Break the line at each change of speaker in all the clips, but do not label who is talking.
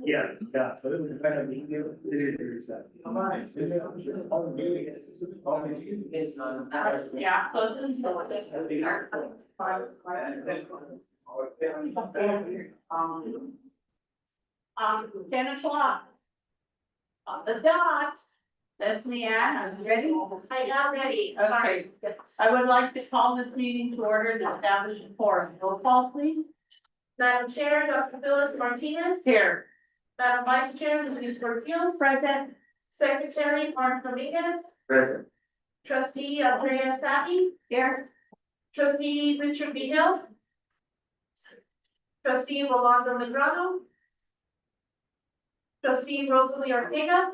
Yeah, yeah, so it was kind of.
Yeah. So this is what this will be our. 10 o'clock. On the dot. That's me, Ann. Are you ready? I am ready. Okay. I would like to call this meeting to order to establish a quorum. Roll call, please.
Madam Chair, Dr. Phyllis Martinez.
Here.
Madam Vice Chair, Denise Portillo.
Present.
Secretary, Mark Dominguez.
Present.
Trustee Andrea Saki.
Here.
Trustee Richard Beadle. Trustee Rolando Medrano. Trustee Rosalie Ortega.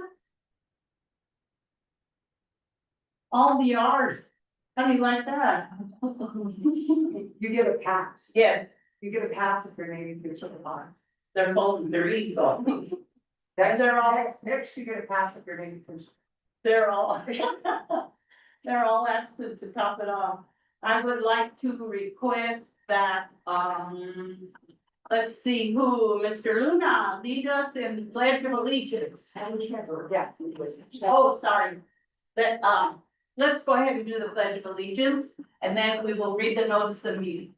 All the R's. How do you like that?
You get a pass.
Yes,
You get a pass if your name is on the bottom.
they're both, they're easy.
Next,
They're all-
next you get a pass if your name is.
They're all, they're all excellent to top it off. I would like to request that, let's see, who, Mr. Luna, lead us in pledge of allegiance.
Yeah.
Oh, sorry. That, let's go ahead and do the pledge of allegiance, and then we will read the notice of the meeting.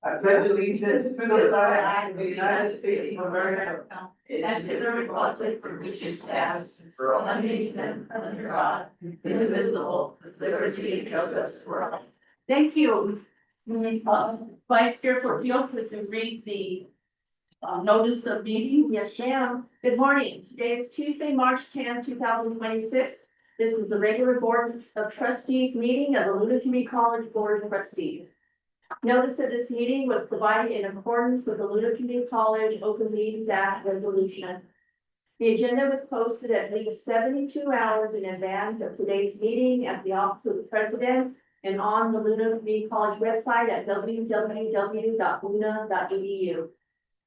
I pledge allegiance to the flag of the United States of America
And to the republic for which it stands, one nation, under God, indivisible, with liberty and justice for all. Thank you. Vice Chair Portillo, could you read the notice of meeting?
Yes, ma'am. Good morning. Today is Tuesday, March 10, 2026. This is the regular Board of Trustees meeting of the Luna Community College Board of Trustees. Notice of this meeting was provided in accordance with the Luna Community College Open Meetings Act resolution. The agenda was posted at least 72 hours in advance of today's meeting at the office of the president and on the Luna Community College website at www.luna.edu.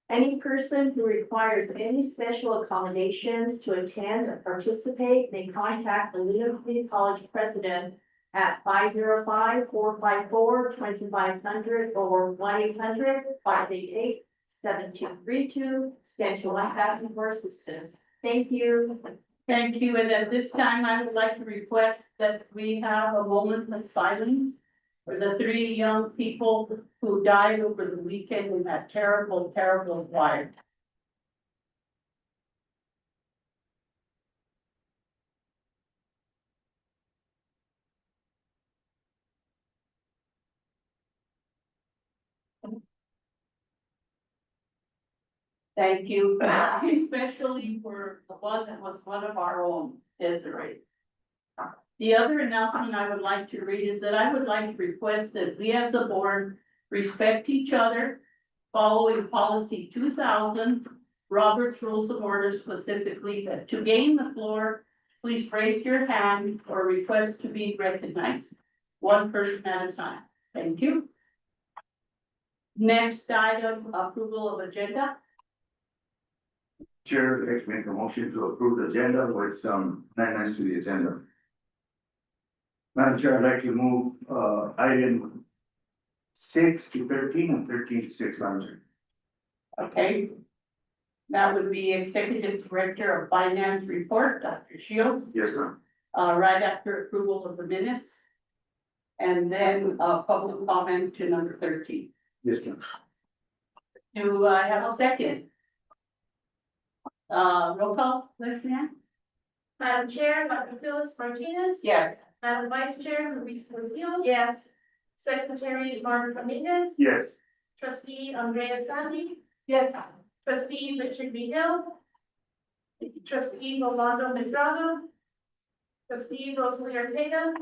Any person who requires any special accommodations to attend or participate may contact the Luna Community College president at 505-454-2500 or 1-800-588-7232, extension 1000 for assistance. Thank you.
Thank you, and at this time, I would like to request that we have a moment of silence for the 3 young people who died over the weekend in that terrible, terrible fire. Thank you, especially for the one that was one of our own, Desiree. The other announcement I would like to read is that I would like to request that we as a board respect each other, following policy 2000, Robert's Rules of Order specifically, that to gain the floor, please raise your hand or request to be recognized, one person at a time. Thank you. Next item, approval of agenda.
Chair, I'd like to make a motion to approve the agenda with some amendments to the agenda. Madam Chair, I'd like to move, item 6 to 13 and 13 to 6, Madam Chair.
Okay. That would be Executive Director of Finance report, Dr. Shields,
Yes, ma'am.
right after approval of the minutes. And then, public comment to number 13.
Yes, ma'am.
Do I have a second? Roll call, please, ma'am?
Madam Chair, Dr. Phyllis Martinez.
Yes.
Madam Vice Chair, Denise Portillo.
Yes.
Secretary, Mark Dominguez.
Yes.
Trustee Andrea Saki.
Yes.
Trustee Richard Beadle. Trustee Rolando Medrano. Trustee Rosalie Ortega.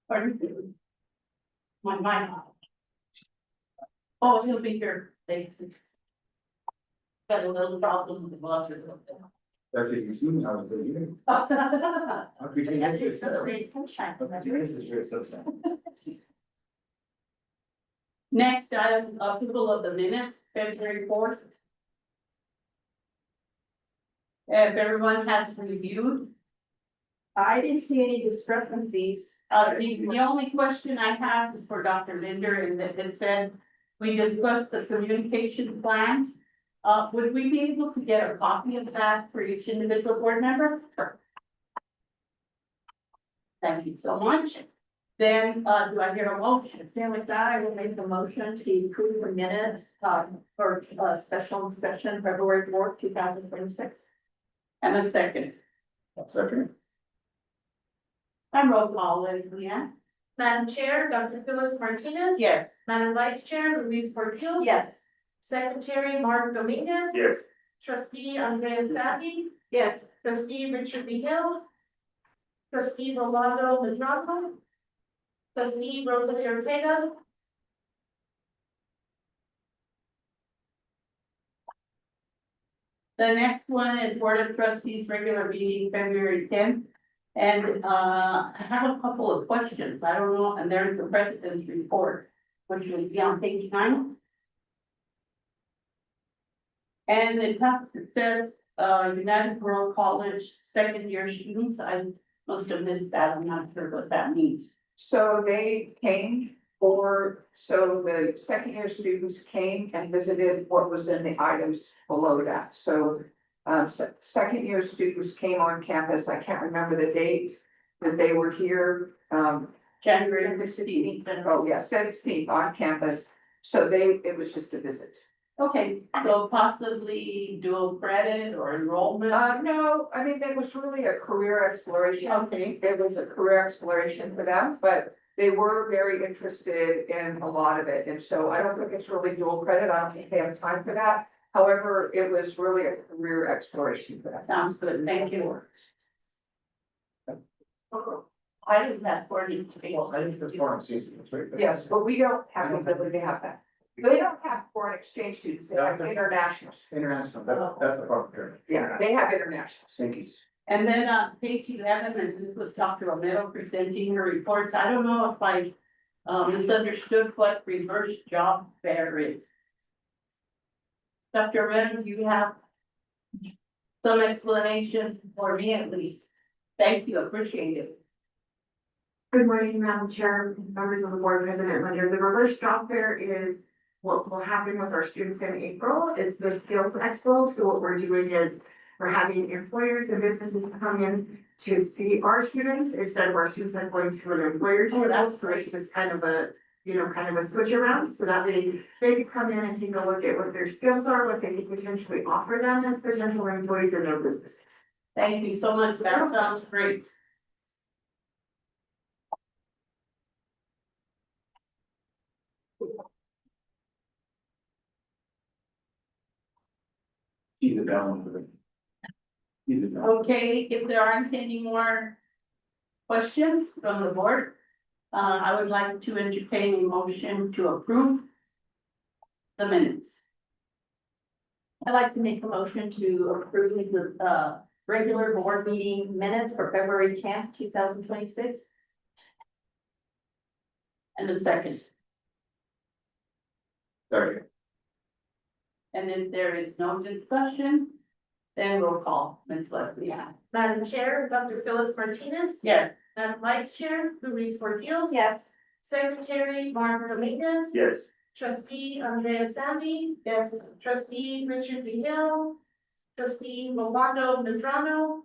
Pardon? My. Oh, he'll be here. Thank you. Got a little problem with the boss or something.
That's it, you see me, I was good.
Yes, it's so great sunshine. Next item, approval of the minutes, February 4th. If everyone has reviewed,
I didn't see any discrepancies.
the only question I have is for Dr. Linder, and that it said, we discussed the communication plan. Would we be able to get a copy of that for each individual board member? Thank you so much. Then, do I hear a motion?
Then with that, I will make the motion to approve the minutes, for a special session February 4th, 2026.
And a second.
Second.
And roll call, Leanne?
Madam Chair, Dr. Phyllis Martinez.
Yes.
Madam Vice Chair, Louise Portillo.
Yes.
Secretary Mark Dominguez.
Yes.
Trustee Andrea Savvy.
Yes.
Trustee Richard B. Hill. Trustee Rolando Medrano. Trustee Rosalie Ortega.
The next one is Board of Trustees regular meeting February 10th. And I have a couple of questions. I don't know, and there's the president's report, which will be on page 9. And it says, United World College second year students. I must have missed that. I'm not sure what that means.
So they came so the second year students came and visited what was in the items below that. So second year students came on campus. I can't remember the date that they were here.
January 16th.
Oh, yeah, 17th on campus. So it was just a visit.
Okay, so possibly dual credit or enrollment?
No, I mean, it was really a career exploration.
Okay,
It was a career exploration for them, but they were very interested in a lot of it. And so I don't think it's really dual credit. I don't think they have time for that. However, it was really a career exploration for them.
sounds good. Thank you. I didn't have for you to be.
I think it's foreign students, right?
Yes, but we don't have the ability to have that. They don't have foreign exchange students, they have internationals.
International, that's the proper.
Yeah, they have internationals.
Thank you.
And then page 11, and this was Dr. Romero presenting her reports. I don't know if I misunderstood what reverse job fair is. Dr. Romero, do you have some explanation for me at least? Thank you, appreciate it.
Good morning, Madam Chair, members of the board, President Linder. The reverse job fair is what will happen with our students in April. It's the skills expo. So what we're doing is we're having employers and businesses come in to see our students instead of our students like going to an employer to
that's
so it's just kind of a, kind of a switch around. So that way they can come in and take a look at what their skills are, what they could potentially offer them as potential employees in their businesses.
Thank you so much. That sounds great.
He's a down for it. He's a down.
Okay, if there aren't any more questions from the board, I would like to entertain a motion to approve the minutes.
I'd like to make a motion to approve the, regular board meeting minutes for February 10th, 2026.
And a second.
Sorry.
And if there is no discussion, then roll call, Ms. Leslie.
Madam Chair, Dr. Phyllis Martinez.
Yes.
Madam Vice Chair, Louise Portillo.
Yes.
Secretary Mark Dominguez.
Yes.
Trustee Andrea Sandy. Yes. Trustee Richard B. Hill. Trustee Rolando Medrano.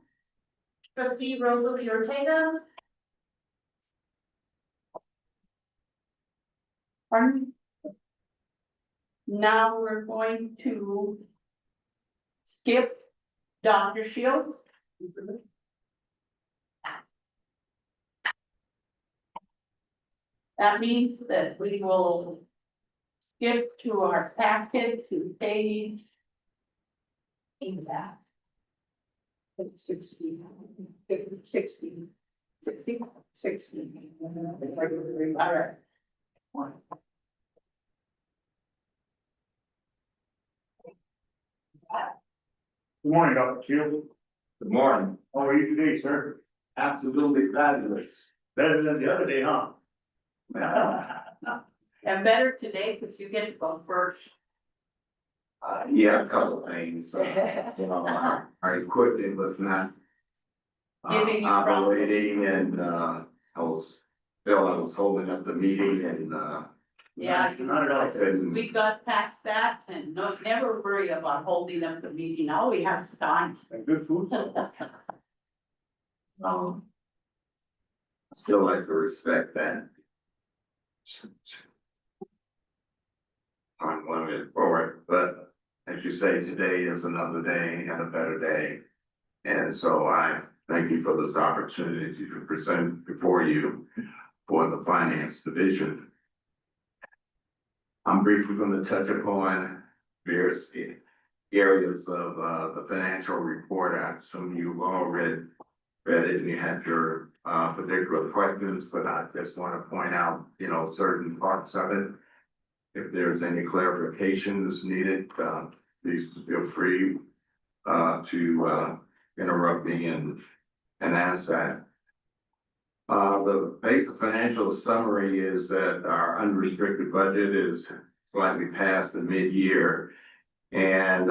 Trustee Rosalie Ortega.
Pardon? Now we're going to skip Dr. Shields. That means that we will skip to our packet to page. In that.
60. 60.
All right.
Good morning, Dr. Shields.
Good morning.
How are you today, sir?
Absolutely fabulous.
Better than the other day, huh?
And better today because you get to go first.
Yeah, a couple of things, you know, our equipment was not.
Giving you
Operating and, I was holding up the meeting and,
Yeah,
Not at all.
couldn't-
we got past that and never worry about holding up the meeting, all we have is time.
Good food.
still like to respect that. I'm moving forward, but as you say, today is another day and a better day. And so I thank you for this opportunity to present before you for the finance division. I'm briefly going to touch upon various areas of the financial report. I assume you've all read it and you had your particular questions, but I just want to point out, you know, certain parts of it. If there's any clarifications needed, please feel free to interrupt me and ask that. The basic financial summary is that our unrestricted budget is slightly past the mid-year. And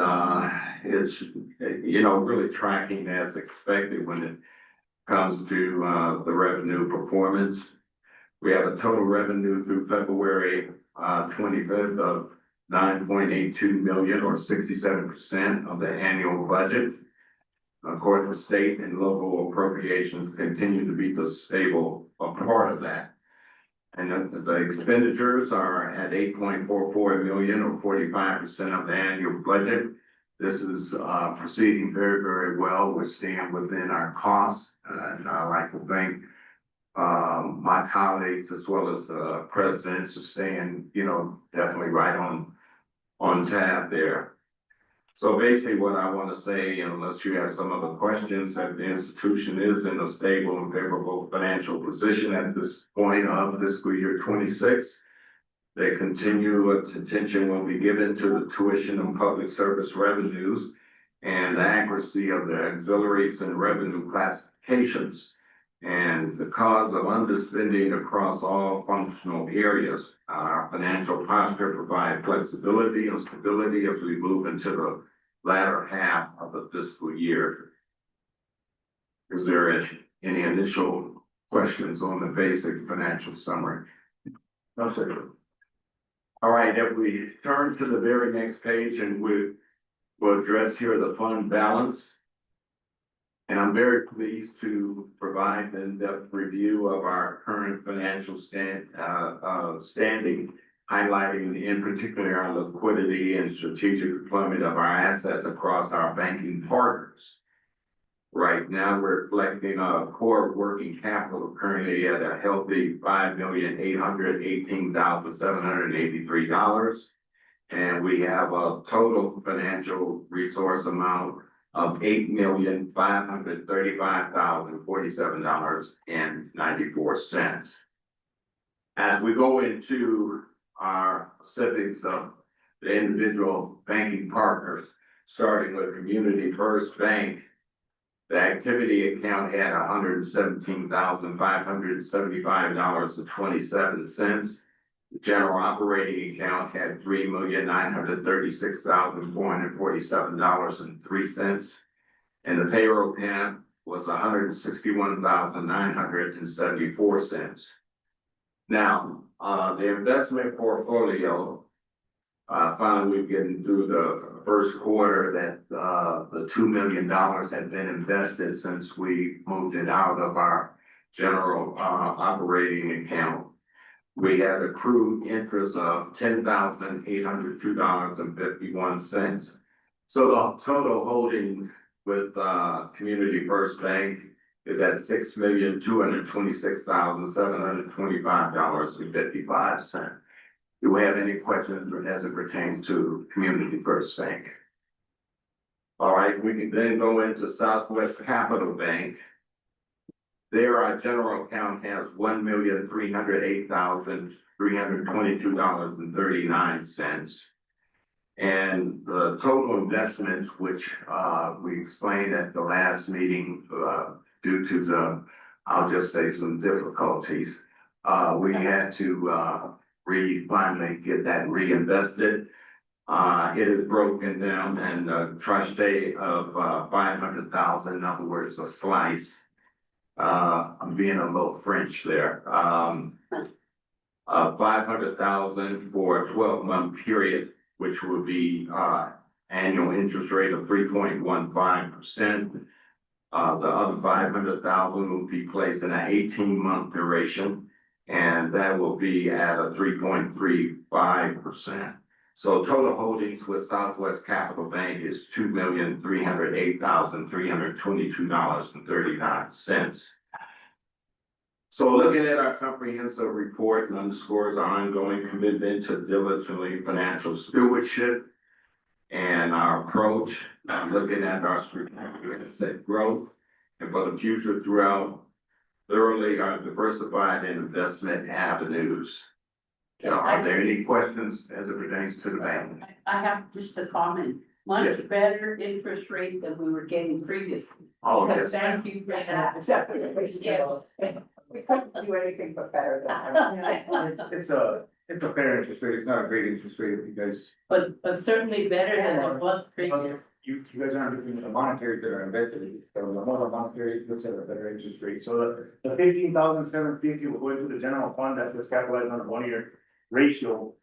it's, you know, really tracking as expected when it comes to the revenue performance. We have a total revenue through February 25th of 9.82 million, or 67% of the annual budget. Of course, the state and local appropriations continue to be the stable part of that. And the expenditures are at 8.44 million, or 45% of the annual budget. This is proceeding very, very well. We're staying within our costs. And I'd like to thank my colleagues as well as the presidents are staying, you know, definitely right on tab there. So basically what I want to say, unless you have some other questions, that the institution is in a stable and favorable financial position at this point of fiscal year 26. The continued attention will be given to the tuition and public service revenues and the accuracy of the auxiliaries and revenue classifications. And because of underspending across all functional areas, our financial posture provides flexibility and stability as we move into the latter half of the fiscal year. Is there any initial questions on the basic financial summary?
No, sir.
All right, if we turn to the very next page and we'll address here the fund balance. And I'm very pleased to provide an in-depth review of our current financial standing, highlighting in particular our liquidity and strategic deployment of our assets across our banking partners. Right now, we're collecting a core working capital currently at a healthy $5,818,783. And we have a total financial resource amount of $8,535,047.94. As we go into our specifics of the individual banking partners, starting with Community First Bank, the activity account had $117,575.27. The general operating account had $3,936,447.03. And the payroll account was $161,974. Now, the investment portfolio, finally we're getting through the first quarter that the $2 million had been invested since we moved it out of our general operating account. We had accrued interest of $10,802.51. So the total holding with Community First Bank is at $6,226,725.55. Do we have any questions as it pertains to Community First Bank? All right, we can then go into Southwest Capital Bank. There, our general account has $1,308,322.39. And the total investments, which we explained at the last meeting, due to the, I'll just say, some difficulties, we had to finally get that reinvested. It is broken down and a tranche day of 500,000, in other words, a slice. I'm being a little French there. 500,000 for a 12-month period, which would be annual interest rate of 3.15%. The other 500,000 will be placed in an 18-month duration, and that will be at a 3.35%. So total holdings with Southwest Capital Bank is $2,308,322.39. So looking at our comprehensive report underscores our ongoing commitment to diligently financial stewardship and our approach, looking at our strategic asset growth and for the future throughout thoroughly our diversified investment avenues. Are there any questions as it pertains to the bank?
I have just a comment, much better interest rate than we were getting previously.
Oh, yes.
Thank you for that.
Definitely.
Yeah.
We couldn't do anything but better than that.
It's a fair interest rate, it's not a great interest rate, you guys.
But certainly better than it was previous.
You guys aren't looking at the monetary that are invested, so the more monetary looks at a better interest rate, so the 15,750 will go into the general fund, that's what's capitalized on a 1-year ratio.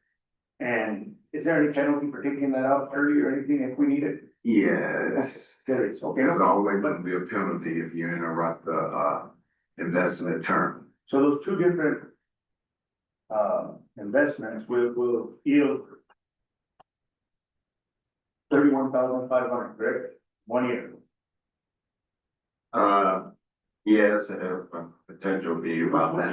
And is there any penalty for taking that out early or anything if we need it?
Yes.
There is, okay.
There's always going to be a penalty if you interrupt the investment term.
So those two different investments will yield 31,500, correct? 1 year.
Yes, potential be about that.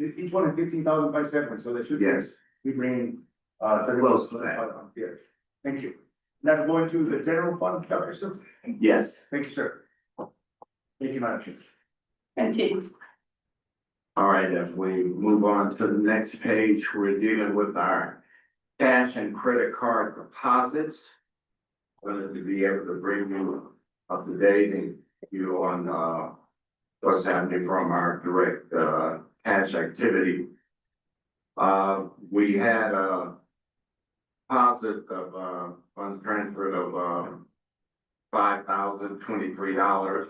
Each one is 15,570, so they should.
Yes.
We bring
Close to that.
31,500, yes. Thank you. Now going to the general fund, Dr. Still.
Yes.
Thank you, sir. Thank you, Madam Chair.
Continue.
All right, if we move on to the next page, we're dealing with our cash and credit card deposits. Wanted to be able to bring you up to date and you on what's happening from our direct cash activity. We had a deposit of funds transferred of $5,023.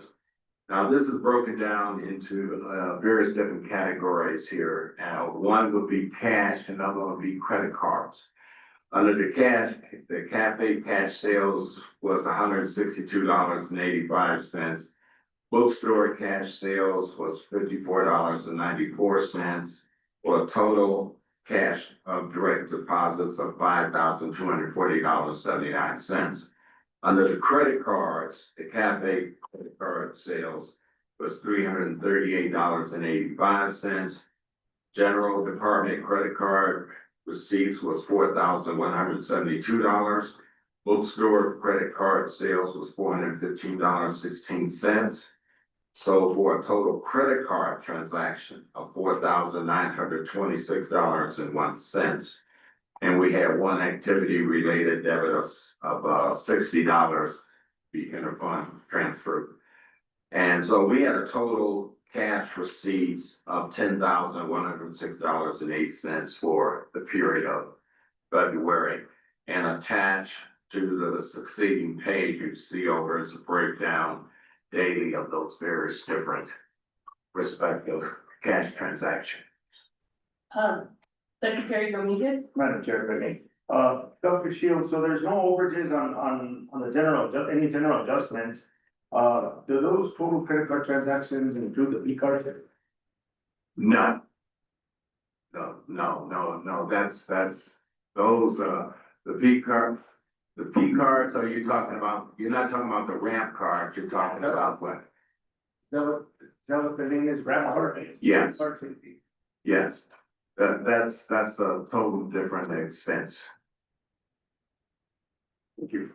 Now, this is broken down into various different categories here. One would be cash, another would be credit cards. Under the cash, the cafe cash sales was $162.85. Bookstore cash sales was $54.94, for a total cash of direct deposits of $5,240.79. Under the credit cards, the cafe credit card sales was $338.85. General department credit card receipts was $4,172. Bookstore credit card sales was $415.16. So for a total credit card transaction of $4,926.01. And we had one activity related debit of $60 be interfund transfer. And so we had a total cash receipts of $10,106.08 for the period of February. And attached to the succeeding page, you see over is a breakdown daily of those various different respective cash transactions.
Secretary Dominguez?
Madam Chair, if I may. Dr. Shields, so there's no overages on the any general adjustments. Do those total credit card transactions include the P cards?
None. No, that's those, the P cards. The P cards, are you talking about, you're not talking about the ramp cards, you're talking about what?
Is that what the name is, ramp card?
Yes.
Card safety.
Yes, that's a total different expense.
Thank you.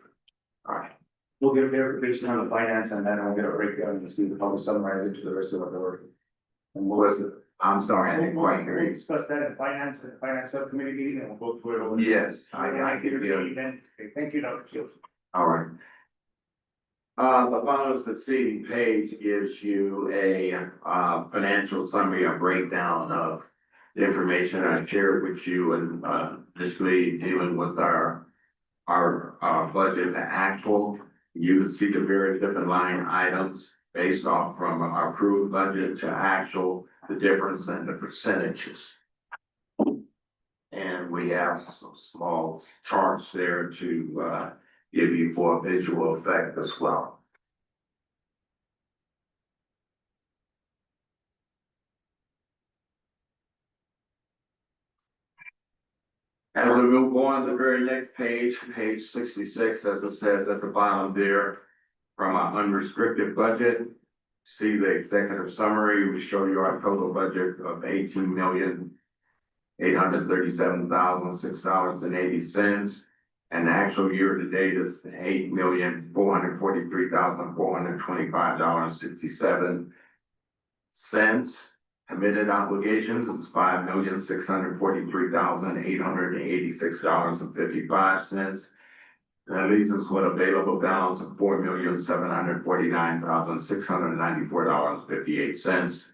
All right.
We'll get a verification on the finance and then I'll get a breakdown and see how we summarize it to the rest of the board. And
I'm sorry, I didn't quite hear
We'll
you.
discuss that in finance subcommittee meeting and we'll go through it over.
Yes, I can do it.
Okay, thank you, Dr. Shields.
All right. The final succeeding page gives you a financial summary, a breakdown of the information I shared with you and initially dealing with our our budget to actual. You can see the very different line items based off from our approved budget to actual, the difference in the percentages. And we have some small charts there to give you for a visual effect as well. As we move on to the very next page, page 66, as it says at the bottom there, from our unrestricted budget, see the executive summary, we show you our total budget of $18,837,006.80. And the actual year to date is $8,443,425.67. Committed obligations is $5,643,886.55. That leaves us with available balance of $4,749,694.58.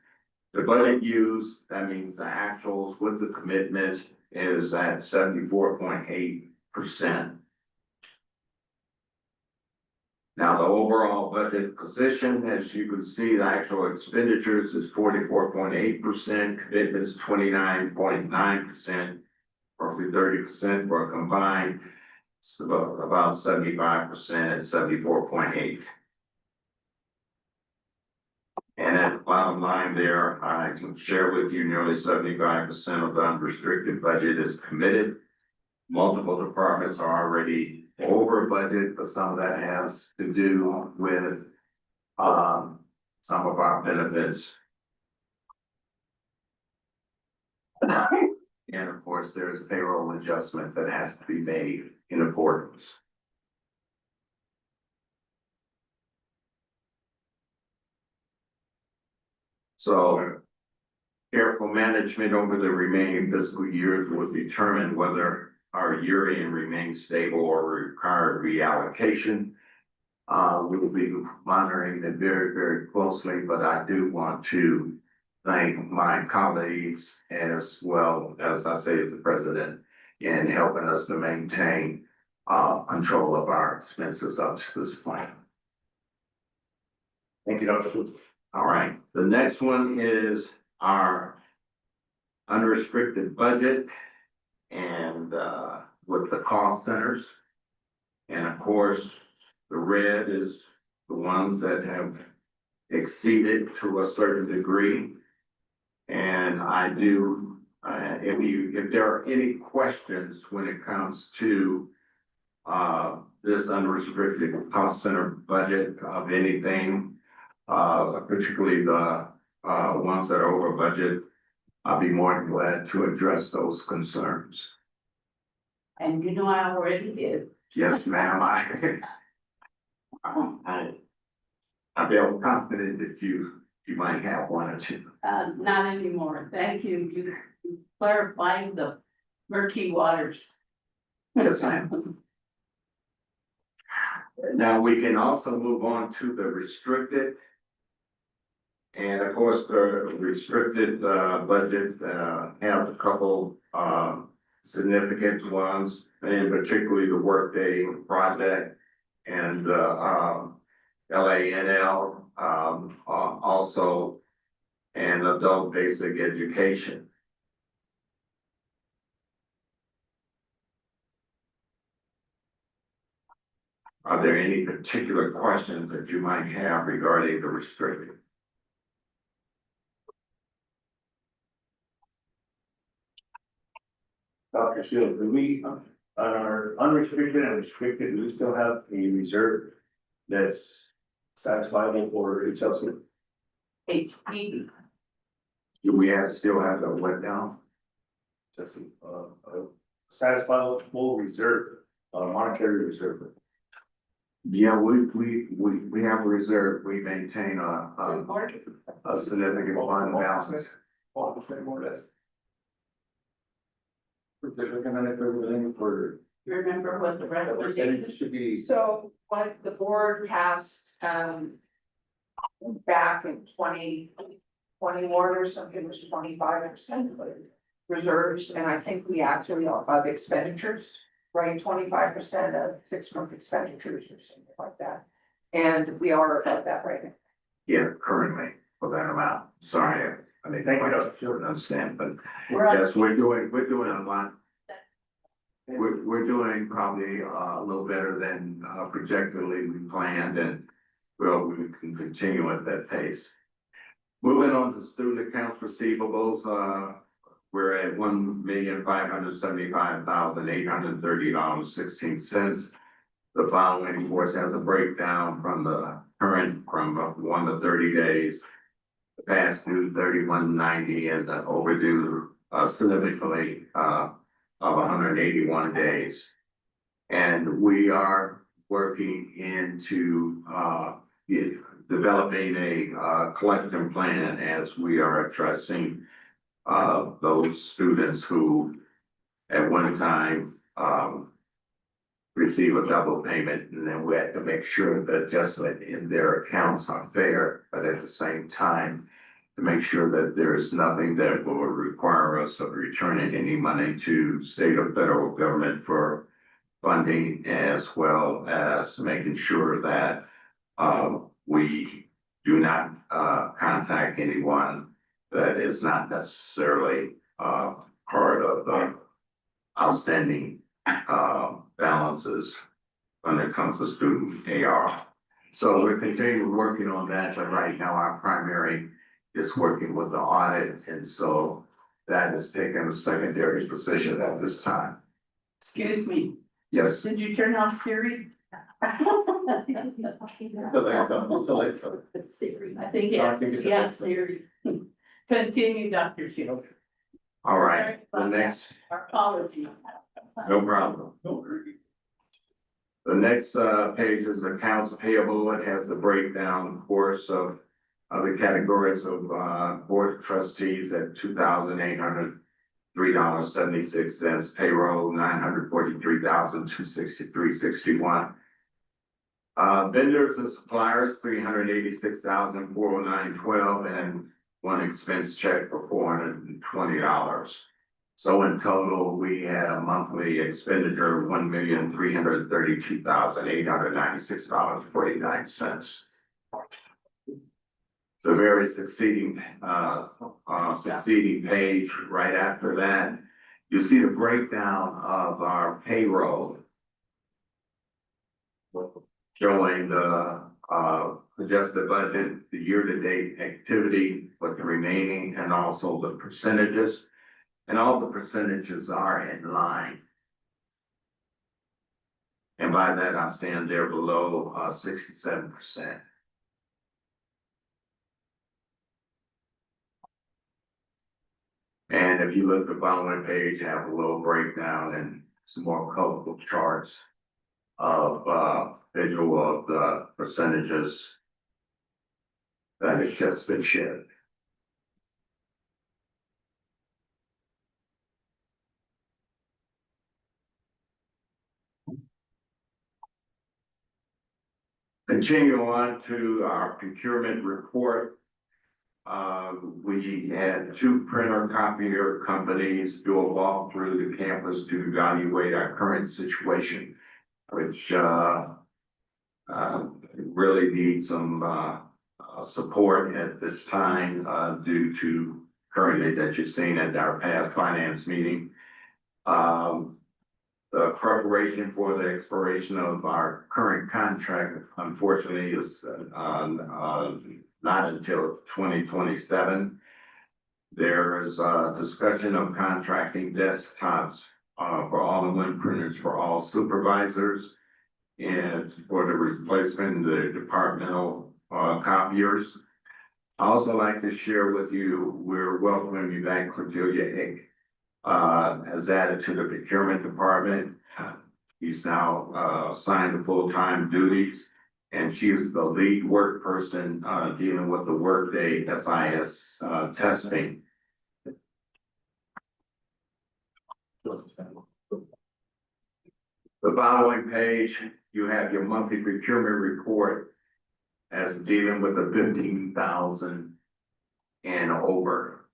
The budget used, that means the actuals with the commitments, is at 74.8%. Now, the overall budget position, as you can see, the actual expenditures is 44.8%, commitments 29.9%, roughly 30% for a combined, it's about 75% at 74.8%. And at the bottom line there, I can share with you nearly 75% of the unrestricted budget is committed. Multiple departments are already over budget, but some of that has to do with some of our benefits. And of course, there's payroll adjustment that has to be made in accordance. So careful management over the remaining fiscal years will determine whether our year-end remains stable or require reallocation. We will be monitoring it very, very closely, but I do want to thank my colleagues as well as I say as the president in helping us to maintain control of our expenses up to this point.
Thank you, Dr. Schultz.
All right, the next one is our unrestricted budget and with the cost centers. And of course, the red is the ones that have exceeded to a certain degree. And I do, if there are any questions when it comes to this unrestricted cost center budget of anything, particularly the ones that are over budget, I'll be more than glad to address those concerns.
And you know, I already did.
Yes, ma'am, I feel confident that you might have one or two.
Not anymore. Thank you. You clarified the murky waters.
Yes, ma'am. Now, we can also move on to the restricted. And of course, the restricted budget has a couple significant ones, and particularly the workday project and LANL also, and adult basic education. Are there any particular questions that you might have regarding the restricted?
Dr. Shields, do we, on our unrestricted and restricted, do we still have a reserve that's satisfiable for HLC?
HPD.
Do we still have the what now?
Just a satisfiable reserve, monetary reserve.
Yeah, we have a reserve. We maintain a significant fund balance.
12% more or less. They're looking at it, everything for
Remember what the recommendation?
percentage should be.
So what the board passed, back in 2021 or something, it was 25% reserves, and I think we actually are above expenditures right, 25% of 6-month expenditures or something like that. And we are at that right now.
Yeah, currently for that amount. Sorry, I mean,
Thank you,
I
Dr.
don't understand, but
We're on-
yes, we're doing a lot. We're doing probably a little better than projectedly we planned, and well, we can continue at that pace. Moving on to student accounts receivables, we're at $1,575,830.16. The following, of course, has a breakdown from the current, from 1 to 30 days, the past due 3190, and the overdue significantly of 181 days. And we are working into developing a collection plan as we are addressing those students who at one time receive a double payment, and then we have to make sure the adjustment in their accounts are fair, but at the same time, to make sure that there's nothing that will require us of returning any money to state or federal government for funding, as well as making sure that we do not contact anyone that is not necessarily part of the outstanding balances when it comes to student AR. So we're continuing working on that, but right now our primary is working with the audit, and so that is taking a secondary position at this time.
Excuse me,
Yes.
did you turn off Siri? Siri, I think, yeah, Siri. Continue, Dr. Shield.
All right, the next,
Our apology.
no problem. The next page is accounts payable. It has the breakdown, of course, of the categories of board of trustees at $2,803.76, payroll $943,263.61. Vendors and suppliers, $386,409.12, and one expense check for $420. So in total, we had a monthly expenditure of $1,332,896.49. The very succeeding page right after that, you see the breakdown of our payroll, showing the adjusted budget, the year-to-date activity, but the remaining, and also the percentages. And all the percentages are in line. And by that, I'm saying they're below 67%. And if you look at the following page, I have a little breakdown and some more colorful charts of visual of the percentages that has just been shared. Continue on to our procurement report. We had 2 printer copier companies do a walk through the campus to evaluate our current situation, which really needs some support at this time due to currently that you've seen at our past finance meeting. The preparation for the expiration of our current contract, unfortunately, is not until 2027. There is a discussion of contracting desktops for all-in-one printers for all supervisors, and for the replacement of the departmental copiers. I also like to share with you, we're welcoming you back, Cordelia Hick, as added to the procurement department. He's now assigned to full-time duties, and she is the lead work person dealing with the Workday SIS testing. The following page, you have your monthly procurement report as dealing with the 15,000 and over.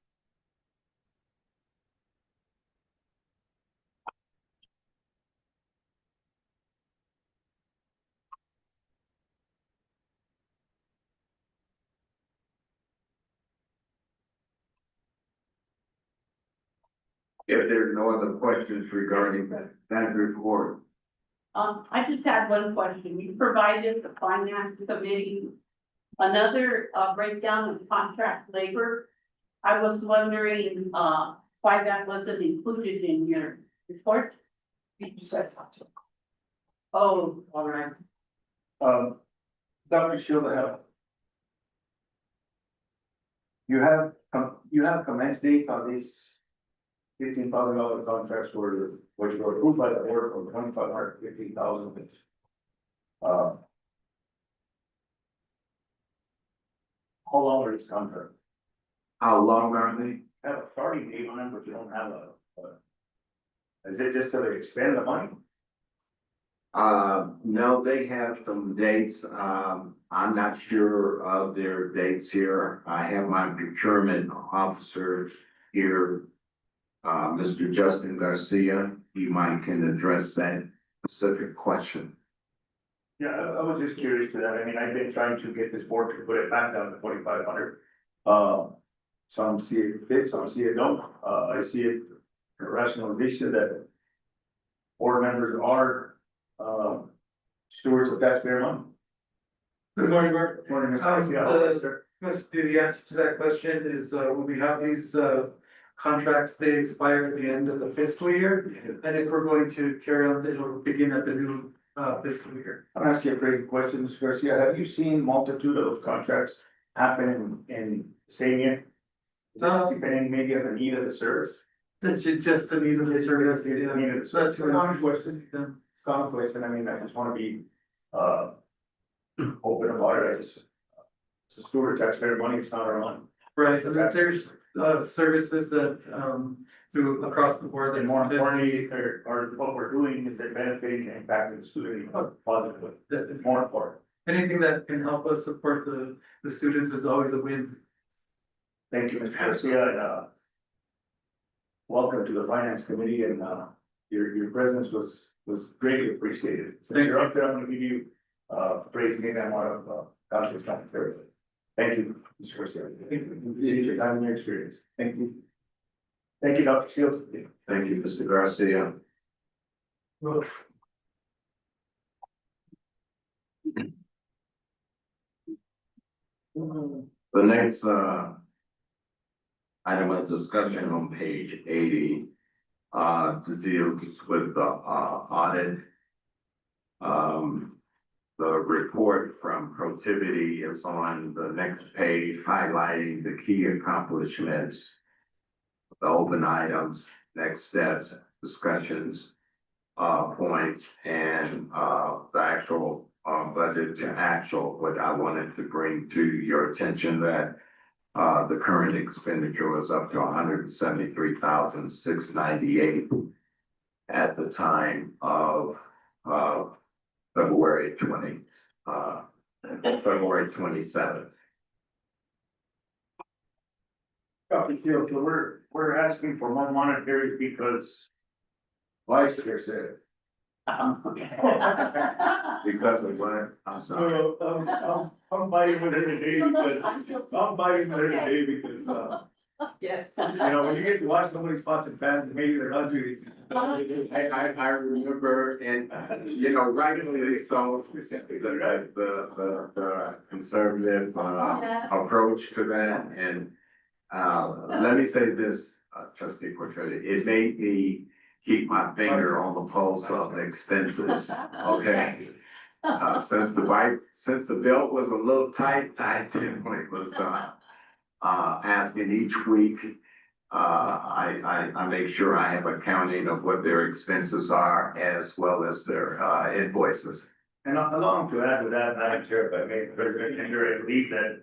If there's no other questions regarding that report,
I just had one question. You provided the finance committee another breakdown of contract labor. I was wondering, why that wasn't included in your report?
You said that.
Oh, all right.
Dr. Shields, you have commenced date on these $15,000 contracts which were approved by the board from 2,500 to 15,000. How long are these contracts?
how long are they?
Have a starting date on them, but you don't have is it just to expend the money?
No, they have some dates. I'm not sure of their dates here. I have my procurement officer here. Mr. Justin Garcia, he might can address that specific question.
Yeah, I was just curious to that. I mean, I've been trying to get this board to put it back down to 2,500. Some see it fit, some see it don't. I see it a rationalization that board members are, stewards of taxpayer money.
Good morning, Mark.
Morning, Mr.
Um,
Garcia. How are you, sir?
The answer to that question is, when we have these, contracts, they expire at the end of the fiscal year. And if we're going to carry on, it'll begin at the new, fiscal year.
I'm asking you a great question, Mr. Garcia. Have you seen multitude of those contracts happen in the same year? Depending maybe on the need of the service?
That's just the need of the service.
It's the need of the
It's not
service.
too much question.
It's common question. I mean, I just wanna be, open about it. It's a steward of taxpayer money. It's not our money.
Right, so there's, services that, through across the board.
And more importantly, or what we're doing is it benefiting and impacting the student positively. That's more important.
Anything that can help us support the students is always a win.
Thank you, Mr. Garcia, and, welcome to the finance committee, and, your presence was greatly appreciated. Since
Thank
you're up there, I'm gonna give you, praise me, I'm out of, confidence, very. Thank you, Mr. Garcia. Appreciate your time and your experience. Thank you. Thank you, Dr. Shields.
Thank you, Mr. Garcia. The next, item of discussion on page 80, deals with the, audit. The report from Protivity is on the next page, highlighting the key accomplishments, the open items, next steps, discussions, points, and, the actual, budget to actual. What I wanted to bring to your attention that, the current expenditure was up to $173,698 at the time of, February 27th.
Dr. Shields, so we're asking for more monetary because Vice Chair said.
Because of what? I'm sorry.
I'm fighting with her today because,
Yes.
you know, when you get to watch somebody's pots and pans, maybe they're ugly.
I remember, and, you know, rightly so, the conservative, approach to that, and, let me say this, trustee Portfolio, it made me keep my finger on the pulse of expenses, okay? Since the belt was a little tight, I definitely was, asking each week. I make sure I have accounting of what their expenses are as well as their, invoices.
And along to add to that, Madam Chair, if I may, President Linder, I believe that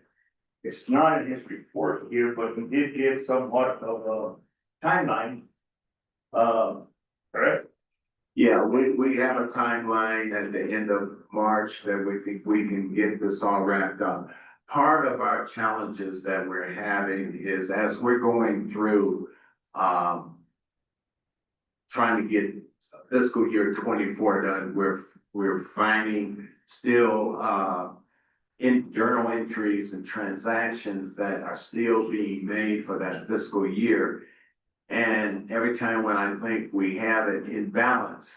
it's not in his report here, but he did give somewhat of a timeline. Correct?
Yeah, we have a timeline at the end of March that we think we can get this all wrapped up. Part of our challenges that we're having is as we're going through, trying to get fiscal year 24 done, we're finding still, in journal entries and transactions that are still being made for that fiscal year. And every time when I think we have it in balance,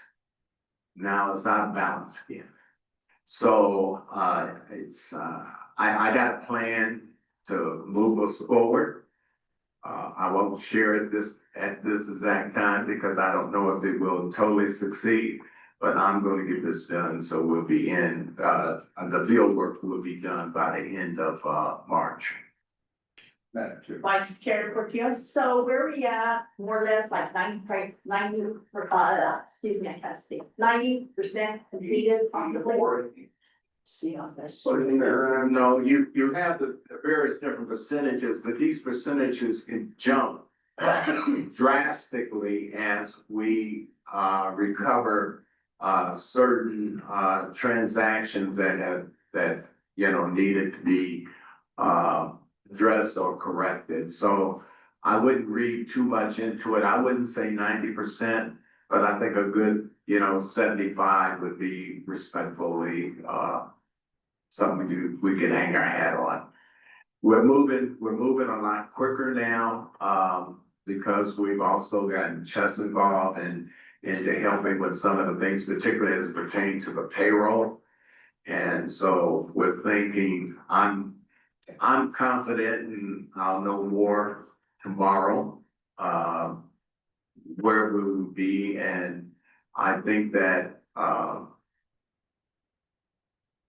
now it's out of balance again. So, I got a plan to move us forward. I won't share it at this exact time because I don't know if it will totally succeed. But I'm gonna get this done, so we'll be the field work will be done by the end of, March.
Madam Chair.
Vice Chair Portillo, so where we at, more or less like 90, excuse me, I can't speak, 90% completed on the board? See on this.
No, you have the various different percentages, but these percentages can jump drastically as we, recover, certain, transactions that, needed to be, addressed or corrected. So I wouldn't read too much into it. I wouldn't say 90%, but I think a good, 75 would be respectfully, something we can hang our hat on. We're moving a lot quicker now, because we've also gotten Chess involved and into helping with some of the things, particularly as it pertains to the payroll. And so we're thinking, I'm confident, and I'll know more tomorrow, where we will be, and I think that,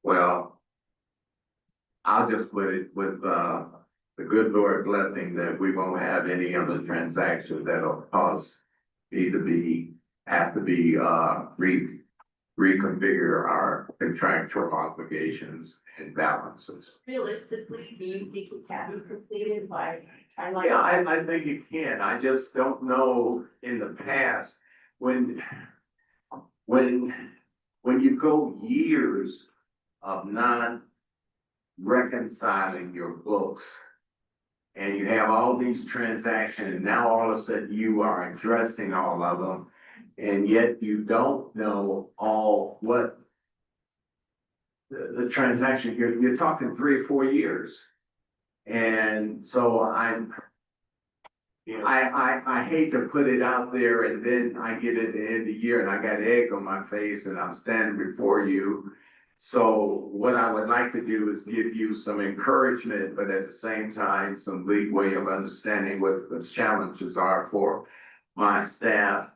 well, I'll just put it with, the good Lord blessing that we won't have any other transactions that'll cause me to have to be, reconfigure our contractual obligations and balances.
Realistically, do you think it can be completed by timeline?
Yeah, I think it can. I just don't know in the past when you go years of not reconciling your books and you have all these transactions, and now all of a sudden you are addressing all of them, and yet you don't know all what the transaction, you're talking 3 or 4 years. And so I hate to put it out there and then I get at the end of the year and I got egg on my face and I'm standing before you. So what I would like to do is give you some encouragement, but at the same time, some leeway of understanding what the challenges are for my staff,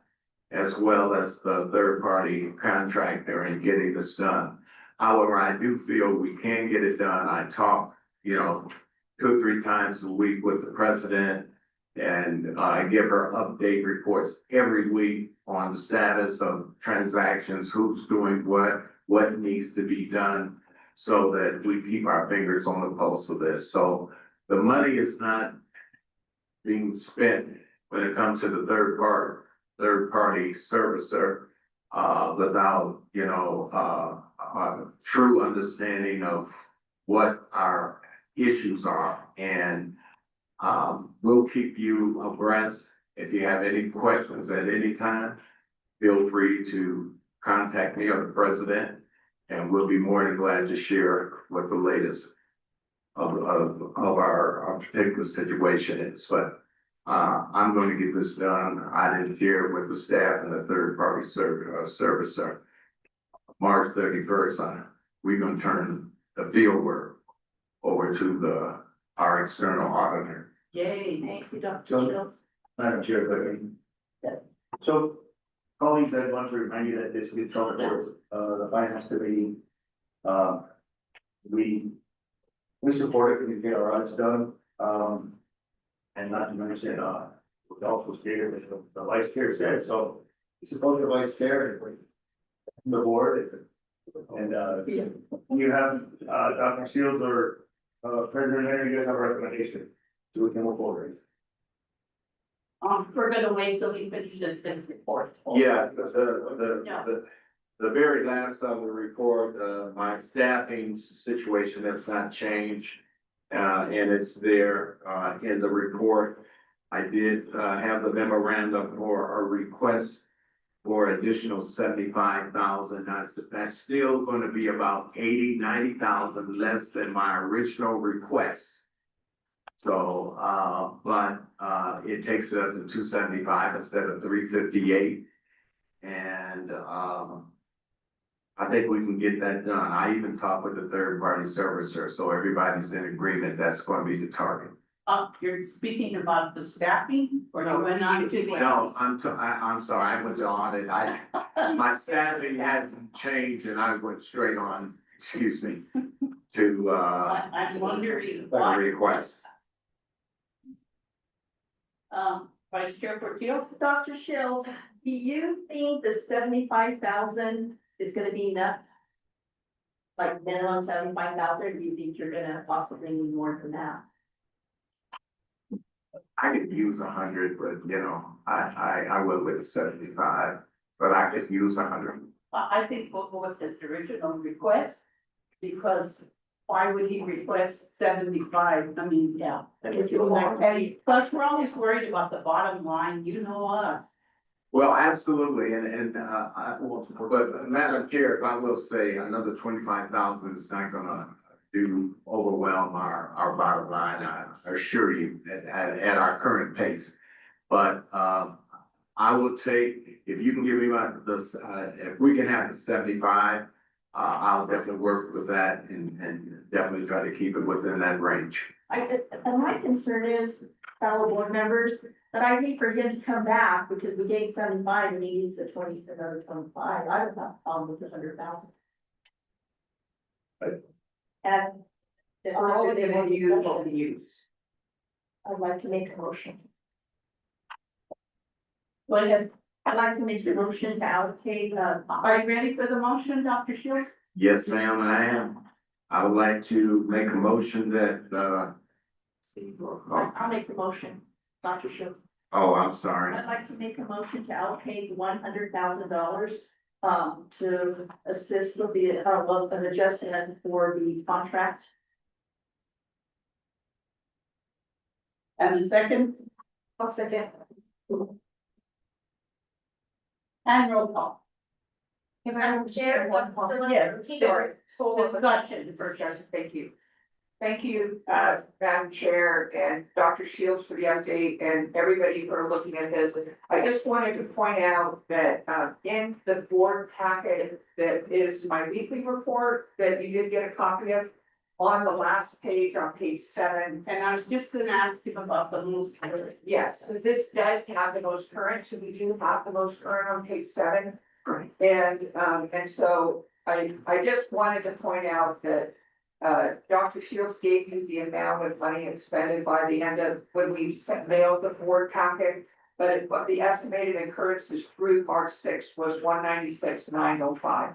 as well as the third-party contractor in getting this done. However, I do feel we can get it done. I talk, 2 or 3 times a week with the president, and I give her update reports every week on the status of transactions, who's doing what needs to be done, so that we keep our fingers on the pulse of this. So the money is not being spent when it comes to the third party servicer, without, a true understanding of what our issues are. And, we'll keep you abreast. If you have any questions at any time, feel free to contact me or the president, and we'll be more than glad to share what the latest of our particular situation is. But I'm going to get this done. I didn't share it with the staff and the third party servicer. March 31st, we're going to turn the field work over to our external auditor.
Yay, thank you, Dr.
So-
Shields.
Madam Chair, if I can. So, colleagues, I want to remind you that this gets called for, the finance committee. We support it, we get our audits done, and not to mention, we also stated, as the vice chair said, so we support the vice chair and the board, and, you have, Dr. Shields or, President Henry, you guys have a recommendation, so we can move forward.
We're gonna wait till we finish this report.
Yeah,
Yeah.
the very last of the report, my staffing situation has not changed. And it's there, in the report. I did, have the memorandum for a request for additional 75,000. That's still gonna be about 90,000 less than my original request. So, but, it takes it up to 275 instead of 358. And, I think we can get that done. I even talked with the third party servicer, so everybody's in agreement, that's gonna be the target.
You're speaking about the staffing, or you went on to the?
No, I'm sorry, I went to audit, my staffing hasn't changed and I went straight on, excuse me, to,
I'm wondering
the
why.
request.
Vice Chair Portillo?
Dr. Schills, do you think the 75,000 is gonna be enough? Like minimum 75,000, or do you think you're gonna possibly need more than that?
I could use 100, but you know, I went with 75, but I could use 100.
I think we'll go with his original request, because why would he request 75? I mean, yeah.
Because you want-
And plus, we're always worried about the bottom line, you know us.
Well, absolutely, but Madam Chair, if I will say, another 25,000 is not gonna overwhelm our bottom line, I assure you, at our current pace. But, I will take, if you can give me if we can have the 75, I'll definitely work with that and definitely try to keep it within that range.
And my concern is, fellow board members, that I hate for him to come back because we gave 75 and he needs another 25. I don't have a problem with the 100,000.
Right.
And. if we're
All
all
of them
gonna
will use, will be used.
I'd like to make a motion.
Go ahead.
I'd like to make a motion to allocate,
Are you ready for the motion, Dr. Shields?
Yes, ma'am, I am. I would like to make a motion that,
I'll make the motion, Dr. Shields.
oh, I'm sorry.
I'd like to make a motion to allocate $100,000 to assist with the, an adjustment for the contract.
And the second,
I'll second.
and roll call.
Madam Chair, Dr.
Yes,
Phyllis
sorry.
Ortega.
Discussion.
Discussion, thank you. Thank you, Madam Chair and Dr. Shields for the update and everybody for looking at this. I just wanted to point out that, in the board packet that is my weekly report that you did get a copy of, on the last page, on page 7,
And I was just gonna ask him about the most.
yes, so this does have the most current, so we do have the most current on page 7.
Right.
And so I just wanted to point out that Dr. Shields gave you the amount of money expended by the end of, when we mailed the board packet. But the estimated occurrences through March 6th was 196,905.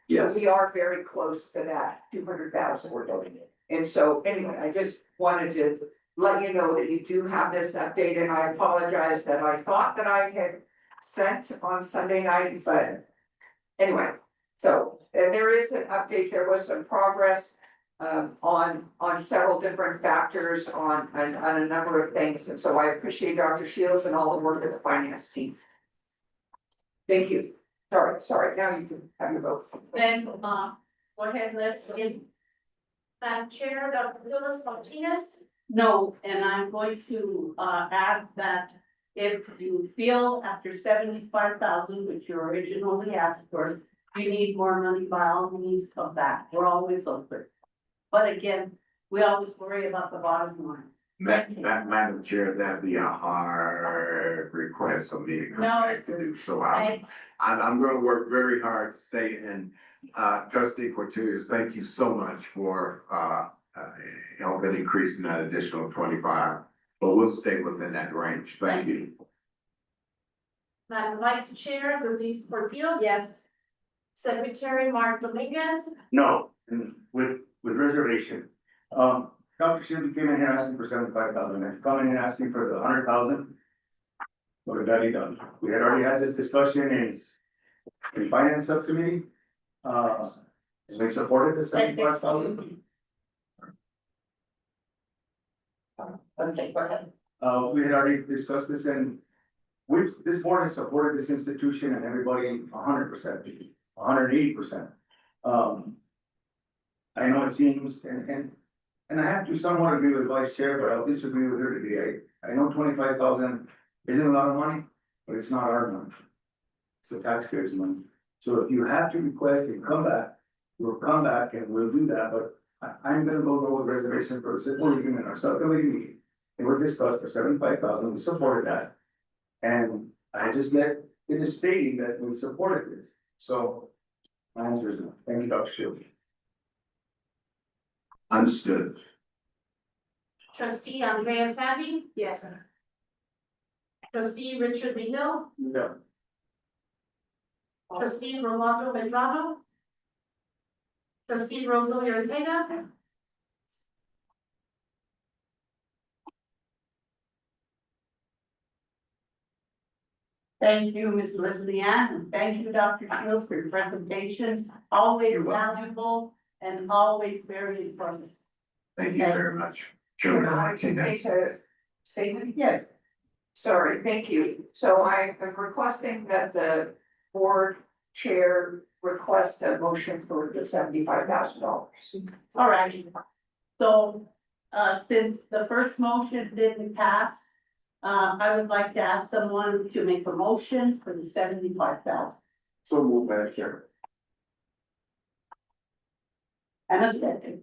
Yes.
So we are very close to that 200,000 we're doing it. And so anyway, I just wanted to let you know that you do have this update, and I apologize that I thought that I had sent on Sunday night, but anyway. So, and there is an update, there was some progress on several different factors on a number of things, and so I appreciate Dr. Shields and all the work of the finance team. Thank you. Sorry, now you can have your vote.
Then, go ahead, Leslie.
Madam Chair, Dr. Phyllis Martinez.
No, and I'm going to, add that if you feel after 75,000, which you originally asked for, you need more money, by all means, come back. We're always open. But again, we always worry about the bottom line.
Madam Chair, that'd be a hard request for me to come
No,
back to do, so I'm gonna work very hard to stay in. Trustee Cortez, thank you so much for, helping increasing that additional 25, but we'll stay within that range, thank you.
Madam Vice Chair, Louise Portillo.
Yes.
Secretary Mark Dominguez.
No, and with reservation. Dr. Shields came in here asking for 75,000, and coming in asking for the 100,000. What have that done? We had already had this discussion in finance subcommittee. We supported the 75,000.
Okay, go ahead.
We had already discussed this, and this board has supported this institution and everybody 100%, 180%. I know it seems, and I have to somewhat agree with Vice Chair, but I'll disagree with her today. I know $125,000 isn't a lot of money, but it's not our money. It's the taxpayers' money. So if you have to request and come back, we'll come back and we'll do that, but I'm gonna go with reservation for a simple reason in our subcommittee meeting. It was discussed for 75,000, we supported that. And I just let, it is stating that we supported this, so. My answer is no. Thank you, Dr. Shield.
Understood.
Trustee Andrea Savvy,
Yes.
trustee Richard Behill,
No.
trustee Rolando Medrano. Trustee Rosalie Ortega,
Thank you, Ms. Leslie Ann, and thank you, Dr. Shields, for your presentation, always
You're welcome.
valuable and always very informative.
Thank you very much. Chairman
I can
Martinez.
make a statement?
Yes,
Sorry, thank you. So I am requesting that the board chair request a motion for the $75,000.
all right. So, since the first motion didn't pass, I would like to ask someone to make a motion for the 75,000.
So move, Madam Chair.
And a second.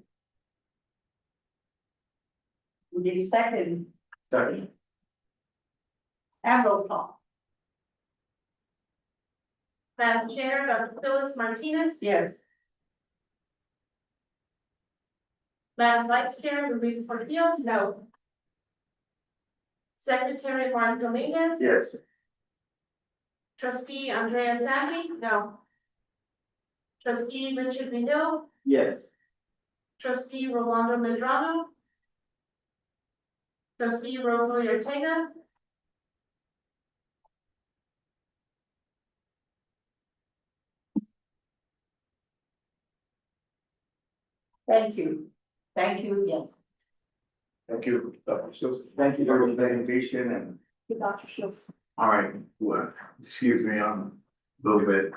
We need a second,
Second.
and roll call.
Madam Chair, Dr. Phyllis Martinez,
Yes.
Madam Vice Chair Luis Portillo. No. Secretary Juan Dominguez.
Yes.
Trustee Andrea Savvy, no. Trustee Richard Behill,
Yes.
trustee Rolando Medrano. Trustee Rosalie Ortega,
Thank you. Thank you again.
Thank you, Dr. Shields. Thank you for the presentation and.
Dr. Shields.
All right, well, excuse me, I'm a little bit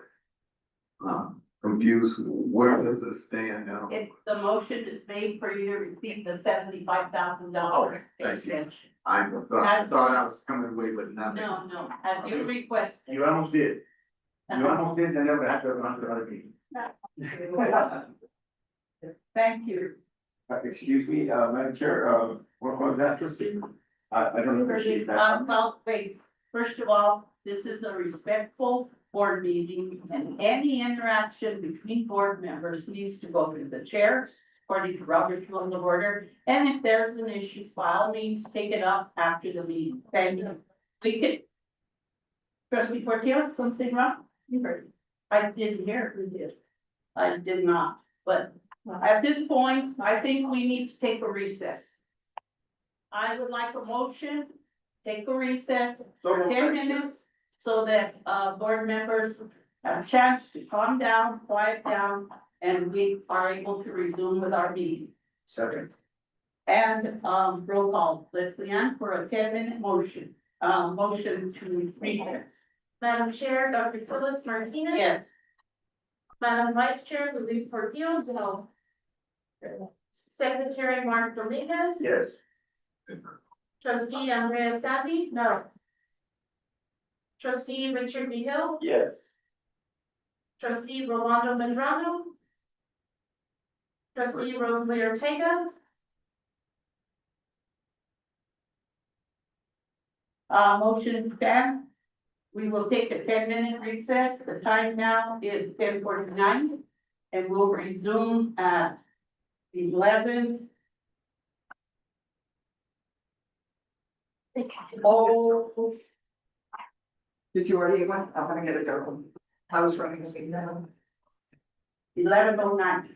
confused. Where does it stand now?
If the motion is made for you to receive the $75,000
Thank you.
extension.
I thought I was coming away with nothing.
No, as you request.
You almost did. You almost did, and never had to run to other meeting.
Thank you.
Excuse me, Madam Chair, what was that, trustee? I don't appreciate that.
Well, wait, first of all, this is a respectful board meeting and any interaction between board members needs to go to the chair, according to Robert's Rules of Order. And if there's an issue, by all means, take it up after the meeting. Thank you. We could. Trustee Portillo, something wrong? You heard. I didn't hear who did. I did not, but at this point, I think we need to take a recess. I would like a motion, take a recess for 10 minutes so that, board members have a chance to calm down, quiet down, and we are able to resume with our meeting.
Second.
And, roll call, Leslie Ann for a 10-minute motion, motion to recess.
Madam Chair, Dr. Phyllis Martinez.
Yes.
Madam Vice Chair Luis Portillo. No. Secretary Mark Dominguez.
Yes.
Trustee Andrea Savvy, no. Trustee Richard Behill,
Yes.
trustee Rolando Medrano. Trustee Rosalie Ortega,
Motion passed. We will take a 10-minute recess. The time now is 10:49, and we'll resume at 11. Oh,
Did you already went? I'm gonna get a double. I was running a signal.
11:09.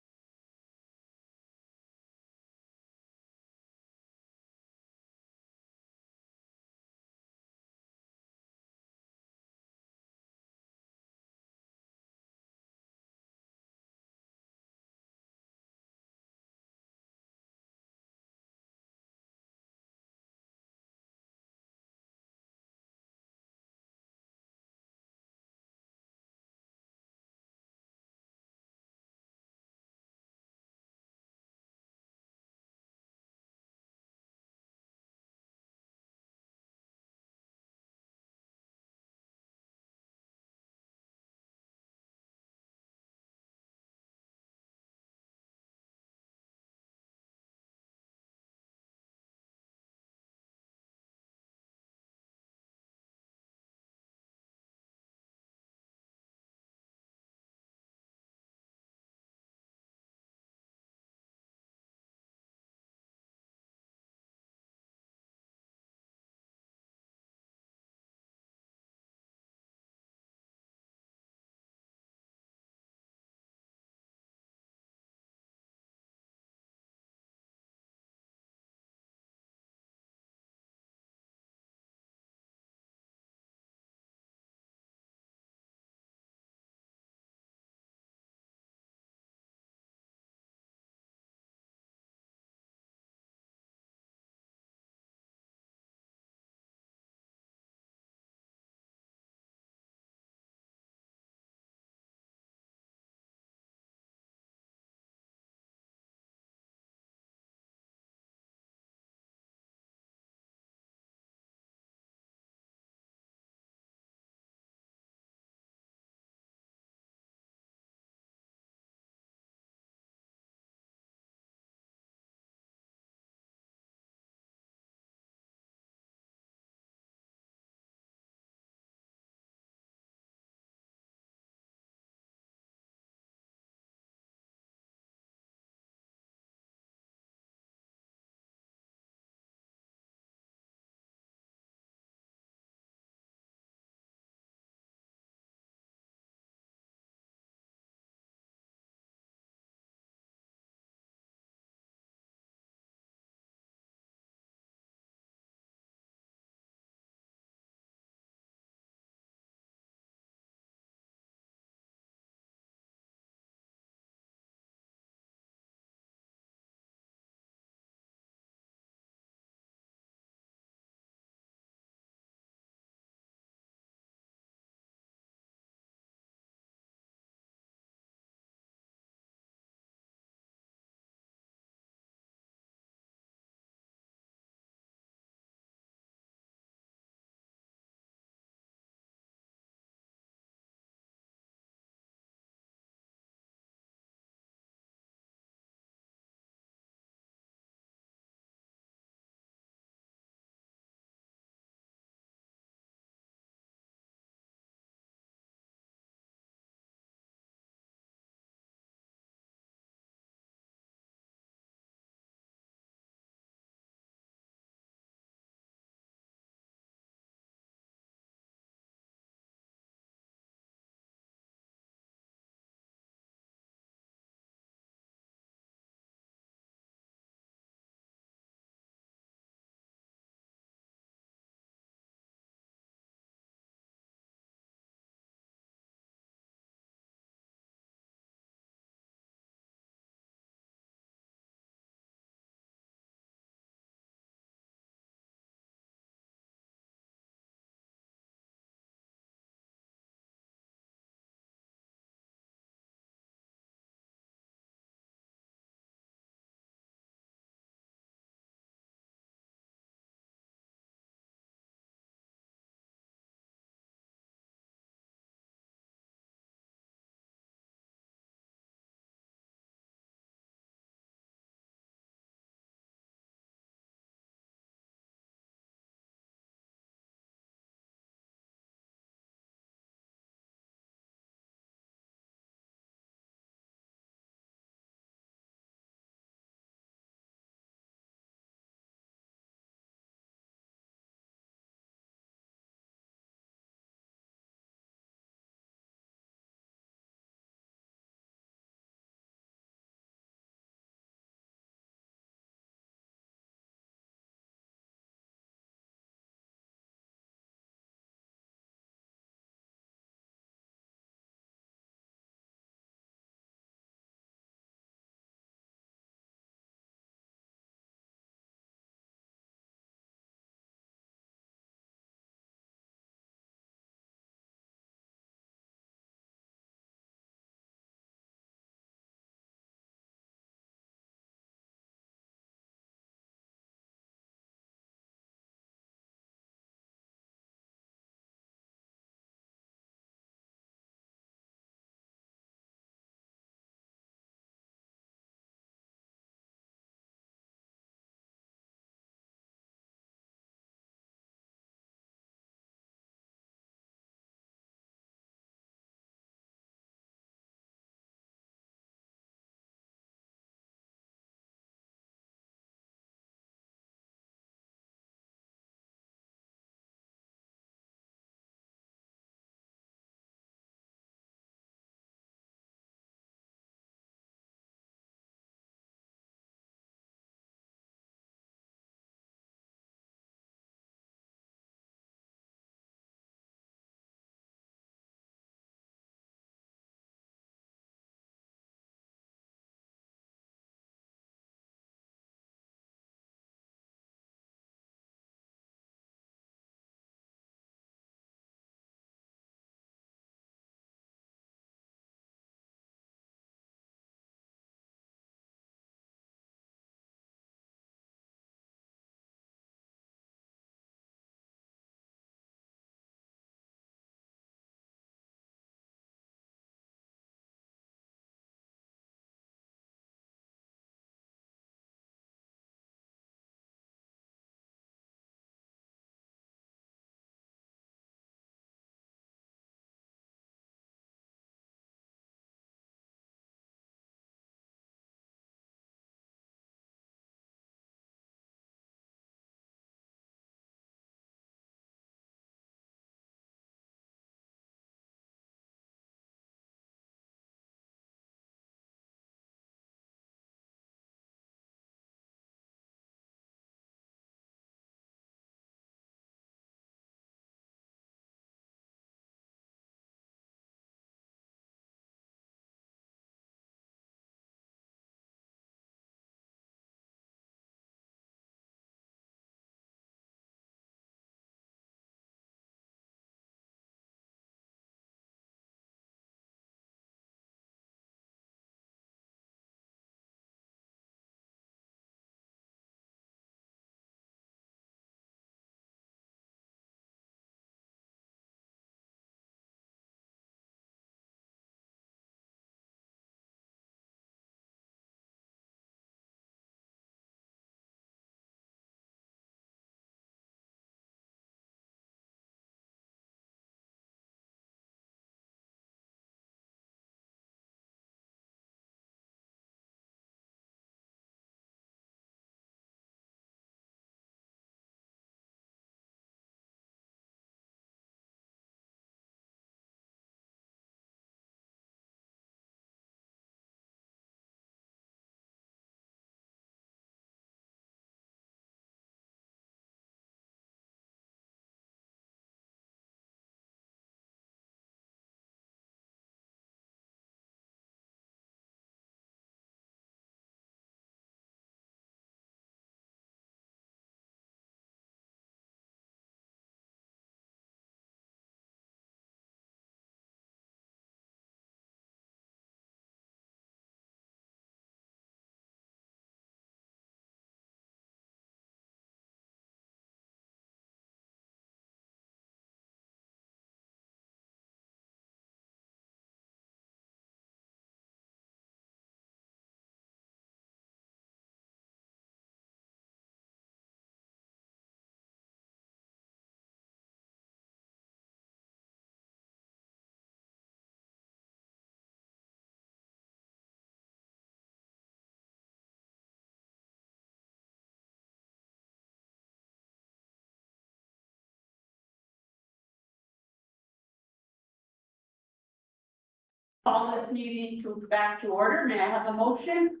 call this meeting back to order. May I have a motion?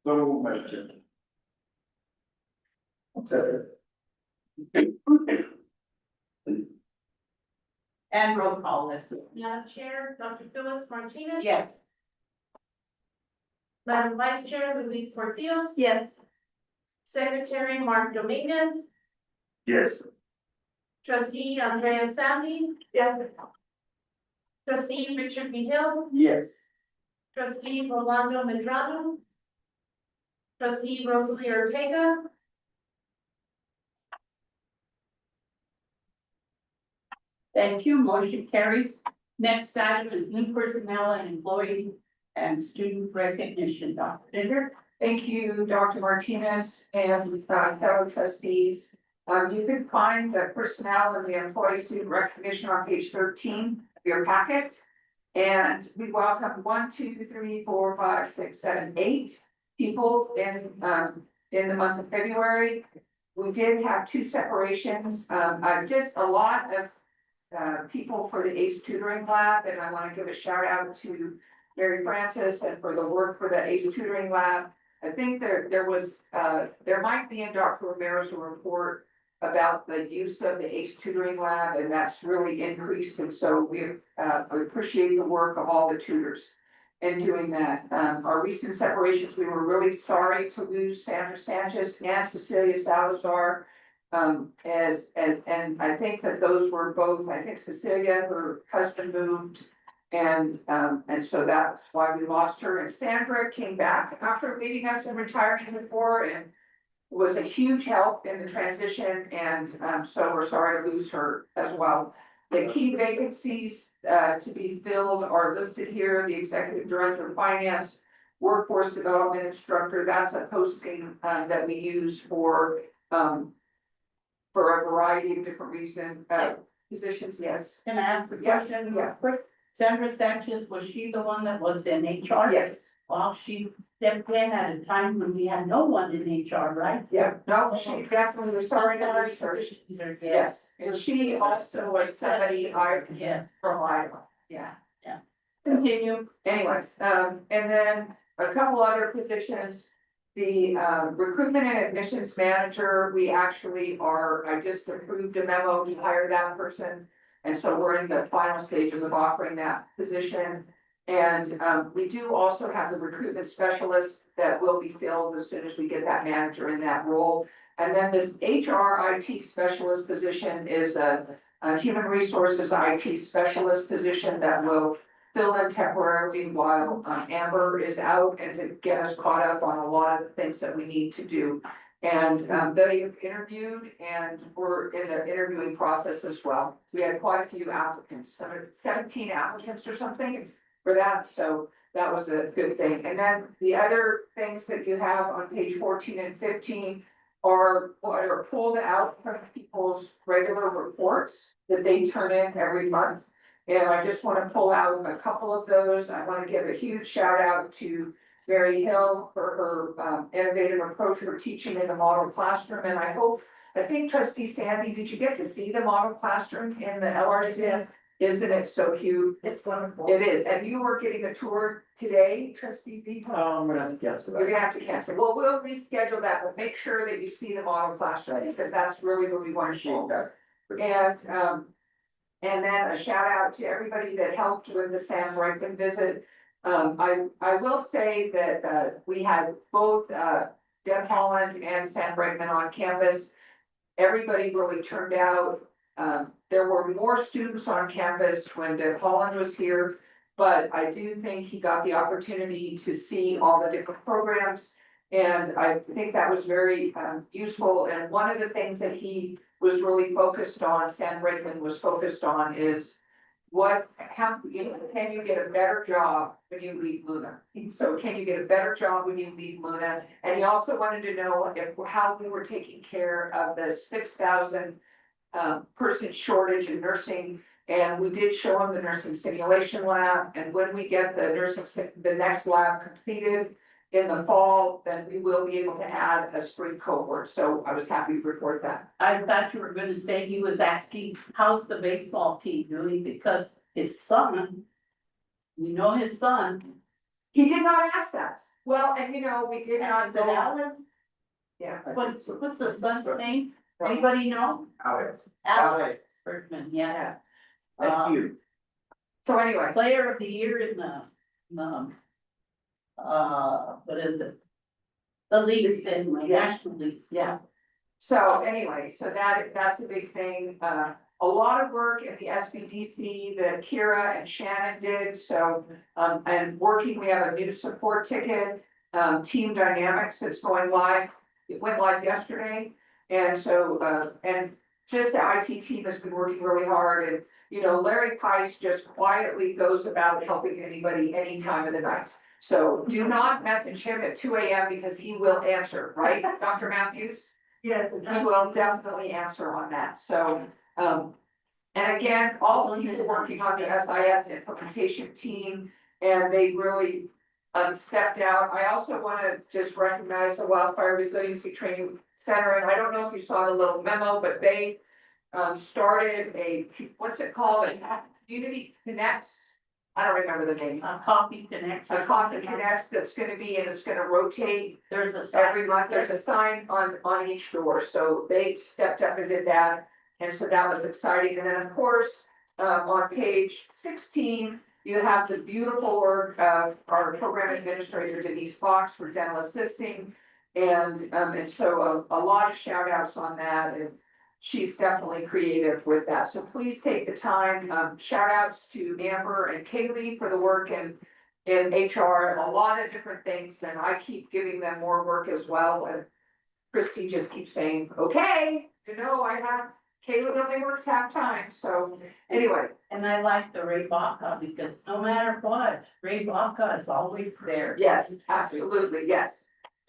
So, Madam Chair.
And roll call this.
Madam Chair, Dr. Phyllis Martinez.
Yes.
Madam Vice Chair, Luis Portillos.
Yes.
Secretary Mark Dominguez.
Yes.
Trustee Andrea Sami. Yes. Trustee Richard B. Hill.
Yes.
Trustee Rolando Medrano. Trustee Rosalie Ortega.
Thank you. Motion carries. Next item is new personnel and employee and student recognition. Dr. Linder.
Thank you, Dr. Martinez and fellow trustees. You can find the personnel and the employee student recognition on page 13 of your packet. And we welcome 1, 2, 3, 4, 5, 6, 7, 8 people in the month of February. We did have 2 separations. I've just a lot of people for the ACE tutoring lab, and I want to give a shout out to Mary Francis and for the work for the ACE tutoring lab. I think there might be in Dr. Romero's report about the use of the ACE tutoring lab, and that's really increased, and so we appreciate the work of all the tutors in doing that. Our recent separations, we were really sorry to lose Sandra Sanchez and Cecilia Salazar. And I think that those were both, I think Cecilia, her husband moved. And so that's why we lost her. And Sandra came back after leaving us and retiring before and was a huge help in the transition. And so we're sorry to lose her as well. The key vacancies to be filled are listed here: the executive director of finance, workforce development instructor. That's a posting that we use for a variety of different reasons, positions. Yes.
Can I ask a
Yes,
question
yeah.
real quick? Sandra Sanchez, was she the one that was in HR?
Yes.
Well, she stepped in at a time when we had no one in HR, right?
Yeah, no, she definitely was sorry to lose her.
Yes.
Yes, and she also was somebody I
Yeah,
from Iowa, yeah.
continue.
Anyway, and then a couple other positions. The recruitment and admissions manager, we actually I just approved a memo to hire that person. And so we're in the final stages of offering that position. And we do also have the recruitment specialist that will be filled as soon as we get that manager in that role. And then this HR IT specialist position is a human resources IT specialist position that will fill in temporarily while Amber is out and to get us caught up on a lot of the things that we need to do. And they have interviewed and we're in the interviewing process as well. We had quite a few applicants, 17 applicants or something for that, so that was a good thing. And then the other things that you have on page 14 and 15 are what are pulled out from people's regular reports that they turn in every month. And I just want to pull out a couple of those. I want to give a huge shout out to Mary Hill for her innovative approach for teaching in the model classroom. And I think Trustee Sandy, did you get to see the model classroom in the LRC? Isn't it so cute?
It's wonderful.
It is. And you were getting a tour today, Trustee B?
I'm gonna have to cancel
You're gonna have to cancel. Well, we'll reschedule that, but make sure that you see the model classroom because that's really, really wonderful. And then a shout out to everybody that helped with the Sam Rankin visit. I will say that we had both Deb Holland and Sam Bregman on campus. Everybody really turned out. There were more students on campus when Deb Holland was here, but I do think he got the opportunity to see all the different programs. And I think that was very useful. And one of the things that he was really focused on, Sam Bregman was focused on, is can you get a better job when you leave Luna? So can you get a better job when you leave Luna? And he also wanted to know how we were taking care of the 6,000 person shortage in nursing. And we did show him the nursing simulation lab. And when we get the next lab completed in the fall, then we will be able to add a spring cohort. So I was happy to report that.
I thought you were gonna say he was asking, how's the baseball team doing? Because his son We know his son.
He did not ask that. Well, and you know, we did not
Is it
go,
Alan?
yeah.
What's the son's name? Anybody know?
Alex,
Alex Bergman, yeah.
thank you.
So anyway,
Player of the year in what is it? The league, national league, yeah.
so anyway, so that's a big thing. A lot of work at the SBDC that Kira and Shannon did, so, and working, we have a new support ticket. Team Dynamics that's going live, it went live yesterday. And so, and just the IT team has been working really hard and, you know, Larry Pice just quietly goes about helping anybody any time of the night. So do not message him at 2 AM because he will answer, right, Dr. Matthews?
Yes.
He will definitely answer on that, so, and again, all the people working on the SIS implementation team, and they really stepped out. I also wanna just recognize the Wildfire Resiliency Training Center, and I don't know if you saw the little memo, but they started a, what's it called, a Community Connects? I don't remember the name.
A coffee connection.
A Coffee Connects that's gonna be, and it's gonna rotate
There's a sign.
every month. There's a sign on each door, so they stepped up and did that. And so that was exciting. And then, of course, on page 16, you have the beautiful work of our program administrator Denise Fox for dental assisting. And so a lot of shout outs on that, and she's definitely creative with that. So please take the time, shout outs to Amber and Kaylee for the work in HR, a lot of different things, and I keep giving them more work as well. And Christy just keeps saying, okay, you know, Kaylee only works half time, so anyway.
And I like the Ray Baca because no matter what, Ray Baca is always there.
Yes, absolutely, yes.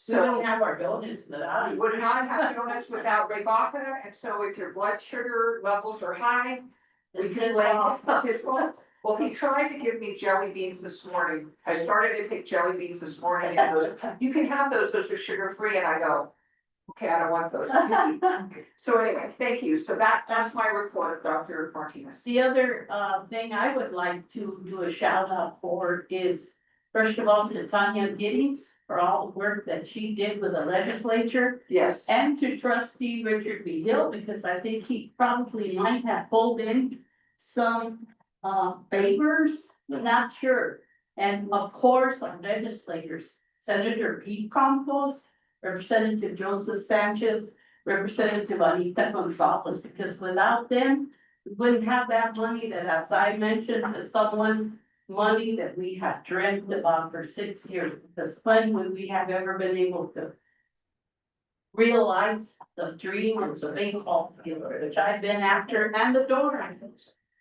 We
So
don't have our donuts without
we
it.
would not have donuts without Rebecca, and so if your blood sugar levels are high, we
It's
can
his
blame,
fault.
it's his fault. Well, he tried to give me jelly beans this morning. I started to take jelly beans this morning, and he goes, you can have those are sugar free, and I go, okay, I don't want those. So anyway, thank you. So that's my report, Dr. Martinez.
The other thing I would like to do a shout out for is, first of all, to Tanya Giddings for all the work that she did with the legislature.
Yes,
And to trustee Richard B. Hill, because I think he probably might have pulled in some favors, not sure. And of course, our legislators, Senator Pete Campos, Representative Joseph Sanchez, Representative Anita Gonzalez, because without them, we wouldn't have that money that, as I mentioned to someone, money that we have dreamt about for 6 years, because when would we have ever been able to realize the dream of the baseball field, which I've been after, and the door.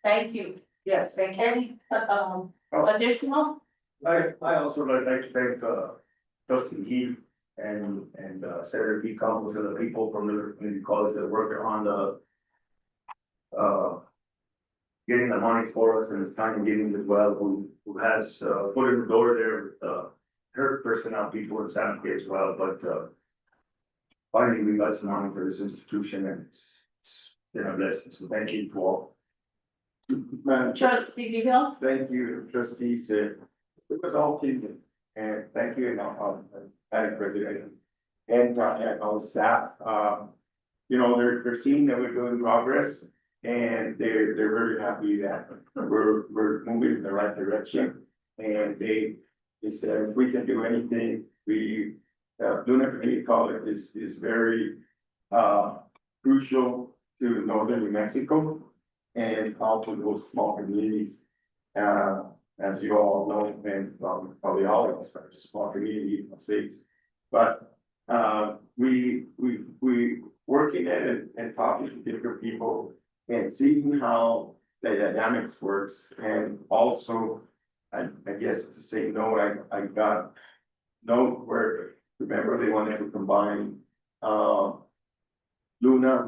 Thank you.
yes, thank you.
Any, additional?
I also would like to thank, trustee Heath and Senator Pete Campos and the people from the community college that worked on the getting the money for us, and it's time getting as well, who has, put in the door there, her personnel people in Santa Fe as well, but, finally, we got some money for this institution, and it's been a blessing, so thank you to all.
Madam Chair,
Trustee Hill?
thank you, trustees, it was all team, and thank you, and Madam President. And our staff, you know, they're seeing that we're doing progress, and they're very happy that we're moving in the right direction. And they said, if we can do anything, Luna Community College is very crucial to northern New Mexico and also those small communities. As you all know, and probably all of us are small community states, but we working at it and talking to different people and seeing how the dynamics works, and also, I guess to say no, I got note where, remember, they wanted to combine Luna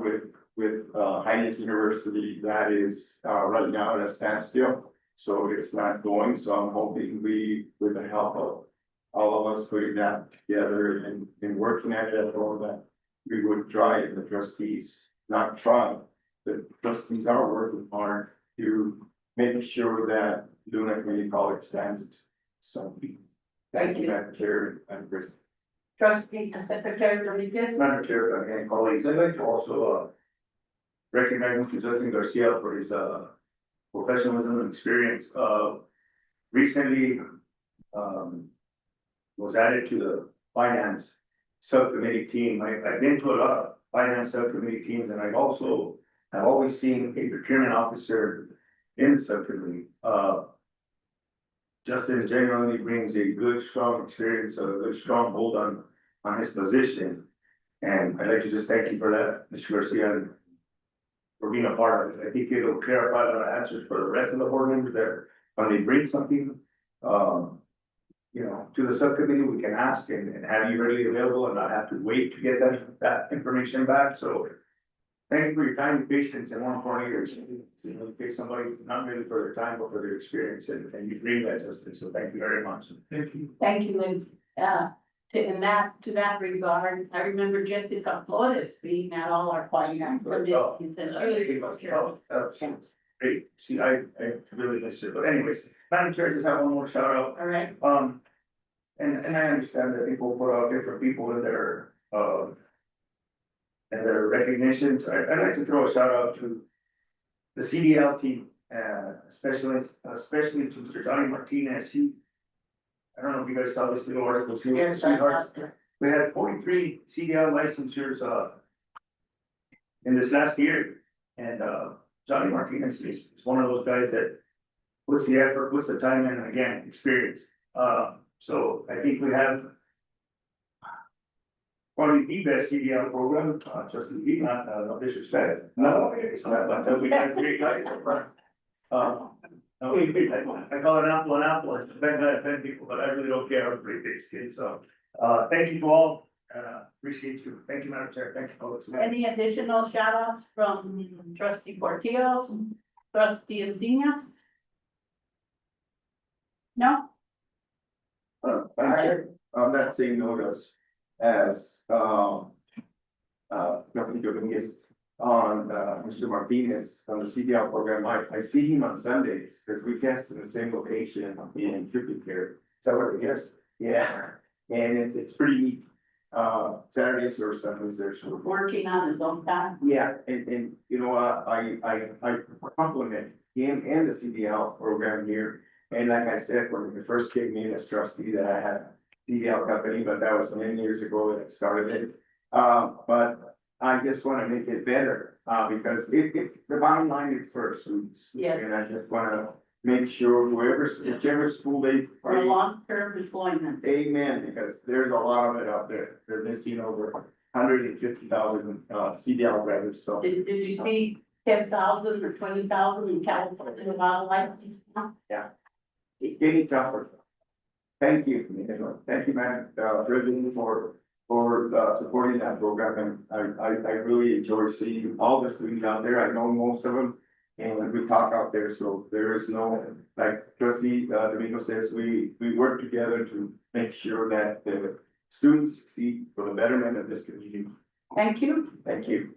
with Heinz University. That is right now at a standstill, so it's not going. So I'm hoping with the help of all of us putting that together and working at it, or that we would try, and the trustees not try. The trustees are working hard to make sure that Luna Community College standards. So, thank you, Madam Chair and Chris.
Trustee Secretary Rodriguez.
Madam Chair, and colleagues, I'd like to also recognize Mr. Justin Garcia for his professionalism and experience. Recently was added to the finance subcommittee team. I've been to a lot of finance subcommittee teams, and I've always seen a procurement officer in the subcommittee. Justin genuinely brings a good, strong experience, a good, strong hold on his position. And I'd like to just thank you for that, Mr. Garcia, and for being a part of it. I think it'll clarify a lot of answers for the rest of the board members that when they bring something, to the subcommittee, we can ask and have you readily available and not have to wait to get that information back. So thank you for your time and patience, and more importantly, pay somebody not really for their time, but for their experience, and you bring that, Justin. So thank you very much.
Thank you.
Thank you, and, to that regard, I remember Jessica Flores being at all our finance committees, and she was
Great, see, I really miss it, but anyways, Madam Chair, just have one more shout out.
all right.
And I understand that people put out different people in their recognitions. I'd like to throw a shout out to the CDL team, especially to Mr. Johnny Martinez. I don't know if you guys saw this little article.
Yes,
We had 43 CDL licensures in this last year, and Johnny Martinez is one of those guys that puts the effort, puts the time in, and again, experience. So I think we have probably the best CDL program, just to be not, no disrespect. No, it's not, but we have great guys. No, I call it an apple, it's bad people, but I really don't care, I'm a pretty big skin, so, thank you to all, appreciate you, thank you, Madam Chair, thank you, folks.
Any additional shout outs from trustee Portillo's, trustee Encina? No?
On that same note as Dr. Dominguez on Mr. Martinez on the CDL program, I see him on Sundays, because we test in the same location in Tribute Care. So what it is, yeah, and it's pretty neat. Saturdays or Sundays there's.
Working on his own time.
Yeah, and you know, I compliment him and the CDL program here. And like I said, when we first came in as trustee, that I had a CDL company, but that was many years ago that I started it. But I just want to make it better, because the bottom line is for students.
Yes.
And I just want to make sure whichever school they.
For a long-term deployment.
Amen, because there's a lot of it out there. They're missing over 150,000 CDL drivers, so.
Did you see 10,000 or 20,000 in California wildlife?
It's getting tougher. Thank you, Madam President, for supporting that program, and I really enjoy seeing all the students out there. I know most of them, and we talk out there, so there is no, like trustee Domingo says, we work together to make sure that the students succeed for the betterment of this community.
Thank you.
Thank you.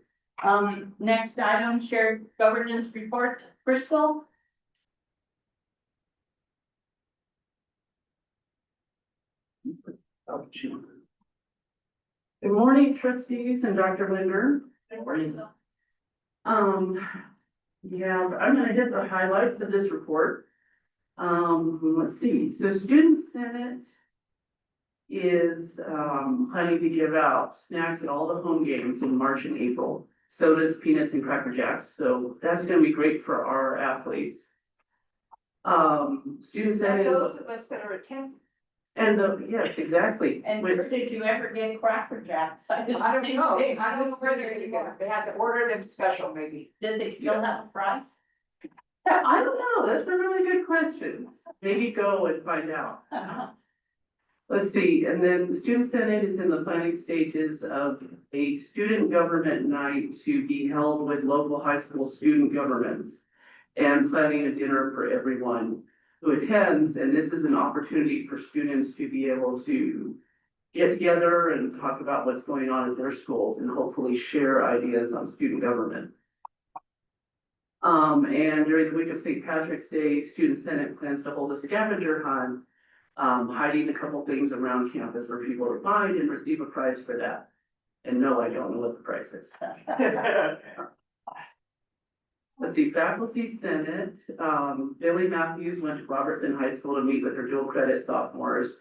Next item, shared governance report, Crystal.
Good morning, trustees and Dr. Linder.
Good morning.
Yeah, I'm gonna hit the highlights of this report. Let's see, so Student Senate is, planning to give out snacks at all the home games in March and April. Sodas, peanuts, and Cracker Jacks, so that's gonna be great for our athletes. Student Senate
Those
is,
of us that are attending.
yes, exactly.
And where did you ever get Cracker Jacks?
I don't know, I don't know where they're gonna go. They had to order them special maybe.
Did they still have a price?
I don't know, that's a really good question. Maybe go and find out. Let's see, and then the Student Senate is in the planning stages of a student government night to be held with local high school student governments. And planning a dinner for everyone who attends, and this is an opportunity for students to be able to get together and talk about what's going on at their schools and hopefully share ideas on student government. And during the week of St. Patrick's Day, Student Senate plans to hold a scavenger hunt, hiding a couple things around campus for people to find and receive a prize for that. And no, I don't know what the prize is. Let's see, Faculty Senate, Billy Matthews went to Robertson High School to meet with her dual credit sophomores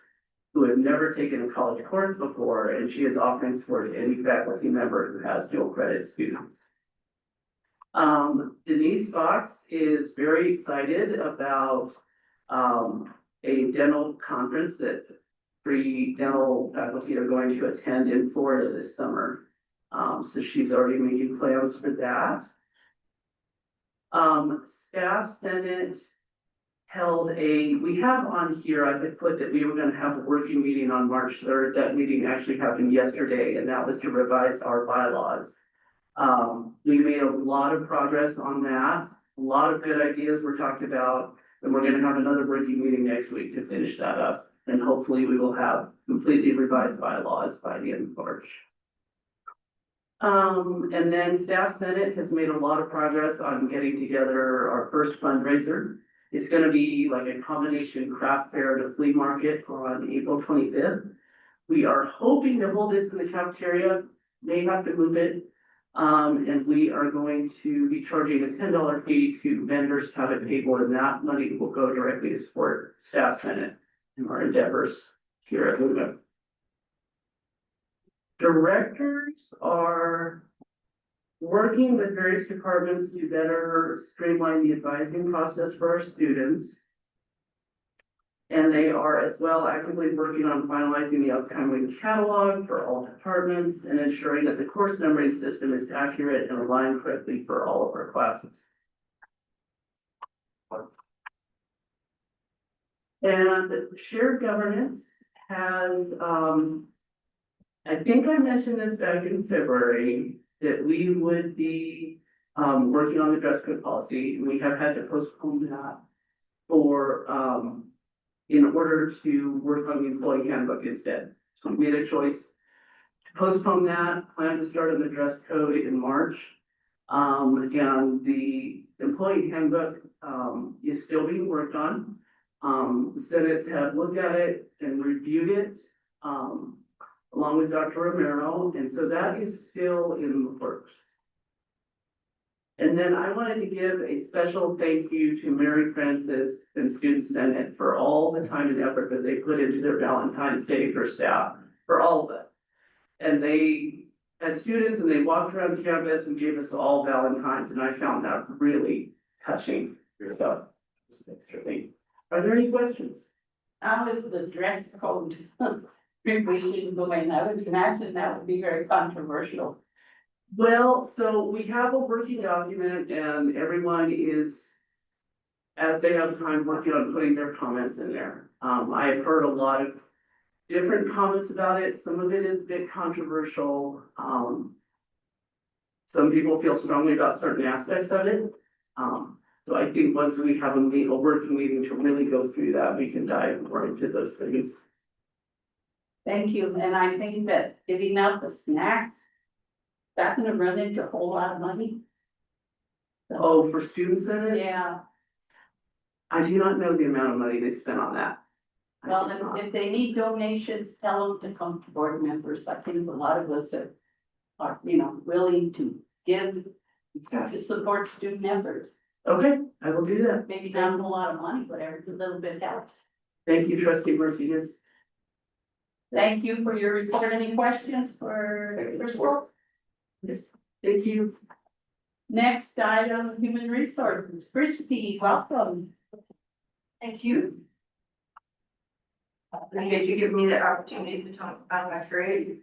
who have never taken a college course before, and she is offering support to any faculty member who has dual credit students. Denise Fox is very excited about, a dental conference that three dental faculty are going to attend in Florida this summer. So she's already making plans for that. Staff Senate held we have on here, I had put that we were gonna have a working meeting on March 3rd. That meeting actually happened yesterday, and that was to revise our bylaws. We made a lot of progress on that. A lot of good ideas were talked about, and we're gonna have another working meeting next week to finish that up. And hopefully we will have completely revised bylaws by the end of March. And then Staff Senate has made a lot of progress on getting together our first fundraiser. It's gonna be like a combination craft fair to flea market on April 25th. We are hoping to hold this in the cafeteria, may have to move it. And we are going to be charging a $10 fee to vendors to have it paid for, and that money will go directly to support Staff Senate and our endeavors here at Luna. Directors are working with various departments to better streamline the advising process for our students. And they are as well actively working on finalizing the upcoming catalog for all departments and ensuring that the course numbering system is accurate and aligned correctly for all of our classes. And shared governance has, I think I mentioned this back in February, that we would be working on the dress code policy. We have had to postpone that for in order to work on the employee handbook instead. So we made a choice to postpone that, plan to start on the dress code in March. And the employee handbook is still being worked on. The Senate's have looked at it and reviewed it along with Dr. Romero, and so that is still in the works. And then I wanted to give a special thank you to Mary Francis and Student Senate for all the time and effort that they put into their Valentine's Day for staff, for all of us. And they had students and they walked around campus and gave us all Valentines, and I found that really touching stuff. Are there any questions?
How is the dress code revision going? I would imagine that would be very controversial.
Well, so we have a working document and everyone is, as they have time, working on putting their comments in there. I've heard a lot of different comments about it. Some of it is a bit controversial. Some people feel strongly about certain aspects of it. So I think once we have a working meeting to really go through that, we can dive more into those things.
Thank you, and I think that giving out the snacks, that's gonna run into a whole lot of money.
Oh, for Student Senate?
Yeah,
I do not know the amount of money they spent on that.
well, if they need donations, tell them to come to board members. I think a lot of us are, willing to give to support student efforts.
Okay, I will do that.
Maybe not a lot of money, but every little bit helps.
Thank you, Trustee Martinez.
Thank you for your report. Any questions for Crystal?
Yes, thank you.
Next item, human resources. Christie, welcome.
Thank you. Appreciate you giving me the opportunity to talk about my trade.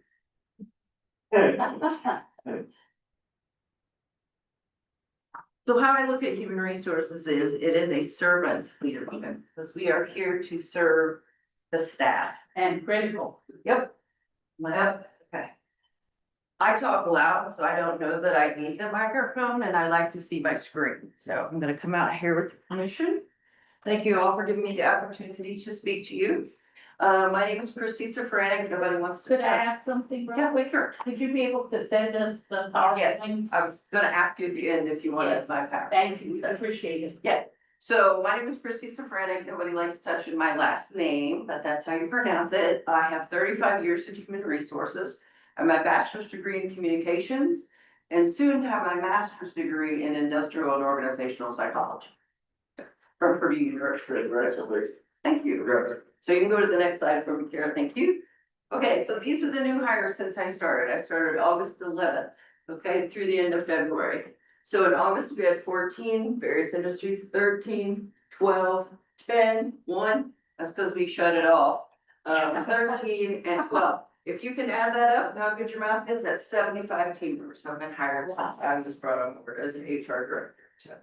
So how I look at human resources is it is a servant leadership, because we are here to serve the staff.
And critical.
Yep. Okay. I talk loud, so I don't know that I need the microphone, and I like to see my screen. So I'm gonna come out here with permission. Thank you all for giving me the opportunity to speak to you. My name is Christy Safranek. Nobody wants to
Could I
touch.
ask something real
Yeah,
quick?
sure.
Could you be able to send us the
Yes,
PowerPoint?
I was gonna ask you at the end if you wanted
Yes.
my power.
Thank you, appreciate it.
Yeah, so my name is Christy Safranek. Nobody likes touching my last name, but that's how you pronounce it. I have 35 years of human resources. I have my bachelor's degree in communications and soon to have my master's degree in industrial and organizational psychology from Purdue University.
Congratulations.
Thank you. So you can go to the next slide for me, Kara. Thank you. Okay, so these are the new hires since I started. I started August 11th, okay, through the end of February. So in August, we had 14, various industries, 13, 12, 10, 1. That's because we shut it off. 13 and 12. If you can add that up, how good your math is, that's 75 team members. I've been hired since I was brought on board as an HR director. So,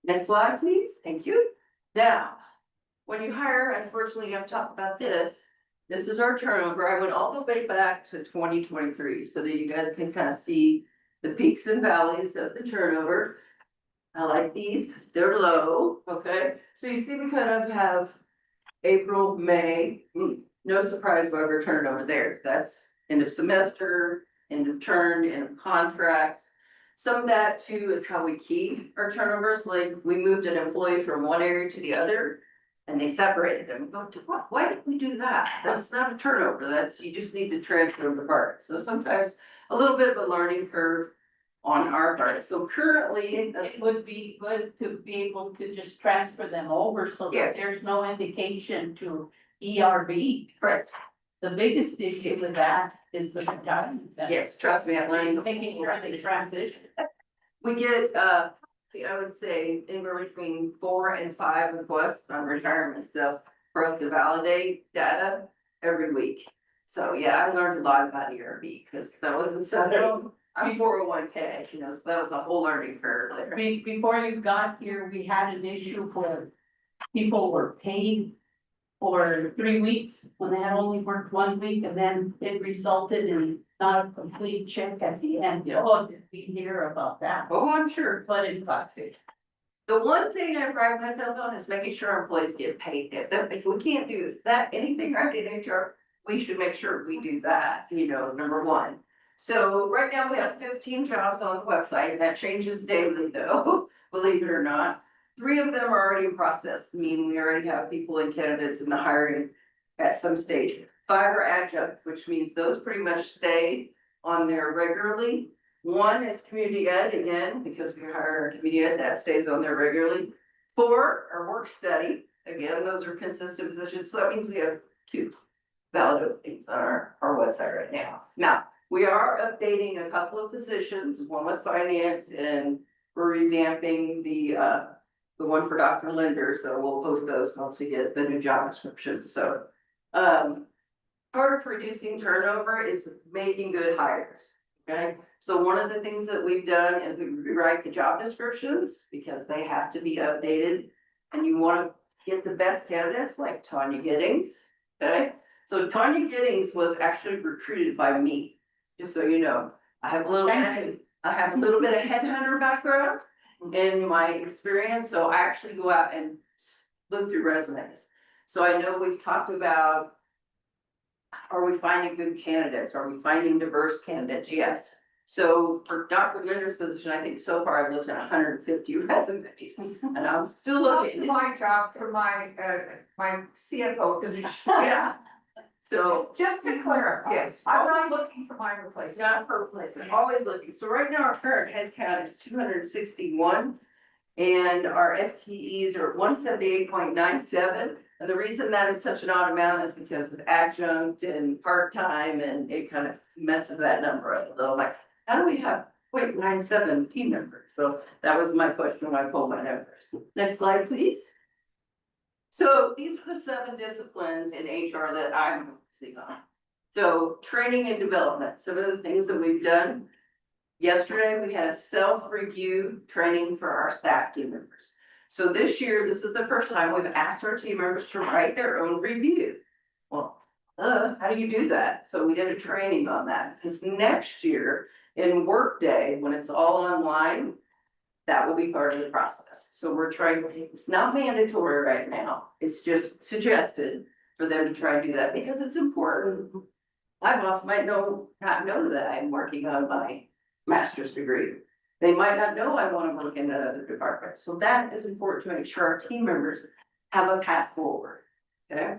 next slide, please. Thank you. Now, when you hire, unfortunately, you have to talk about this. This is our turnover. I went all the way back to 2023 so that you guys can kind of see the peaks and valleys of the turnover. I like these because they're low, okay? So you see we kind of have April, May, no surprise about our turnover there. That's end of semester, end of term, end of contracts. Some of that too is how we keep our turnovers, like we moved an employee from one area to the other. And they separated them. Go, why did we do that? That's not a turnover. That's, you just need to transfer the parts. So sometimes a little bit of a learning curve on our part. So currently,
It would be good to be able to just transfer them over so that
Yes.
there's no indication to ERB.
right,
The biggest issue with that is the retirement.
yes, trust me, I'm learning.
Making sure they transition.
We get, I would say anywhere between 4 and 5 requests on retirement stuff for us to validate data every week. So yeah, I learned a lot about ERB because that wasn't something, I'm 401k, you know, so that was a whole learning curve there.
Before you got here, we had an issue where people were paid for 3 weeks when they had only worked 1 week, and then it resulted in not a complete check at the end. Oh, did we hear about that?
Oh, I'm sure.
But it got fixed.
The one thing I pride myself on is making sure our employees get paid. If we can't do that, anything right in HR, we should make sure we do that, you know, number one. So right now we have 15 jobs on the website. That changes daily though, believe it or not. 3 of them are already in process, meaning we already have people and candidates in the hiring at some stage. 5 are adjunct, which means those pretty much stay on there regularly. 1 is community ed, again, because we hired our community ed, that stays on there regularly. 4 are work study, again, those are consistent positions, so that means we have 2 valid openings on our website right now. Now, we are updating a couple of positions, one with finance, and we're revamping the one for Dr. Linder, so we'll post those once we get the new job description, so. Part of reducing turnover is making good hires, okay? So one of the things that we've done is we rewrite the job descriptions because they have to be updated. And you wanna get the best candidates like Tanya Giddings, okay? So Tanya Giddings was actually recruited by me, just so you know. I have a little bit of headhunter background in my experience, so I actually go out and look through resumes. So I know we've talked about, are we finding good candidates? Are we finding diverse candidates? Yes. So for Dr. Linder's position, I think so far I've looked at 150 resumes and I'm still looking.
My job for my CFO position.
Yeah. So
Just to clarify,
Yes.
I'm not looking for my replacement.
not for replacement, always looking. So right now our current head count is 261. And our FTEs are 178.97. And the reason that is such an odd amount is because of adjunct and part-time, and it kind of messes that number up a little. Like, how do we have 0.97 team members? So that was my question when I pulled my numbers. Next slide, please. So these are the 7 disciplines in HR that I'm focusing on. So training and development, some of the things that we've done. Yesterday, we had a self-review training for our staff team members. So this year, this is the first time we've asked our team members to write their own review. Well, how do you do that? So we did a training on that, because next year in Workday, when it's all online, that will be part of the process. So we're trying, it's not mandatory right now. It's just suggested for for them to try and do that, because it's important. My boss might not know that I'm working on my master's degree. They might not know I want to work in another department, so that is important to make sure our team members have a path forward, okay?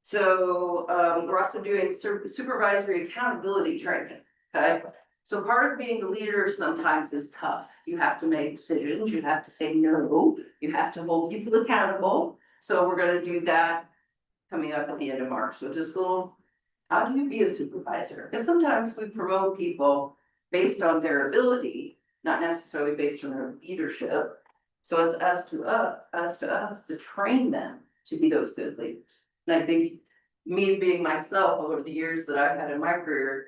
So, we're also doing supervisory accountability training, okay? So part of being a leader sometimes is tough. You have to make decisions, you have to say no, you have to hold people accountable. So we're gonna do that coming up at the end of March. So just a little, how do you be a supervisor? Because sometimes we promote people based on their ability, not necessarily based on their leadership. So it's us to train them to be those good leaders. And I think me being myself over the years that I've had in my career,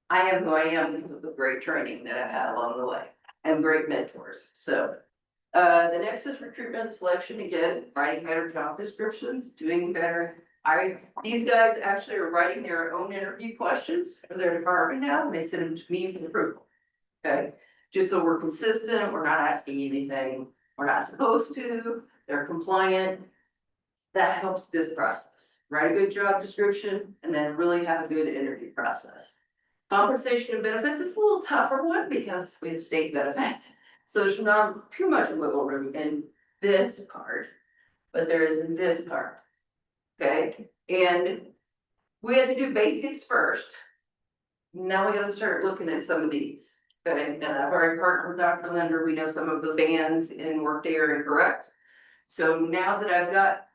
I am who I am because of the great training that I've had along the way and great mentors. So the next is recruitment and selection. Again, writing better job descriptions, doing better. These guys actually are writing their own interview questions for their department now, and they send them to me for approval. Okay, just so we're consistent, we're not asking anything we're not supposed to, they're compliant. That helps this process. Write a good job description and then really have a good interview process. Compensation and benefits is a little tougher one because we have state benefits. So there's not too much wiggle room in this part, but there is in this part. Okay, and we had to do basics first. Now we gotta start looking at some of these. Okay, and I've already partnered with Dr. Linder. We know some of the bans in Workday are incorrect. So now that I've got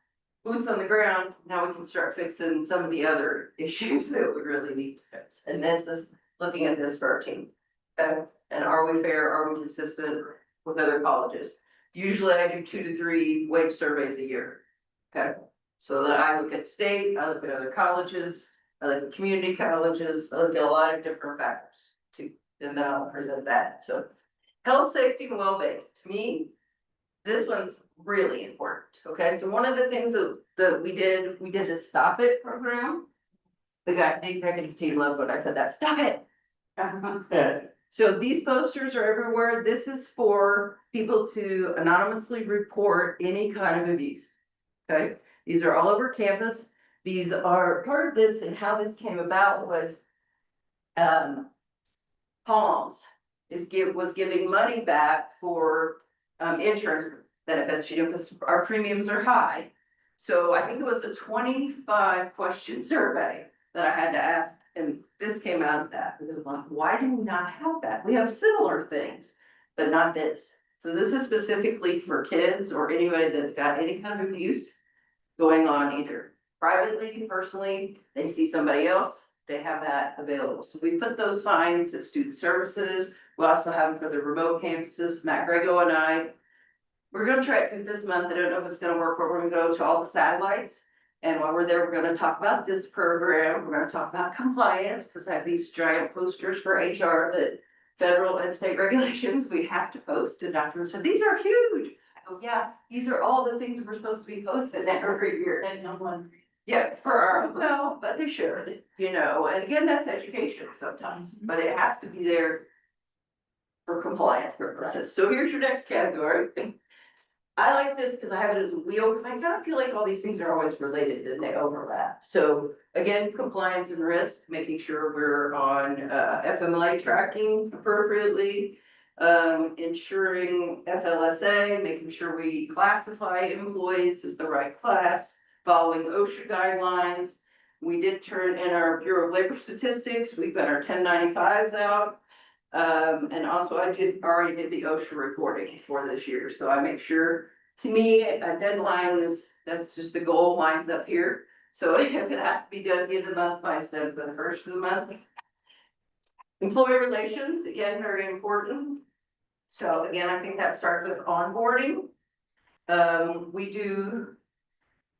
boots on the ground, now we can start fixing some of the other issues that we really need to fix. And this is looking at this for our team. And are we fair? Are we consistent with other colleges? Usually I do 2 to 3 wage surveys a year. Okay, so that I look at state, I look at other colleges, I look at community colleges, I look at a lot of different factors too, and then I'll present that. So health, safety, and well-being, to me, this one's really important, okay? So one of the things that we did the Stop It program. The executive team loved when I said that, stop it. So these posters are everywhere. This is for people to anonymously report any kind of abuse, okay? These are all over campus. These are part of this, and how this came about was Palms was giving money back for insurance benefits, you know, because our premiums are high. So I think it was a 25 question survey that I had to ask, and this came out of that. Because I'm like, why do we not have that? We have similar things, but not this. So this is specifically for kids or anybody that's got any kind of abuse going on, either privately, personally, they see somebody else, they have that available. So we put those fines at student services. We also have them for the remote campuses. Matt Grego and I, we're gonna try it this month. I don't know if it's gonna work, but we're gonna go to all the satellites. And while we're there, we're gonna talk about this program. We're gonna talk about compliance, because I have these giant posters for HR that federal and state regulations we have to post. And Dr. said, these are huge. I go, yeah, these are all the things that we're supposed to be posted every year.
And no one.
Yeah, for our, well, but they should, you know, and again, that's education sometimes, but it has to be there for compliance purposes. So here's your next category. I like this because I have it as a wheel, because I kind of feel like all these things are always related and they overlap. So again, compliance and risk, making sure we're on FMLA tracking appropriately, ensuring FLSA, making sure we classify employees as the right class, following OSHA guidelines. We did turn in our Bureau of Labor Statistics. We've got our 1095s out. And also I already did the OSHA reporting for this year. So I make sure, to me, a deadline that's just the goal, lines up here. So if it has to be done at the end of the month, by instead of the first of the month. Employee relations, again, very important. So again, I think that starts with onboarding.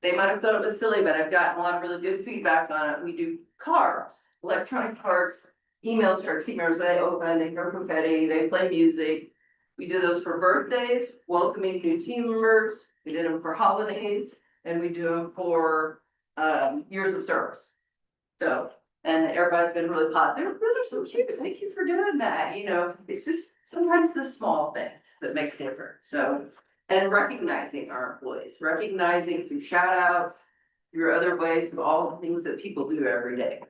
They might have thought it was silly, but I've gotten a lot of really good feedback on it. We do cards, electronic cards, emails to our team members. They open, they throw confetti, they play music. We do those for birthdays, welcoming new team members. We did them for holidays, and we do them for years of service. So, and everybody's been really positive. Those are so cute. Thank you for doing that. You know, it's just sometimes the small things that make a difference. So, and recognizing our employees, recognizing through shout outs, your other ways of all the things that people do every day.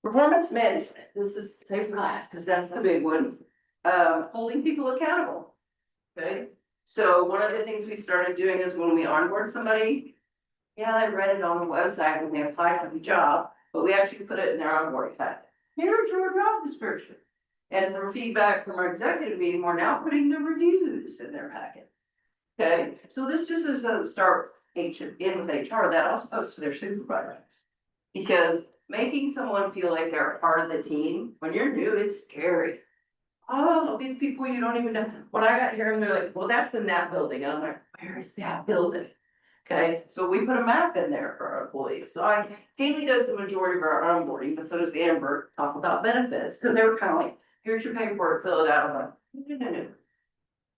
Performance management, this is safe for last, because that's the big one, holding people accountable. Okay, so one of the things we started doing is when we onboard somebody, yeah, they read it on the website when they applied for the job, but we actually put it in their onboarding packet. Here's your job description. And from feedback from our executive meeting, we're now putting the reviews in their packet. Okay, so this just doesn't start in with HR, that also goes to their supervisors. Because making someone feel like they're a part of the team, when you're new, it's scary. Oh, these people you don't even know, when I got here and they're like, well, that's in that building, and I'm like, where is that building? Okay, so we put a map in there for our employees, so Haley does the majority of our onboarding, but so does Amber, talk about benefits, because they were kind of like, here's your paperwork, fill it out, I'm like, no.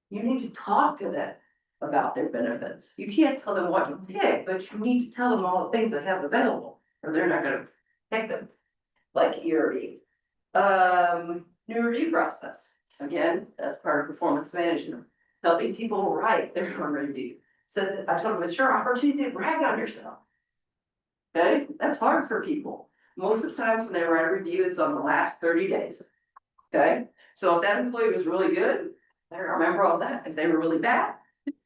You need to talk to them about their benefits, you can't tell them what to pick, but you need to tell them all the things they have available, or they're not gonna pick them. Like ERD. New review process, again, that's part of performance management, helping people write their own review. So I told them, it's your opportunity to brag on yourself. Okay, that's hard for people. Most of the times when they write a review, it's on the last 30 days. Okay, so if that employee was really good, they're gonna remember all that. If they were really bad,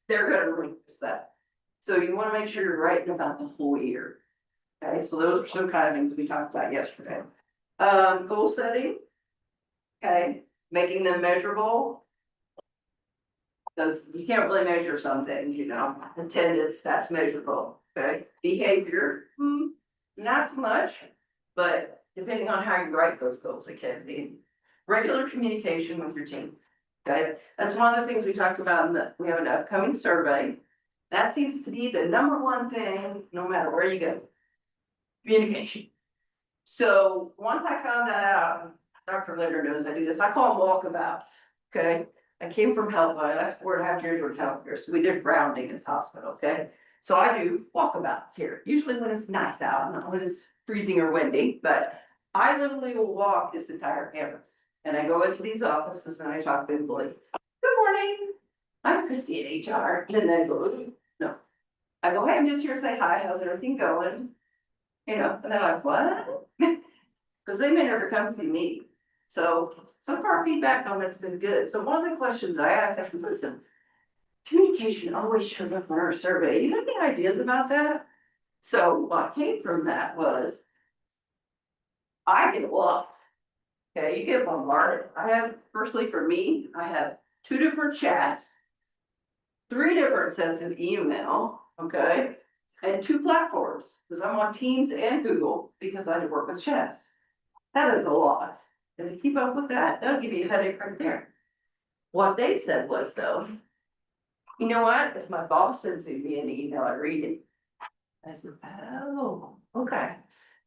they're gonna remember that. So you wanna make sure you're writing about the whole year. Okay, so those are some kind of things we talked about yesterday. Goal setting. Okay, making them measurable. Because you can't really measure something, you know, attendance, that's measurable, okay? Behavior, not so much, but depending on how you write those goals, it can be. Regular communication with your team, okay? That's one of the things we talked about we have an upcoming survey. That seems to be the #1 thing, no matter where you go. Communication. So once I found that out, Dr. Linder knows I do this, I call them walkabouts, okay? I came from health, I last 4.5 years with healthcare, so we did rounding at the hospital, okay? So I do walkabouts here, usually when it's nice out, not when it's freezing or windy, but I literally will walk this entire campus. And I go into these offices and I talk to employees. Good morning, I'm Christy at HR, and then I go, no. I go, hey, I'm just here to say hi, how's everything going? You know, and they're like, what? Because they may never come see me. So far feedback on that's been good. So one of the questions I asked, I said, listen, communication always shows up on our survey. Do you have any ideas about that? So what came from that was, I get lost. Okay, you get bombarded. I have, personally for me, I have 2 different chats, 3 different sets of email, okay? And 2 platforms, because I'm on Teams and Google, because I work with chess. That is a lot. And to keep up with that, that'll give you a headache right there. What they said was though, you know what, if my boss sends me an email, I read it. I said, oh, okay.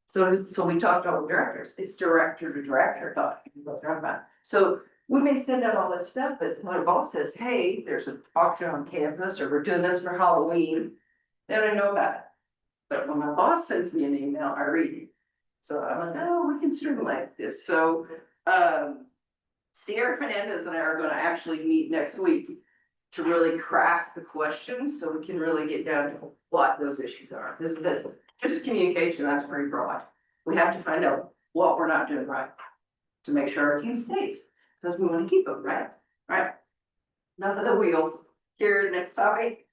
So we talked to all the directors, it's director to director talking about. So we may send out all this stuff, but my boss says, hey, there's an auction on campus, or we're doing this for Halloween. They don't know about it. But when my boss sends me an email, I read it. So I'm like, oh, we can streamline this. So, Sierra Fernandez and I are gonna actually meet next week to really craft the questions, so we can really get down to what those issues are. This is just communication, that's pretty broad. We have to find out what we're not doing right to make sure our team stays, because we wanna keep them, right? Right? Enough of the wheel. Here, next topic.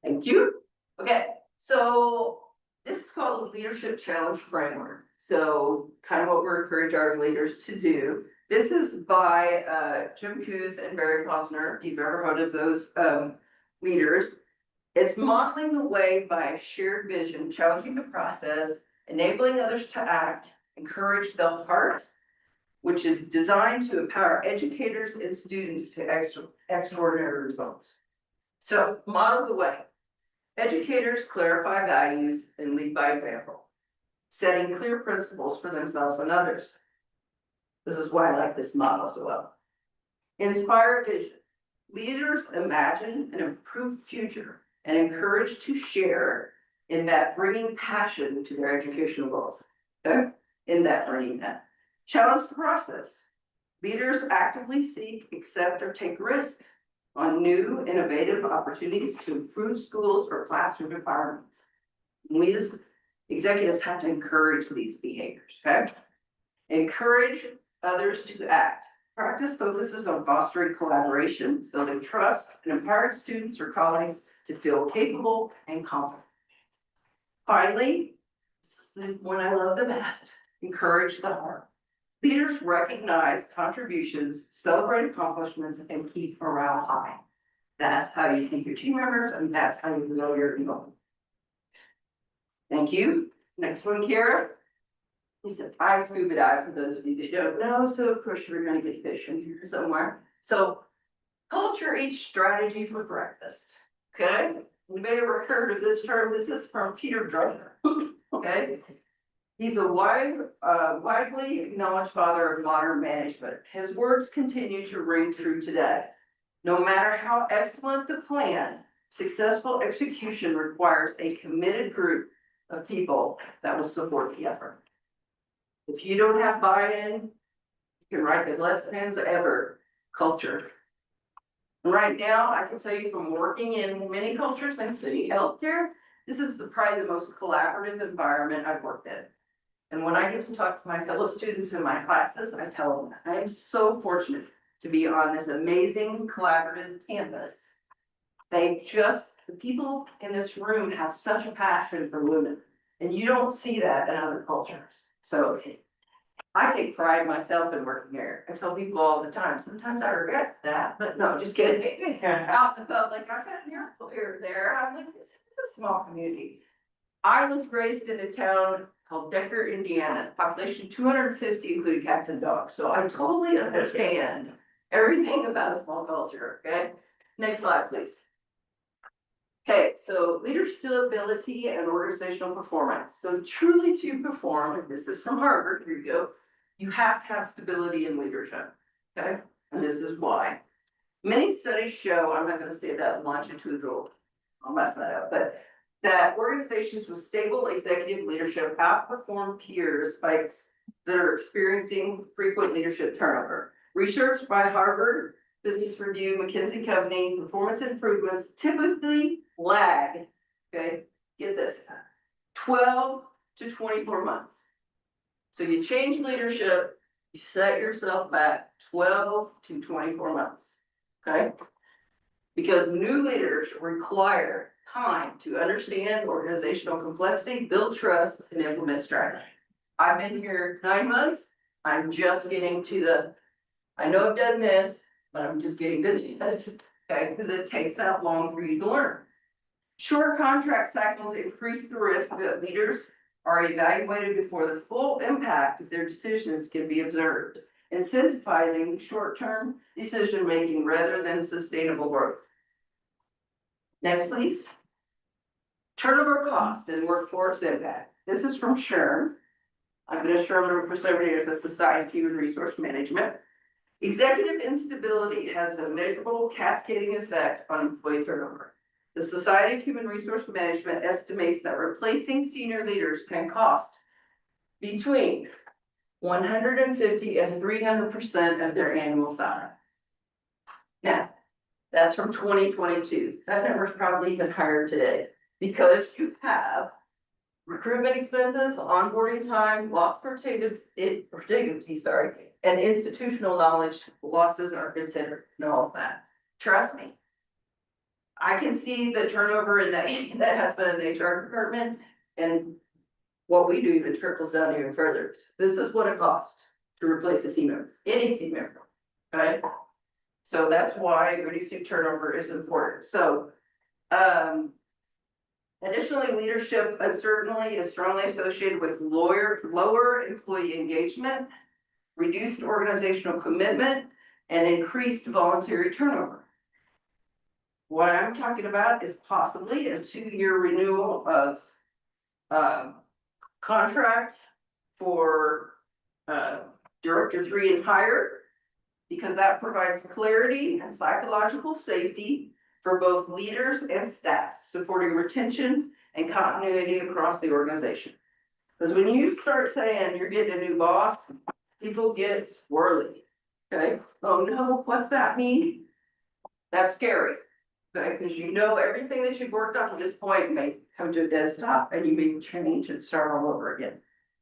Thank you. Okay, so this is called the Leadership Challenge Framework. So kind of what we're encouraging our leaders to do. This is by Jim Coos and Barry Posner, if you've ever heard of those leaders. It's modeling the way by a shared vision, challenging the process, enabling others to act, encourage the heart, which is designed to empower educators and students to extraordinary results. So model the way. Educators clarify values and lead by example, setting clear principles for themselves and others. This is why I like this model so well. Inspire vision. Leaders imagine an improved future and encourage to share in that, bringing passion to their educational goals. Okay? In that, bringing that. Challenge the process. Leaders actively seek, accept, or take risk on new innovative opportunities to improve schools or classroom environments. We as executives have to encourage these behaviors, okay? Encourage others to act. Practice focuses on fostering collaboration, building trust, and empowering students or colleagues to feel capable and confident. Finally, this is the one I love the best, encourage the heart. Leaders recognize contributions, celebrate accomplishments, and keep morale high. That's how you keep your team members, and that's how you know you're involved. Thank you. Next one, Kara. He said, I scuba dive, for those of you that don't know, so of course you're gonna get fish in here somewhere. So, culture eats strategy for breakfast, okay? Anybody ever heard of this term? This is from Peter Drucker, okay? He's a widely acknowledged father of modern management. His words continue to ring true today. No matter how excellent the plan, successful execution requires a committed group of people that will support the effort. If you don't have buy-in, you can write the best plans ever culture. Right now, I can tell you from working in many cultures, including healthcare, this is probably the most collaborative environment I've worked in. And when I get to talk to my fellow students in my classes, I tell them, I am so fortunate to be on this amazing collaborative campus. The people in this room have such a passion for women, and you don't see that in other cultures. So I take pride myself in working here. I tell people all the time, sometimes I regret that, but no, just kidding. Out in the public, I've got an air clear there. I'm like, this is a small community. I was raised in a town called Decker, Indiana, population 250, including cats and dogs. So I totally understand everything about a small culture, okay? Next slide, please. Okay, so leadership ability and organizational performance. So truly to perform, and this is from Harvard, here you go, you have to have stability in leadership, okay? And this is why. Many studies show, I'm not gonna say that longitudinal, I'll mess that up, but that organizations with stable executive leadership outperform peers that are experiencing frequent leadership turnover. Research by Harvard Business Review, McKinsey Company, performance improvements typically lag, okay, get this, 12 to 24 months. So you change leadership, you set yourself back 12 to 24 months, okay? Because new leaders require time to understand organizational complexity, build trust, and implement strategy. I've been here 9 months, I'm just getting to I know I've done this, but I'm just getting good at this, okay, because it takes that long for you to learn. Short contract cycles increase the risk that leaders are evaluated before the full impact of their decisions can be observed, incentivizing short-term decision-making rather than sustainable growth. Next, please. Turnover cost and workforce impact. This is from SHRM. I've been a SHRM for several years, the Society of Human Resource Management. Executive instability has a measurable cascading effect on employee turnover. The Society of Human Resource Management estimates that replacing senior leaders can cost between 150 and 300% of their annual salary. Now, that's from 2022. That number is probably even higher today because you have recruitment expenses, onboarding time, lost productivity, and institutional knowledge losses are considered and all of that. Trust me. I can see the turnover in that has been in the HR department, and what we do even trickles down even further. This is what it costs to replace a team member, any team member, right? So that's why reducing turnover is important. So, additionally, leadership uncertainty is strongly associated with lower employee engagement, reduced organizational commitment, and increased voluntary turnover. What I'm talking about is possibly a 2-year renewal of contracts for Director 3 and higher, because that provides clarity and psychological safety for both leaders and staff, supporting retention and continuity across the organization. Because when you start saying you're getting a new boss, people get swirly. Okay, oh no, what's that mean? That's scary. Because you know everything that you've worked on to this point may come to a dead stop and you may change and start all over again.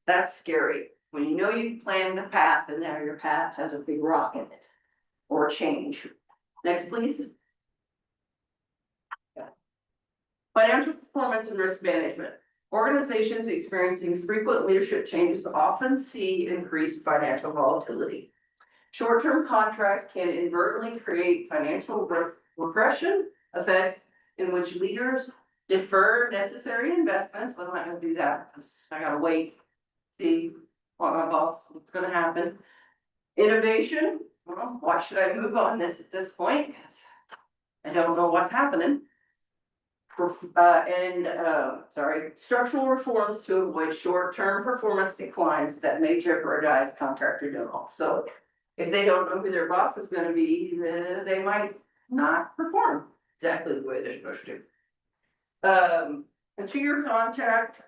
That's scary. When you know you've planned the path and now your path has a big rock in it. Or change. Next, please. Financial performance and risk management. Organizations experiencing frequent leadership changes often see increased financial volatility. Short-term contracts can inadvertently create financial regression effects in which leaders defer necessary investments, but I'm not gonna do that, because I gotta wait, see what my boss, what's gonna happen. Innovation, well, why should I move on this at this point? Because I don't know what's happening. Structural reforms to avoid short-term performance declines that may jeopardize contract renewal. So if they don't know who their boss is gonna be, they might not perform exactly the way they're supposed to. A 2-year contract,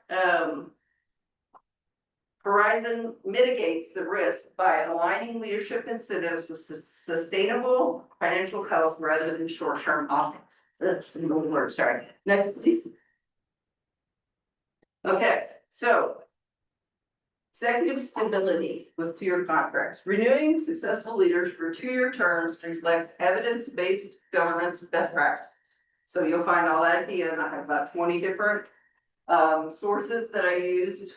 Horizon mitigates the risk by aligning leadership incentives with sustainable financial health rather than short-term optics. That's an old word, sorry. Next, please. Okay, so executive stability with 2-year contracts. Renewing successful leaders for 2-year terms reflects evidence-based governance best practices. So you'll find all that at the end. I have about 20 different sources that I used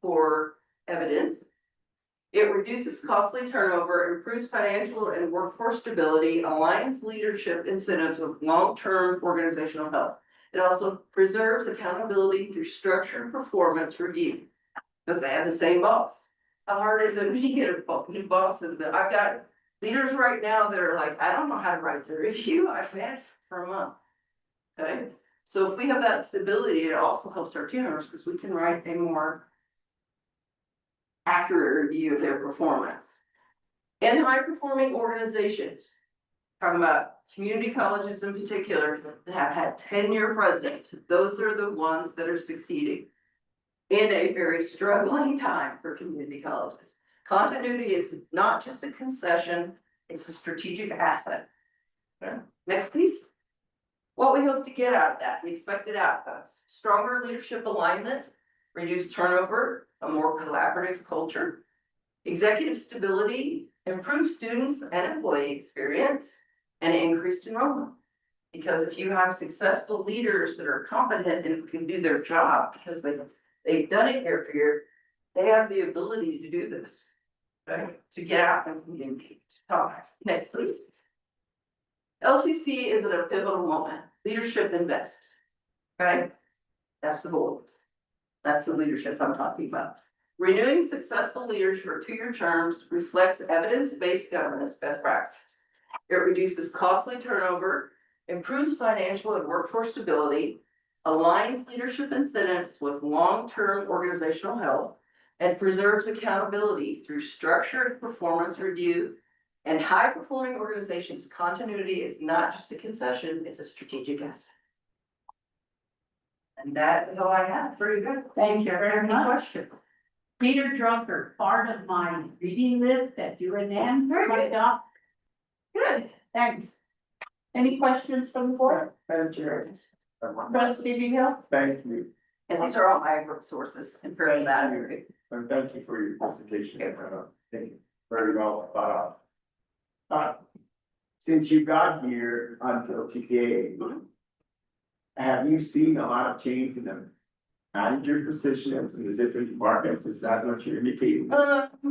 for evidence. It reduces costly turnover, improves financial and workforce stability, aligns leadership incentives with long-term organizational health. It also preserves accountability through structured performance review, because they have the same boss. How hard is it when you get a new boss? I've got leaders right now that are like, I don't know how to write the review. I've managed for a month. Okay, so if we have that stability, it also helps our team members because we can write a more accurate review of their performance. In high-performing organizations, talking about community colleges in particular that have had 10-year presidents, those are the ones that are succeeding in a very struggling time for community colleges. Continuity is not just a concession, it's a strategic asset. Okay. Next, please. What we hope to get out of that, the expected outcomes: stronger leadership alignment, reduced turnover, a more collaborative culture, executive stability, improved students and employee experience, and increased enrollment. Because if you have successful leaders that are competent and can do their job because they've done it year for year, they have the ability to do this, right? To get out and communicate. Talk. Next, please. LCC is at a pivotal moment. Leadership invest. Okay, that's the goal. That's the leadership I'm talking about. Renewing successful leaders for 2-year terms reflects evidence-based governance best practices. It reduces costly turnover, improves financial and workforce stability, aligns leadership incentives with long-term organizational health, and preserves accountability through structured performance review. And high-performing organizations, continuity is not just a concession, it's a strategic asset. And that is all I have. Very good.
Thank you very much.
Question.
Peter Drucker, part of my reading list that you and Nan write up.
Good.
Thanks. Any questions from the board?
Madam Chair.
Trustee Hill?
Thank you,
And these are all my sources in front of that.
and thank you for your presentation. Thank you. Very well thought out. Since you got here until today, have you seen a lot of change in the manager positions in the different departments? Is that what you're indicating?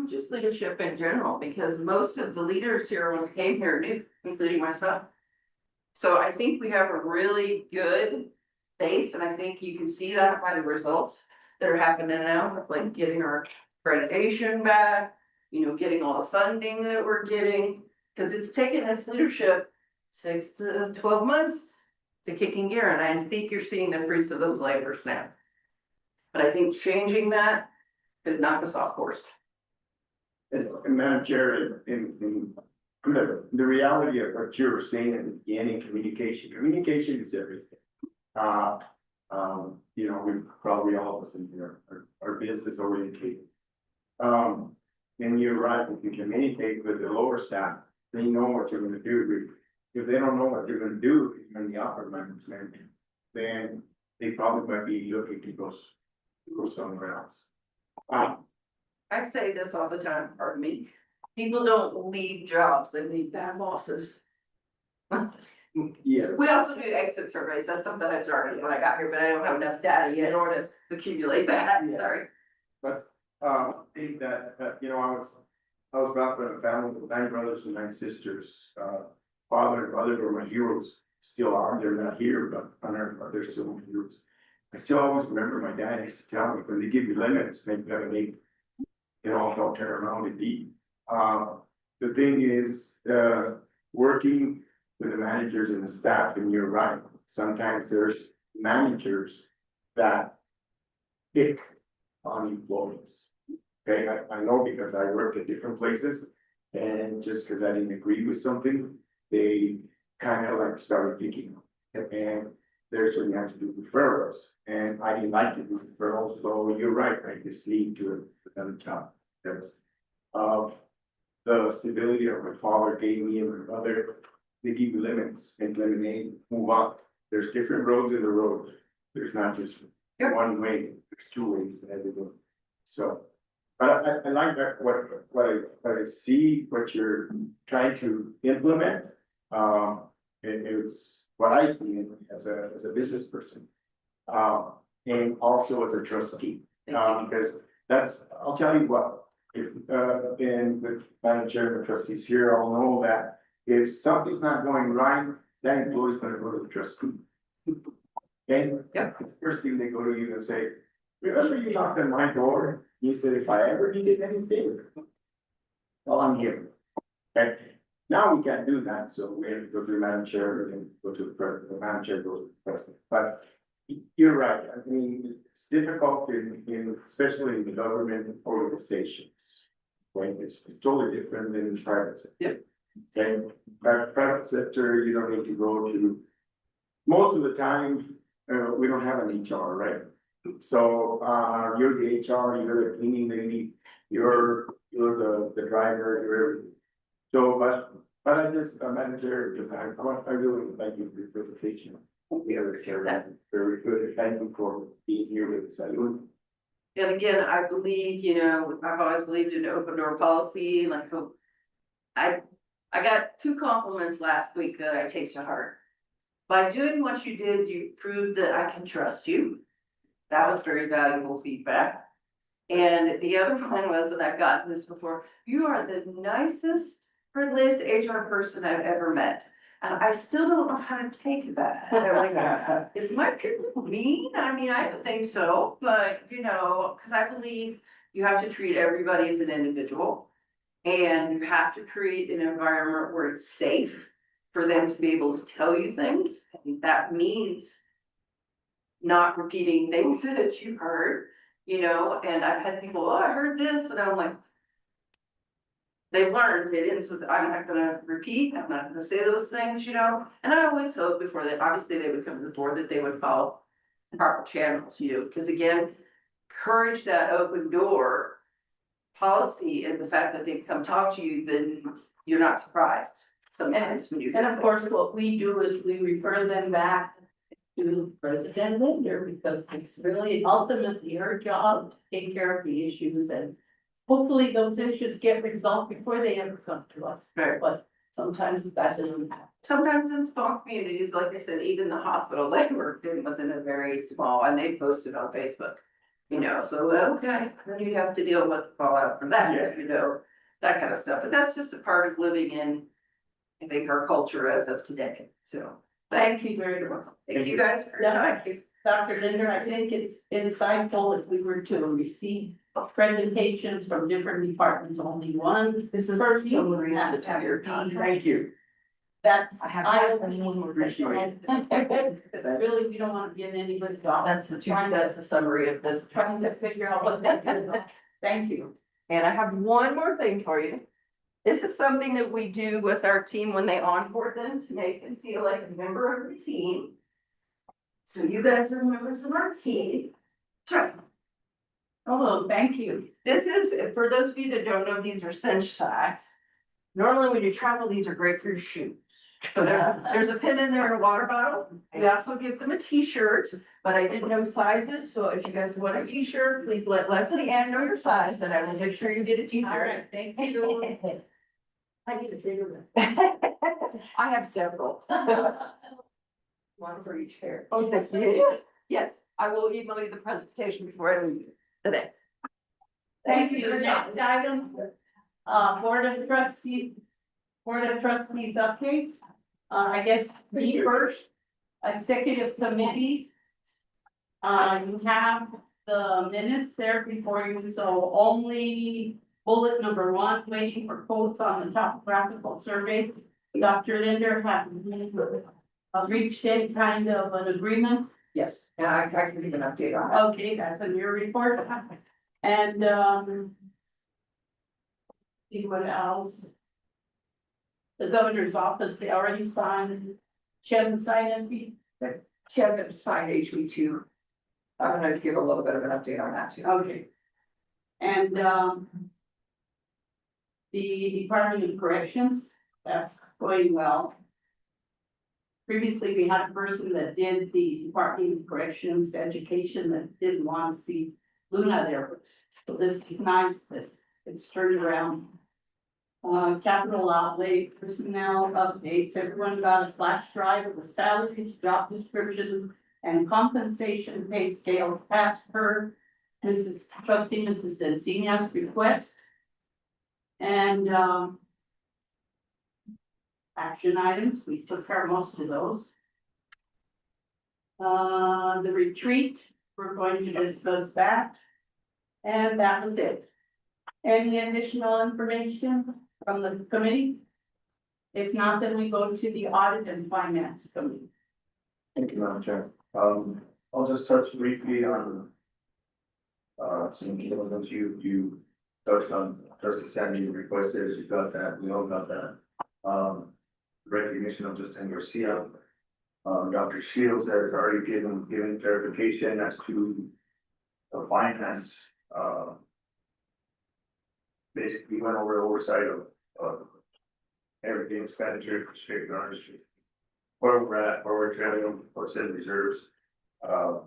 Just leadership in general, because most of the leaders here when we came here knew, including myself. So I think we have a really good base, and I think you can see that by the results that are happening now, like getting our accreditation back, you know, getting all the funding that we're getting. Because it's taken this leadership 6 to 12 months to kick in gear, and I think you're seeing the fruits of those labors now. But I think changing that could knock us off course.
And Madam Chair, in the reality of what you were saying in the beginning, communication is everything. You know, we probably all of us in here are business oriented. And you're right, if you communicate with the lower staff, they know what you're gonna do. if they don't know what they're gonna do in the upper management, then they probably might be looking to go somewhere else.
I say this all the time, pardon me. People don't leave jobs, they leave bad bosses.
Yes.
We also do exit surveys. That's something I started when I got here, but I don't have enough data yet or to accumulate that.
Yeah.
Sorry.
I think that, you know, I was brought up in a family with 9 brothers and 9 sisters. Father and mother were my heroes, still are. They're not here, but on earth, but they're still my heroes. I still always remember my dad used to tell me, when they give you limits, make them make, you know, don't turn around and eat. The thing is, working with the managers and the staff, and you're right, sometimes there's managers that pick on employees. Okay, I know because I worked at different places, and just because I didn't agree with something, they kind of like started picking. And there's when you have to do referrals, and I didn't like to do referrals, so you're right, I just leave to another job. That's of the stability of my father gave me and my mother, they give you limits and lemonade, move up. There's different roads in the road. There's not just one way, there's 2 ways to everything. So, but I like that, what I see, what you're trying to implement. It's what I see as a business person. And also as a trustee, because that's, I'll tell you what, if, and with Madam Chair and the trustees here, I'll know that if something's not going right, that employee's gonna go to the trustee. Okay?
Yep.
The first thing they go to you and say, remember you knocked on my door, you said if I ever needed anything, well, I'm here. Okay, now we can't do that, so we have to go to the Madam Chair and go to the president, the Madam Chair goes to the president, but you're right, I mean, it's difficult in, especially in the government organizations. Right, it's totally different than the private sector.
Yep.
Okay, private sector, you don't need to go to, most of the time, we don't have an HR, right? So, you're the HR, you're the cleaning lady, you're the driver, you're everything. So, but I just, manager, I really thank you for your presentation. We share that, very good, thank you for being here with us.
And again, I believe, you know, I've always believed in open door policy, like, I got 2 compliments last week that I take to heart. By doing what you did, you proved that I can trust you. That was very valuable feedback. And the other one was, and I've gotten this before, you are the nicest, friendliest HR person I've ever met. And I still don't know how to take that. They're like, is my people mean? I mean, I don't think so, but you know, because I believe you have to treat everybody as an individual. And you have to create an environment where it's safe for them to be able to tell you things. And that means not repeating things that you heard, you know, and I've had people, oh, I heard this, and I'm like, they've learned, it ends with, I'm not gonna repeat, I'm not gonna say those things, you know, and I always hope before they, obviously they would come to the board that they would follow proper channels, you know, because again, encourage that open door policy and the fact that they come talk to you, then you're not surprised sometimes when you.
And of course, what we do is we refer them back to President Linder, because it's really ultimately her job to take care of the issues, and hopefully those issues get resolved before they ever come to us.
Right.
But sometimes that doesn't happen.
Sometimes in small communities, like I said, even the hospital they worked in was in a very small, and they posted on Facebook. You know, so okay, then you have to deal with the fallout from that, you know, that kind of stuff, but that's just a part of living in, I think, our culture as of today, so.
Thank you very much.
Thank you guys for your time.
Dr. Linder, I think it's insightful if we were to receive presentations from different departments, only one.
This is
person
a summary
has
of the
to have your
entire contract.
Thank you.
That's,
I have-
I
Appreciate it.
really, we don't want to get anybody off.
That's the summary of the.
Trying to figure out what that is. Thank you.
And I have one more thing for you. This is something that we do with our team when they onboard them to make them feel like a member of the team. So you guys are members of our team. Sure.
Oh, thank you.
This is, for those of you that don't know, these are cinch socks. Normally when you travel, these are great for your shoes. So there's a pen in there and a water bottle. We also give them a t-shirt, but I didn't know sizes, so if you guys want a t-shirt, please let Leslie Ann know your size, and I will make sure you get a
All
t-shirt.
right, thank you.
I need a bigger one.
I have several.
One for each chair.
Yes, I will email you the presentation before I leave today.
Thank you. Next item, Board of Trustees updates. I guess the first executive committee. You have the minutes there before you, so only bullet number 1, waiting for quotes on the topographical survey. Dr. Linder have reached any kind of an agreement.
Yes, and I can give an update on that.
Okay, that's in your report. And, see what else? The governor's office, they already signed, she hasn't signed SB.
She hasn't signed HB2. I'm gonna give a little bit of an update on that too.
Okay. And, the Department of Corrections, that's going well. Previously, we had a person that did the Department of Corrections education that didn't want to see Luna there. So this is nice that it's turned around. Capital outlay personnel updates, everyone got a flash drive of the salaries, job descriptions, and compensation pay scale as per Mrs. Trustee Mrs. Encina's request. And, action items, we took care of most of those. The retreat, we're going to discuss that. And that was it. Any additional information from the committee? If not, then we go to the Audit and Finance Committee.
Thank you, Madam Chair. I'll just touch briefly on some key elements you touched on. Trustee Sandy requested, you got that, we all got that. Recognition of just in Garcia. Dr. Shields has already given clarification as to the finance, basically went over oversight of everything expenditures for state guards. Where we're at, where we're trailing, what's in reserves. The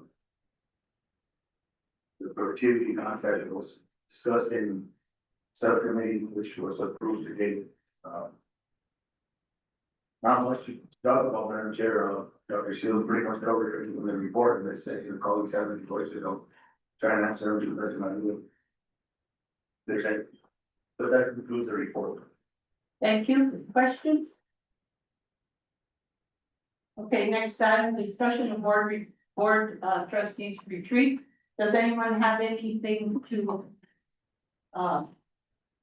productivity contract was discussed in subcommittee, which was approved today. Not much to talk about, Madam Chair. Dr. Shields pretty much covered everything in the report, and they said your colleagues have any questions, I'll try and answer them to the best of my ability. But that concludes the report.
Thank you. Questions? Okay, next item, discussion of board trustees retreat. Does anyone have anything to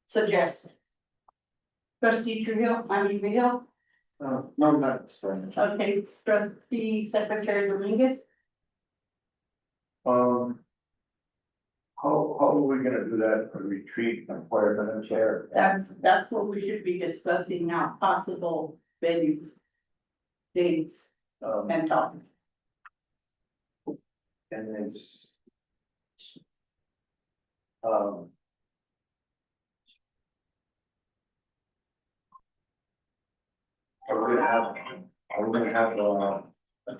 suggest? Trustee Trujillo, Trujillo?
No, that's fine.
Okay, trustee secretary Dominguez?
How are we gonna do that for retreat and where, Madam Chair?
That's what we should be discussing now, possible venues, dates, and topics.
And it's. Are we gonna have a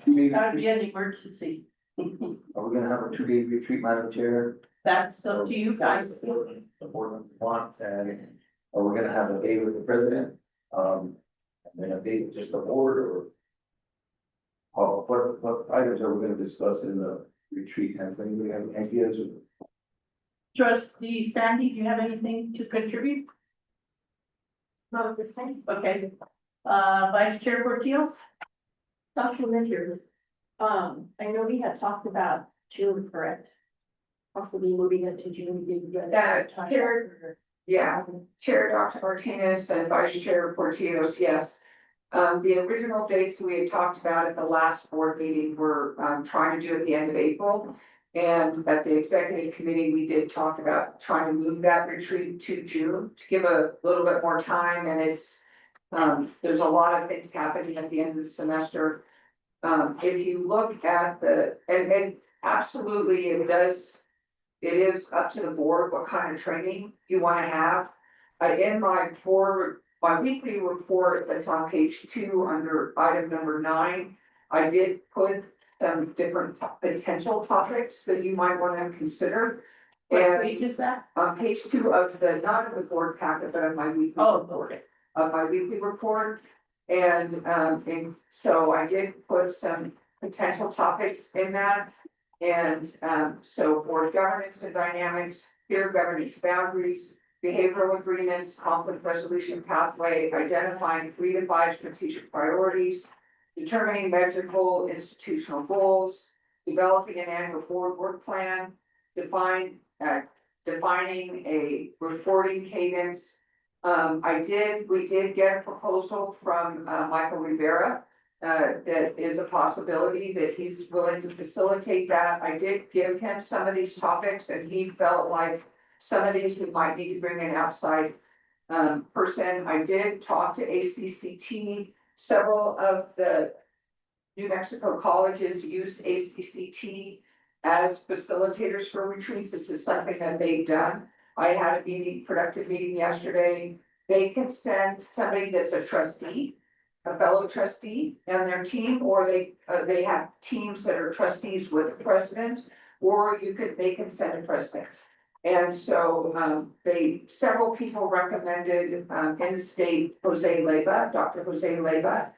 2-day
That'd
retreat?
be an emergency.
Are we gonna have a 2-day retreat, Madam Chair?
That's up to you guys.
The board want, and are we gonna have a day with the president? And then a day with just the board, or? What items are we gonna discuss in the retreat? Has anybody have any ideas?
Trustee Sandy, do you have anything to contribute?
Not at this time.
Okay, Vice Chair Portillo?
Dr. Linder, I know we had talked about June, correct? Possibly moving it to June. Did you guys talk
Chair, yeah, Chair Dr. Martinez and Vice Chair Portillo's, yes. The original dates we had talked about at the last board meeting were, trying to do at the end of April. And at the executive committee, we did talk about trying to move that retreat to June to give a little bit more time, and it's, there's a lot of things happening at the end of the semester. If you look at and absolutely it is up to the board what kind of training you want to have. In my board my weekly report that's on page 2 under item number 9, I did put some different potential topics that you might want to consider.
What
And
page is that?
on page 2 of the, not of the board packet, but of my weekly
Oh,
report.
okay.
Of my weekly report. And so I did put some potential topics in that. And so board governance and dynamics, peer governance boundaries, behavioral agreements, conflict resolution pathway, identifying 3 to 5 strategic priorities, determining measurable institutional goals, developing an annual board work plan, defining a reporting cadence. We did get a proposal from Michael Rivera. That is a possibility that he's willing to facilitate that. I did give him some of these topics and he felt like some of these we might need to bring an outside person. I did talk to ACCT. Several of the New Mexico colleges use ACCT as facilitators for retreats. This is something that they've done. I had a productive meeting yesterday. They can send somebody that's a trustee, a fellow trustee on their team, or they have teams that are trustees with the president, or they can send a president. And so, several people recommended, in the state, Dr. Jose Leyva,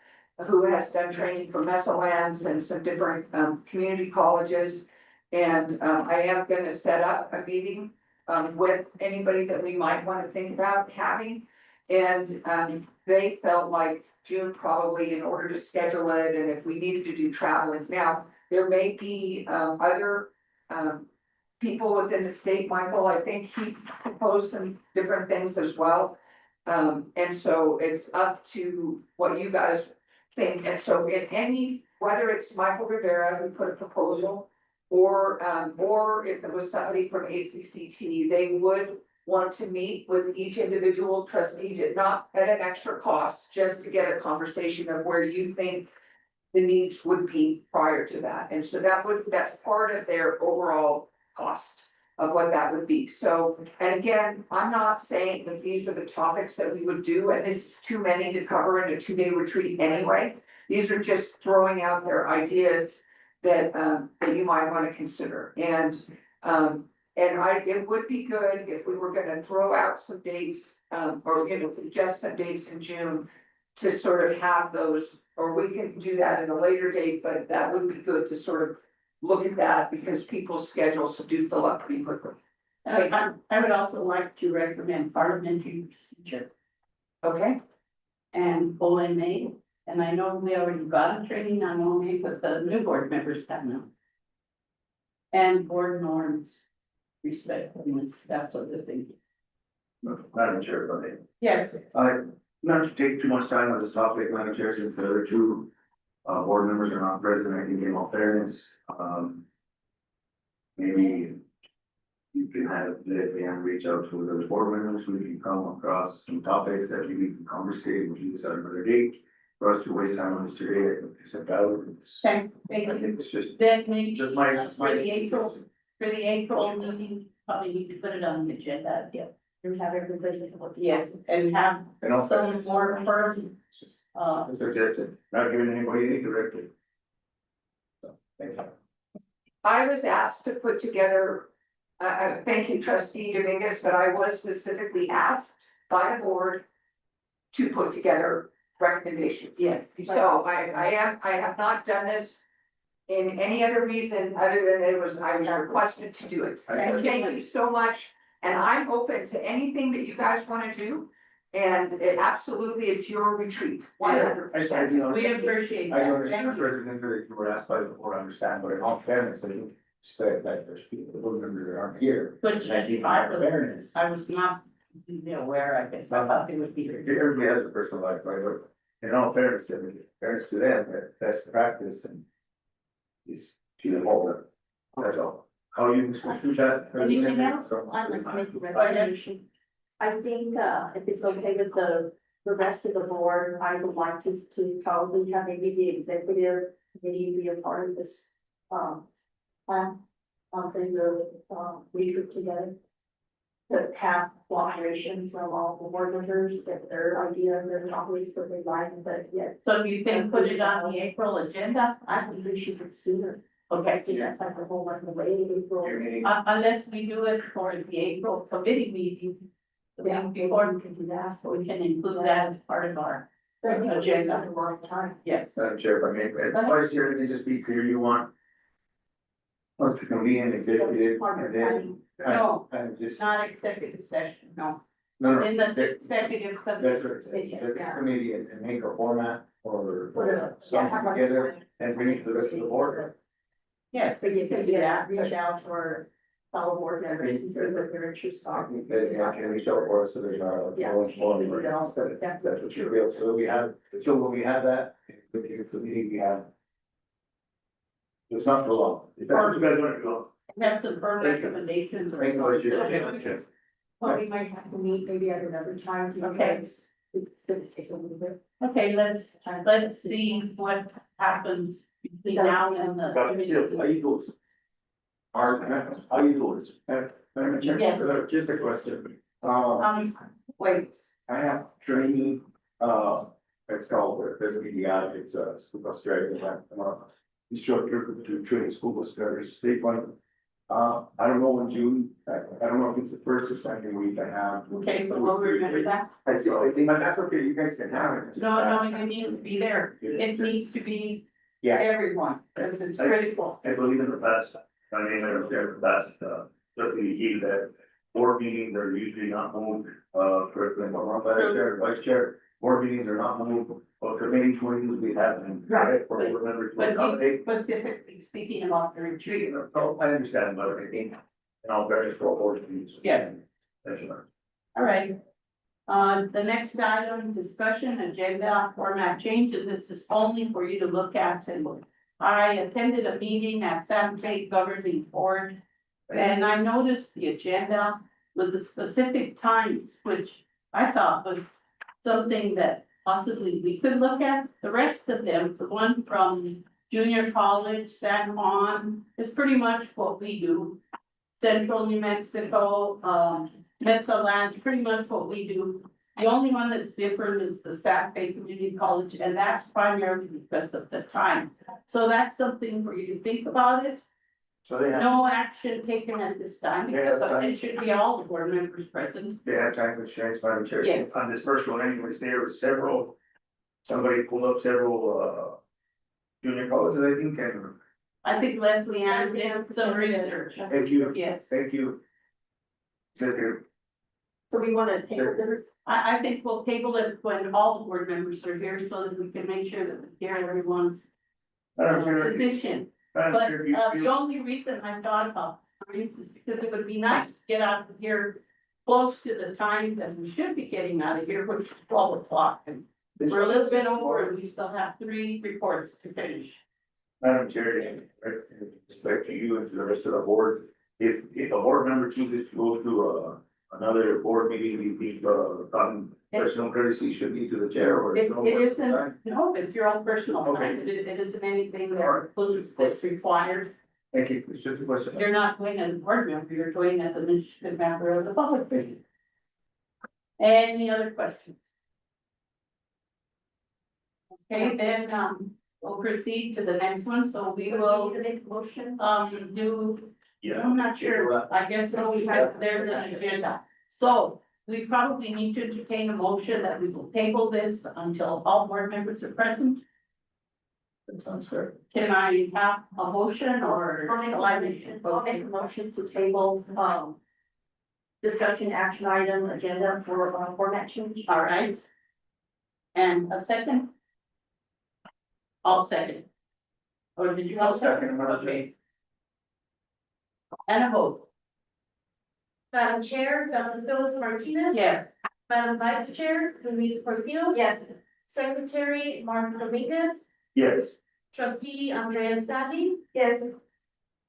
who has done training for Mesalans and some different, community colleges. And, I am gonna set up a meeting, with anybody that we might wanna think about having. And, they felt like June probably in order to schedule it, and if we needed to do traveling. Now, there may be, other, people within the state, Michael, I think he proposed some different things as well. And so it's up to what you guys think. And so in any, whether it's Michael Rivera who put a proposal, or if it was somebody from ACCT, they would want to meet with each individual trustee, not at an extra cost, just to get a conversation of where you think the needs would be prior to that. And so that's part of their overall cost of what that would be. So, and again, I'm not saying that these are the topics that we would do, and this is too many to cover in a 2-day retreat anyway. These are just throwing out their ideas that you might want to consider. And it would be good if we were gonna throw out some dates, or, suggest some dates in June to sort of have those, or we can do that at a later date, but that would be good to sort of look at that because people's schedules do fill up pretty quickly.
I would also like to recommend parliamentary procedure
Okay,
and OMA. And I know we already got a training on OMA, but the new board members have not. And board norms, respectfulness, that sort of thing.
Madam Chair, if I may.
Yes,
Not to take too much time on this topic, Madam Chair, since the other 2 board members are not present, I think in all fairness, maybe you can have Leslie reach out to those board members, we can come across some topics that we can conversate, we can decide another date. For us to waste time on this today, I think it's about,
okay, thank
I
you.
think it's just,
Then maybe
just my.
for the April meeting, probably need to put it on the agenda, yeah. And have everybody, yes, and have
In all
some
fairness,
more firm,
it's suggested, not giving anybody any directive. So, thank you.
I was asked to put together, thank you trustee Dominguez, but I was specifically asked by the board to put together recommendations.
yes.
So I have not done this in any other reason other than I was requested to do it. So thank you so much, and I'm open to anything that you guys wanna do. And it's your retreat, 100%.
We appreciate
I
that,
understand,
thank you.
President, that you were asked by the board, I understand, but in all fairness, I do expect that there's people, board members that aren't here.
But
And I think in all fairness,
I was not aware, I guess, I thought they would be here.
everybody has a personal life, right? But in all fairness, I mean, fairness to them, that best practice and is to the whole, that's all. How you construe that?
Anything else? I'd like to make a recommendation. I think, if it's okay with the rest of the board, I would like to probably have maybe the executive committee be a part of this, plan. Bring the, retreat together. to have cooperation from all the board members, get their ideas, their topics that they like, but yet.
So do you think put it on the April agenda?
I think we should get sooner.
Okay,
That's like the whole, like the way it will.
Your meeting,
unless we do it for the April committee meeting. The
Yeah,
week
before
before,
we can do that.
we can include that as part of our,
Agenda. A lot of time.
yes.
Madam Chair, if I may, Vice Chair, let me just be clear, you want us to convene an executive and then,
No,
and just,
not executive session, no.
no,
In
no,
the
that-
executive.
that's right, executive committee and make a format or
Put it-
something together and bring it to the rest of the board.
Yes,
But you can do that, reach out for fellow board members and see what their interests are.
They can reach out for us, so there's not.
Yeah.
That's what you feel, so when we have that, with your committee, we have. It's not too long. If that's what you guys want to do.
have some firm
Thank you.
recommendations. or
Thank you, Vice Chair.
something.
Well, we might have to meet maybe at another time.
Okay.
Because it's gonna take a little bit.
Okay, let's see what happens between now and the.
How you doing? How you doing? Madam Chair,
Yes.
Just a question.
Wait,
I have training, it's called, there's a media, it's a school bus driver, I'm a instructor to training school bus drivers, state one. I don't know in June, I don't know if it's the first or second week I have.
Okay, so we'll remember that.
I think, but that's okay, you guys can have it.
No, you need to be there. It needs to be
Yeah,
everyone, because it's critical.
I believe in the past, I mean, Madam Chair, the past, certainly key that board meetings are usually not moved, correctly, Madam Chair, Vice Chair. Board meetings are not moved, or committee meetings we have them.
Right,
For board members to
But
accommodate.
he's specifically speaking about the retreat.
Oh, I understand, but I think, and all various for board meetings.
Yeah.
Thank you, ma'am.
All right. The next item, discussion agenda format change, and this is only for you to look at and look. I attended a meeting at San Jose Governing Board, and I noticed the agenda with the specific times, which I thought was something that possibly we could look at. The rest of them, the one from junior college, San Juan, is pretty much what we do. Central New Mexico, Mesa Lands, pretty much what we do. The only one that's different is the Santa Fe Community College, and that's primarily because of the time. So that's something for you to think about it.
So they have,
No action taken at this time,
Yeah,
because
that's fine.
it should be all the board members present.
they have time constraints, Madam Chair.
Yes.
On this first one, anyways, there were several, somebody pulled up several, junior colleges, I think, and
I think Leslie Ann did some research.
thank you,
Yes,
thank you. Second,
So we wanna take this.
I think we'll table it when all the board members are here, so that we can make sure that we hear everyone's
Madam Chair,
position.
Madam
But,
Chair,
the only reason I thought about times is because it would be nice to get out of here close to the time that we should be getting out of here, which is 12 o'clock. And we're a little bit over, and we still have 3 reports to finish.
Madam Chair, in respect to you and to the rest of the board, if a board member chooses to go to, another board meeting, you think, personal courtesy should be to the chair or?
It
it's no personal
isn't,
time?
no, it's your own personal time, it isn't anything that's required.
Thank you, it's just a question.
You're not going as a board member, you're going as an interested member of the public. Any other questions? Okay, then, we'll proceed to the next one, so we will,
Make motion.
do,
Yeah.
I'm not sure, I guess so, because there's an agenda. So, we probably need to entertain a motion that we will table this until all board members are present.
That sounds fair.
Can I have a motion or?
I'll make a motion to table, discussion action item agenda for, format change.
All right. And a second? I'll second. Or did you?
I'll second, Madam Chair.
Okay. And a vote,
Madam Chair, Dr. Phyllis Martinez.
yes.
Madam Vice Chair, Luis Portillo.
Yes.
Secretary, Mark Dominguez.
Yes.
Trustee Andrea Stati.
Yes.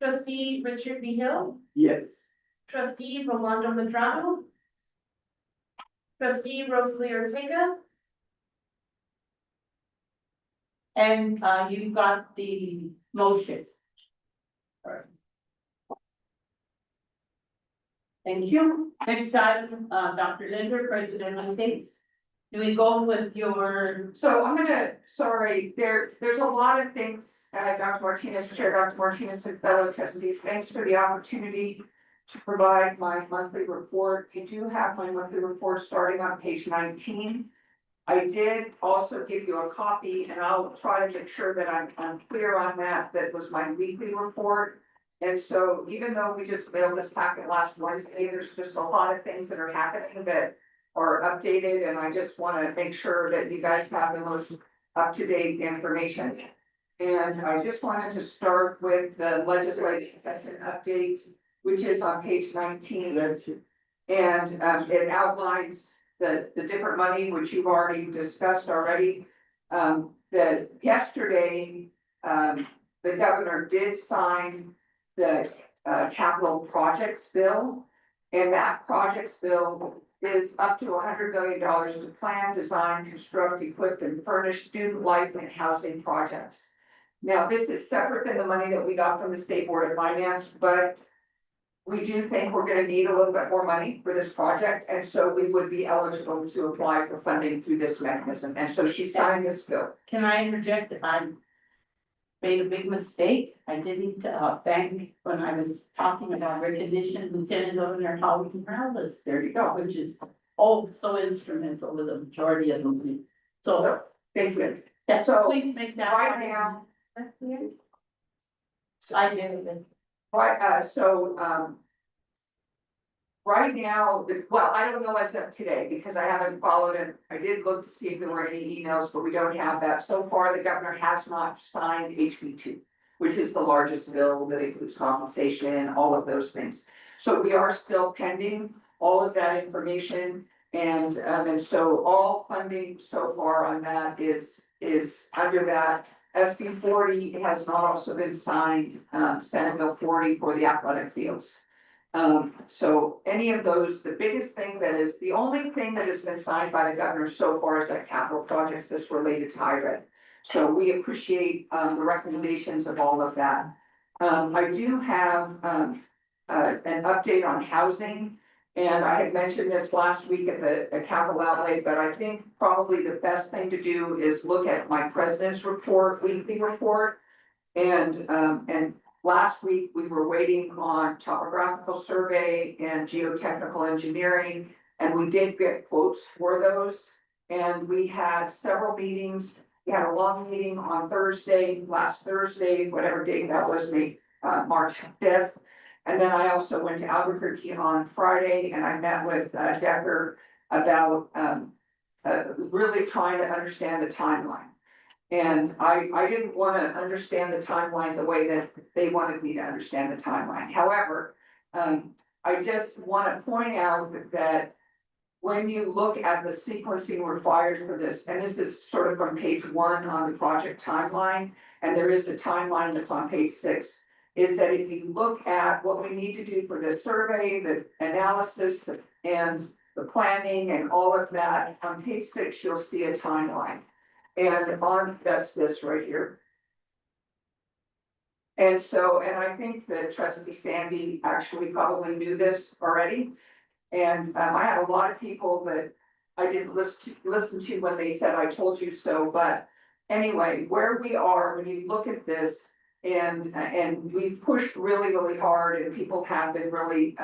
Trustee Richard B. Hill.
yes.
Trustee Rolando Medrano. Trustee Rosalie Ortega.
And, you got the motion. Thank you. Next item, Dr. Linder, President updates. Do we go with your,
So I'm sorry, there's a lot of things, Dr. Martinez, Chair Dr. Martinez and fellow trustees, thanks for the opportunity to provide my monthly report. You do have my monthly report starting on page 19. I did also give you a copy, and I'll try to make sure that I'm clear on that. That was my weekly report. And so even though we just mailed this packet last Wednesday, there's just a lot of things that are happening that are updated, and I just want to make sure that you guys have the most up-to-date information. And I just wanted to start with the legislative session update, which is on page 19. And it outlines the different money, which you've already discussed already. That yesterday, the governor did sign the capital projects bill. And that projects bill is up to $100 million to plan, design, construct, equip, and furnish student life and housing projects. Now, this is separate than the money that we got from the State Board of Finance, but we do think we're gonna need a little bit more money for this project, and so we would be eligible to apply for funding through this mechanism, and so she signed this bill.
can I interject if I made a big mistake? I didn't, thank, when I was talking about recognition, Lieutenant Governor Howard Morales, there you go, which is so instrumental with the majority of them. So,
Thank you.
yeah,
So,
please make that.
right now-
I did.
Right now, well, I don't know as of today, because I haven't followed it. I did look to see if there were any emails, but we don't have that. So far, the governor has not signed HB2, which is the largest bill that includes compensation, all of those things. So we are still pending all of that information. And so all funding so far on that is under that. SB 40 has not also been signed, Senate Bill 40 for the athletic fields. So any of those, the only thing that has been signed by the governor so far is that capital projects that's related to higher ed. So we appreciate, the recommendations of all of that. I do have, an update on housing. And I had mentioned this last week at the capital outlay, but I think probably the best thing to do is look at my president's report, weekly report. And last week, we were waiting on topographical survey and geotechnical engineering, and we did get quotes for those. And we had several meetings. We had a long meeting on last Thursday, whatever date that was, March 5th. And then I also went to Albuquerque on Friday, and I met with Decker about really trying to understand the timeline. And I didn't want to understand the timeline the way that they wanted me to understand the timeline. However, I just want to point out that when you look at the sequencing required for this, and this is sort of from page 1 on the project timeline, and there is a timeline that's on page 6, is that if you look at what we need to do for the survey, the analysis, and the planning and all of that, on page 6, you'll see a timeline. And that's this right here. And I think that Trustee Sandy actually probably knew this already. And I had a lot of people that I didn't listen to when they said, I told you so, but anyway, where we are, when you look at this, and we've pushed really, really hard, and people have been really,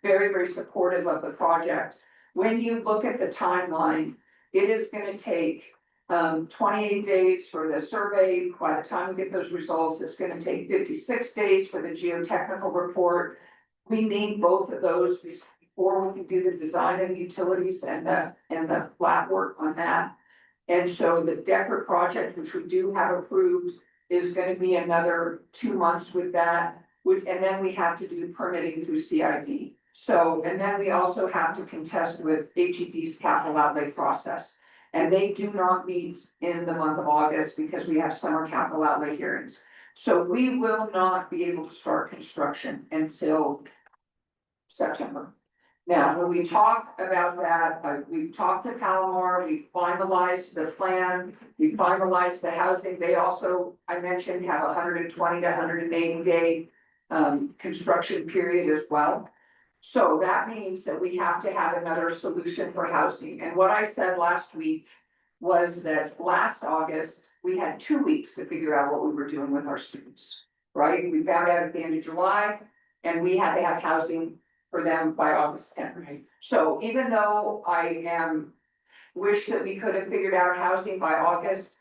very, very supportive of the project. When you look at the timeline, it is gonna take 28 days for the survey. By the time we get those results, it's gonna take 56 days for the geotechnical report. We need both of those before we can do the design of the utilities and the flat work on that. And so the Decker project, which we do have approved, is gonna be another 2 months with that, and then we have to do permitting through CID. So, and then we also have to contest with HED's capital outlay process. And they do not meet in the month of August because we have summer capital outlay hearings. So we will not be able to start construction until September. Now, when we talk about that, we've talked to Palomar, we finalized the plan, we finalized the housing. They also, I mentioned, have 120 to 180 day construction period as well. So that means that we have to have another solution for housing. And what I said last week was that last August, we had 2 weeks to figure out what we were doing with our students, right? We found out at the end of July, and we had to have housing for them by August 10th. So even though wish that we could have figured out housing by August,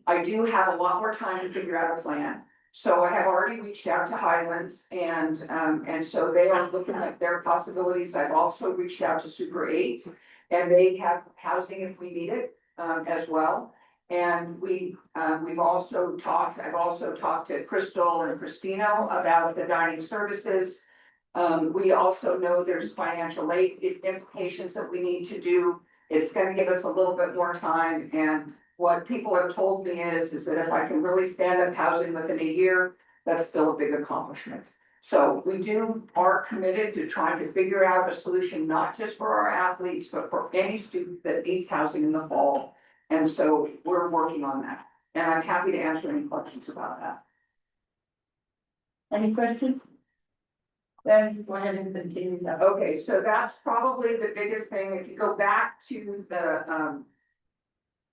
I do have a lot more time to figure out a plan. So I have already reached out to Highlands and so they are looking at their possibilities. I've also reached out to Super 8 and they have housing if we need it, as well. And I've also talked to Crystal and Christino about the dining services. We also know there's financial aid implications that we need to do. It's gonna give us a little bit more time, and what people have told me is that if I can really stand up housing within a year, that's still a big accomplishment. So we are committed to trying to figure out a solution, not just for our athletes, but for any student that needs housing in the fall. And so we're working on that, and I'm happy to answer any questions about that.
Any questions? Then go ahead and continue that.
Okay, so that's probably the biggest thing. If you go back to the,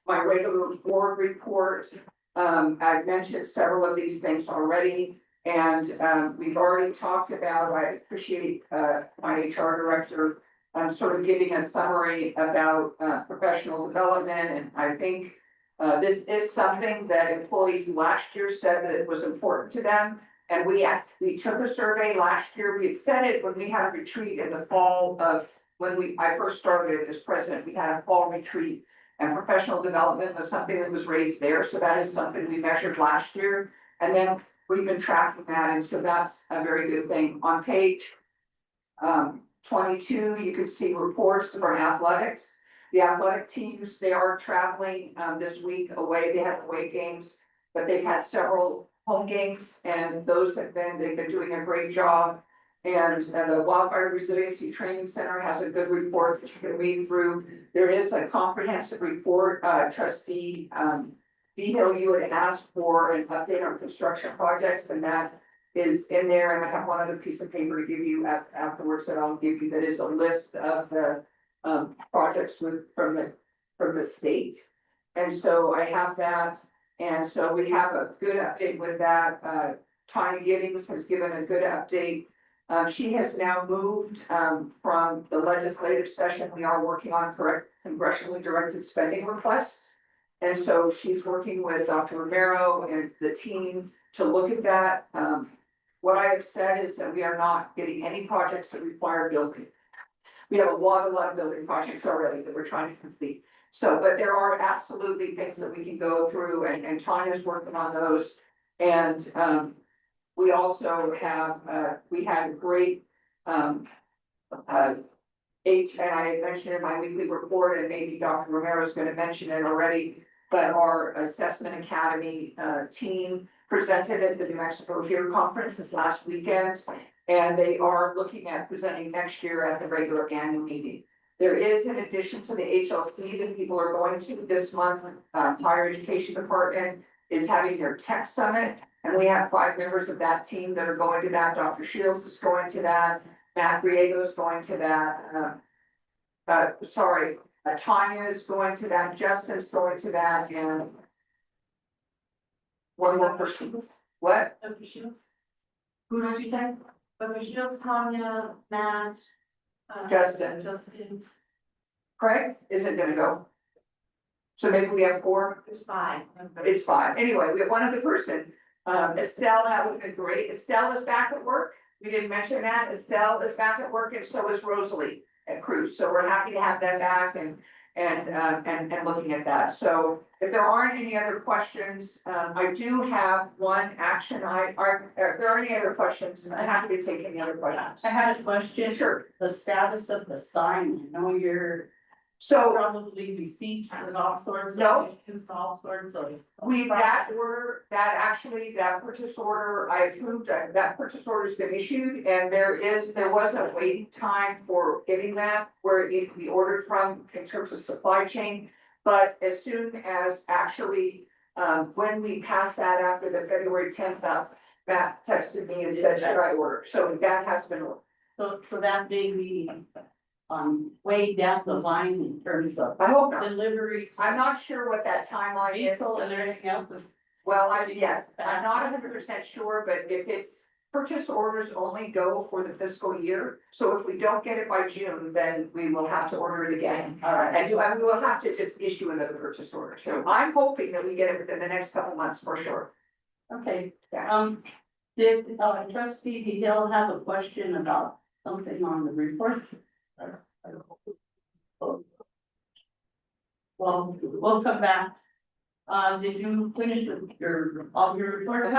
my regular board report, I've mentioned several of these things already. And, we've already talked about, I appreciate, my HR director, sort of giving a summary about, professional development. And I think, this is something that employees last year said that it was important to them. And we took a survey last year. We had said it when we had a retreat in the fall of, I first started as president, we had a fall retreat. And professional development was something that was raised there. So that is something we measured last year. And then we've been tracking that. And so that's a very good thing. On page 22, you can see reports from athletics. The athletic teams, they are traveling this week away. They have away games, but they've had several home games, and they've been doing a great job. And the Wildfire Resiliency Training Center has a good report that you can read through. There is a comprehensive report, trustee Behill, you had asked for an update on construction projects, and that is in there. And I have one other piece of paper to give you afterwards that I'll give you, that is a list of the projects from the state. And so I have that. And so we have a good update with that. Tanya Giddings has given a good update. She has now moved from the legislative session. We are working on correct congressionally directed spending requests. And so she's working with Dr. Romero and the team to look at that. What I have said is that we are not getting any projects that require building. We have a lot of building projects already that we're trying to complete. So, but there are absolutely things that we can go through, and Tanya's working on those. And we also have, we had a great and I mentioned in my weekly report, and maybe Dr. Romero is going to mention it already, but our Assessment Academy team presented at the New Mexico Here Conference this last weekend, and they are looking at presenting next year at the regular annual meeting. There is, in addition to the HLC that people are going to this month, Higher Education Department is having their tech summit. And we have 5 members of that team that are going to that. Dr. Shields is going to that. Matt Griego is going to that. Tanya is going to that. Justin's going to that. And one more person. What?
Dr. Shields,
Who did you say?
Dr. Shields, Tanya, Matt.
Justin. Craig isn't gonna go. So maybe we have 4.
It's 5.
It's 5. Anyway, we have one other person. Estelle, that would have been great. Estelle is back at work. We didn't mention that. Estelle is back at work, and so is Rosalie at Cruz. So we're happy to have them back and looking at that. So if there aren't any other questions, I do have one action. If there are any other questions, I'm happy to take any other questions.
I had a question.
Sure.
The status of the sign, I know you're
So
probably deceased with all sorts
No.
of issues, all sorts of.
that purchase order, I approved, that purchase order's been issued, and there was a waiting time for getting that, where it needed to be ordered from in terms of supply chain. But as soon as actually, when we passed that after the February 10th, Matt texted me and said, should I order? So that has been ordered.
so that may be, way down the line in terms of
I hope not.
deliveries,
I'm not sure what that timeline is.
diesel and everything else.
Well, yes, I'm not 100% sure, but if it's purchase orders only go for the fiscal year. So if we don't get it by June, then we will have to order it again.
All right.
And we will have to just issue another purchase order. So I'm hoping that we get it within the next couple months for sure.
Okay,
Yeah.
did, trustee Hill have a question about something on the report? Well, we'll come back. Did you finish with all your report?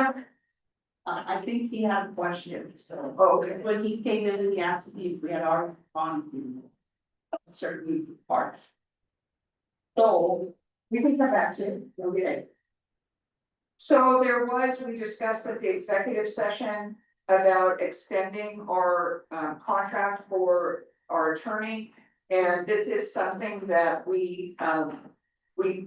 I think he had a question, so.
Oh, okay.
When he came in, he asked me if we had already gone through a certain part. So, we can come back to it, okay?
So we discussed at the executive session about extending our contract for our attorney. And this is something that we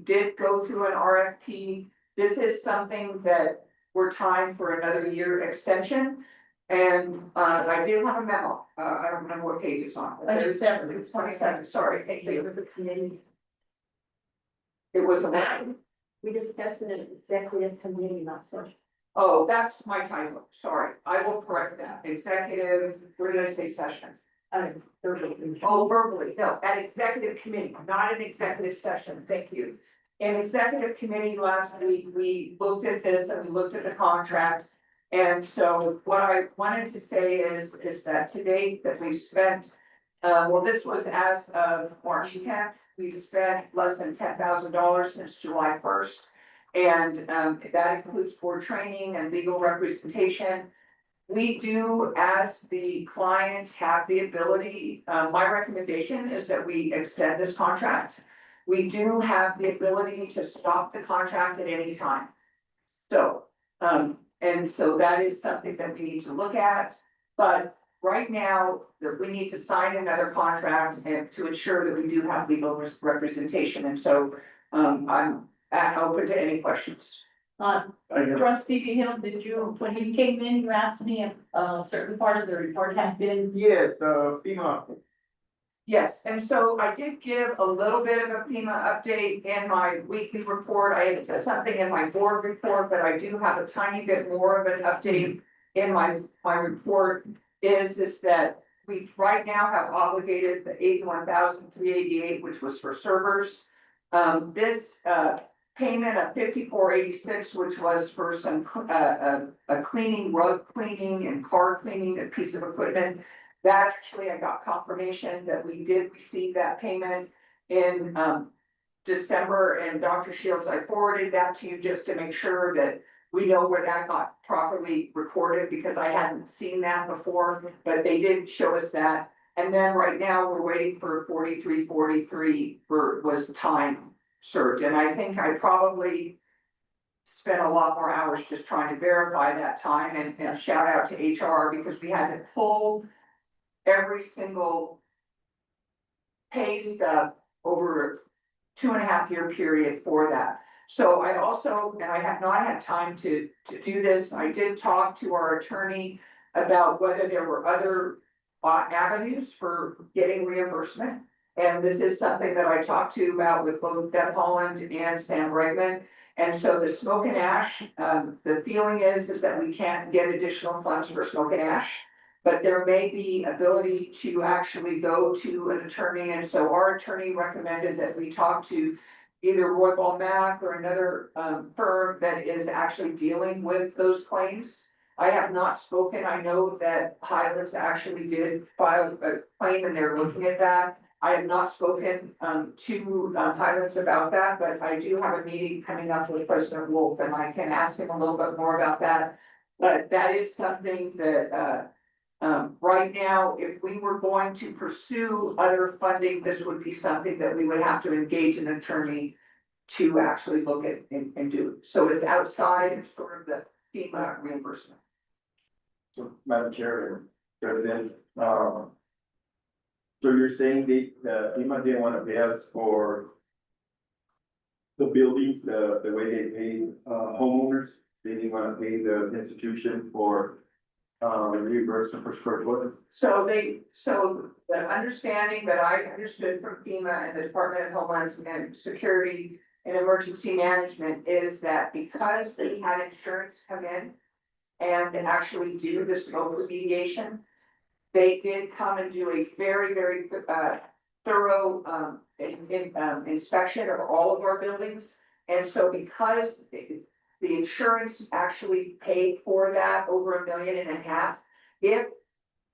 did go through an RFP. This is something that we're tying for another year extension. And I did have a memo, I don't remember what page it's on. It's 27, sorry, thank you. It was a.
We discussed it in executive committee, not session.
Oh, that's my typo, sorry, I will correct that, executive, where did I say session? Oh, verbally, no, at executive committee, not an executive session, thank you. In executive committee last week, we looked at this and we looked at the contracts. And so what I wanted to say is that to date that we've spent, well, this was as of March 10th, we've spent less than $10,000 since July 1st. And that includes board training and legal representation. We do, as the client, have the ability, my recommendation is that we extend this contract. We do have the ability to stop the contract at any time. So, and so that is something that we need to look at. But right now, that we need to sign another contract and to ensure that we do have legal representation. And so, I'm open to any questions.
Trustee Hill, did you, when you came in, you asked me if a certain part of the report had been.
Yes, FEMA.
Yes, and so I did give a little bit of a FEMA update in my weekly report. I had said something in my board report, but I do have a tiny bit more of an update in my report. Is that we right now have obligated the 81,388, which was for servers. This payment of 5486, which was for some a cleaning, rug cleaning and car cleaning, a piece of equipment. That actually, I got confirmation that we did receive that payment in December, and Dr. Shields, I forwarded that to you just to make sure that we know where that got properly recorded, because I hadn't seen that before, but they did show us that. And then right now, we're waiting for 4343 was time served, and I think I probably spent a lot more hours just trying to verify that time, and shout out to HR, because we had to pull every single pay stub over a 2.5 year period for that. So I also, and I have not had time to do this, I did talk to our attorney about whether there were other avenues for getting reimbursement. And this is something that I talked to about with both Deb Holland and Sam Bregman. And so the smoke and ash, the feeling is that we can't get additional funds for smoke and ash. But there may be ability to actually go to an attorney, and so our attorney recommended that we talk to either Roy Ball Mack or another firm that is actually dealing with those claims. I have not spoken, I know that Highlands actually did file a claim and they're looking at that. I have not spoken to Highlands about that, but I do have a meeting coming up with President Wolf, and I can ask him a little bit more about that. But that is something that right now, if we were going to pursue other funding, this would be something that we would have to engage an attorney to actually look at and do. So it's outside of sort of the FEMA reimbursement.
So, Madam Chair and President, so you're saying the FEMA didn't want to pay us for the buildings, the way they pay homeowners? They didn't want to pay the institution for reimbursement for square foot.
So the understanding that I understood from FEMA and the Department of Homeland Security and Emergency Management is that because they had insurance come in and actually do the smoke remediation, they did come and do a very, very, thorough, inspection of all of our buildings. And so because the insurance actually paid for that over $1.5 million, if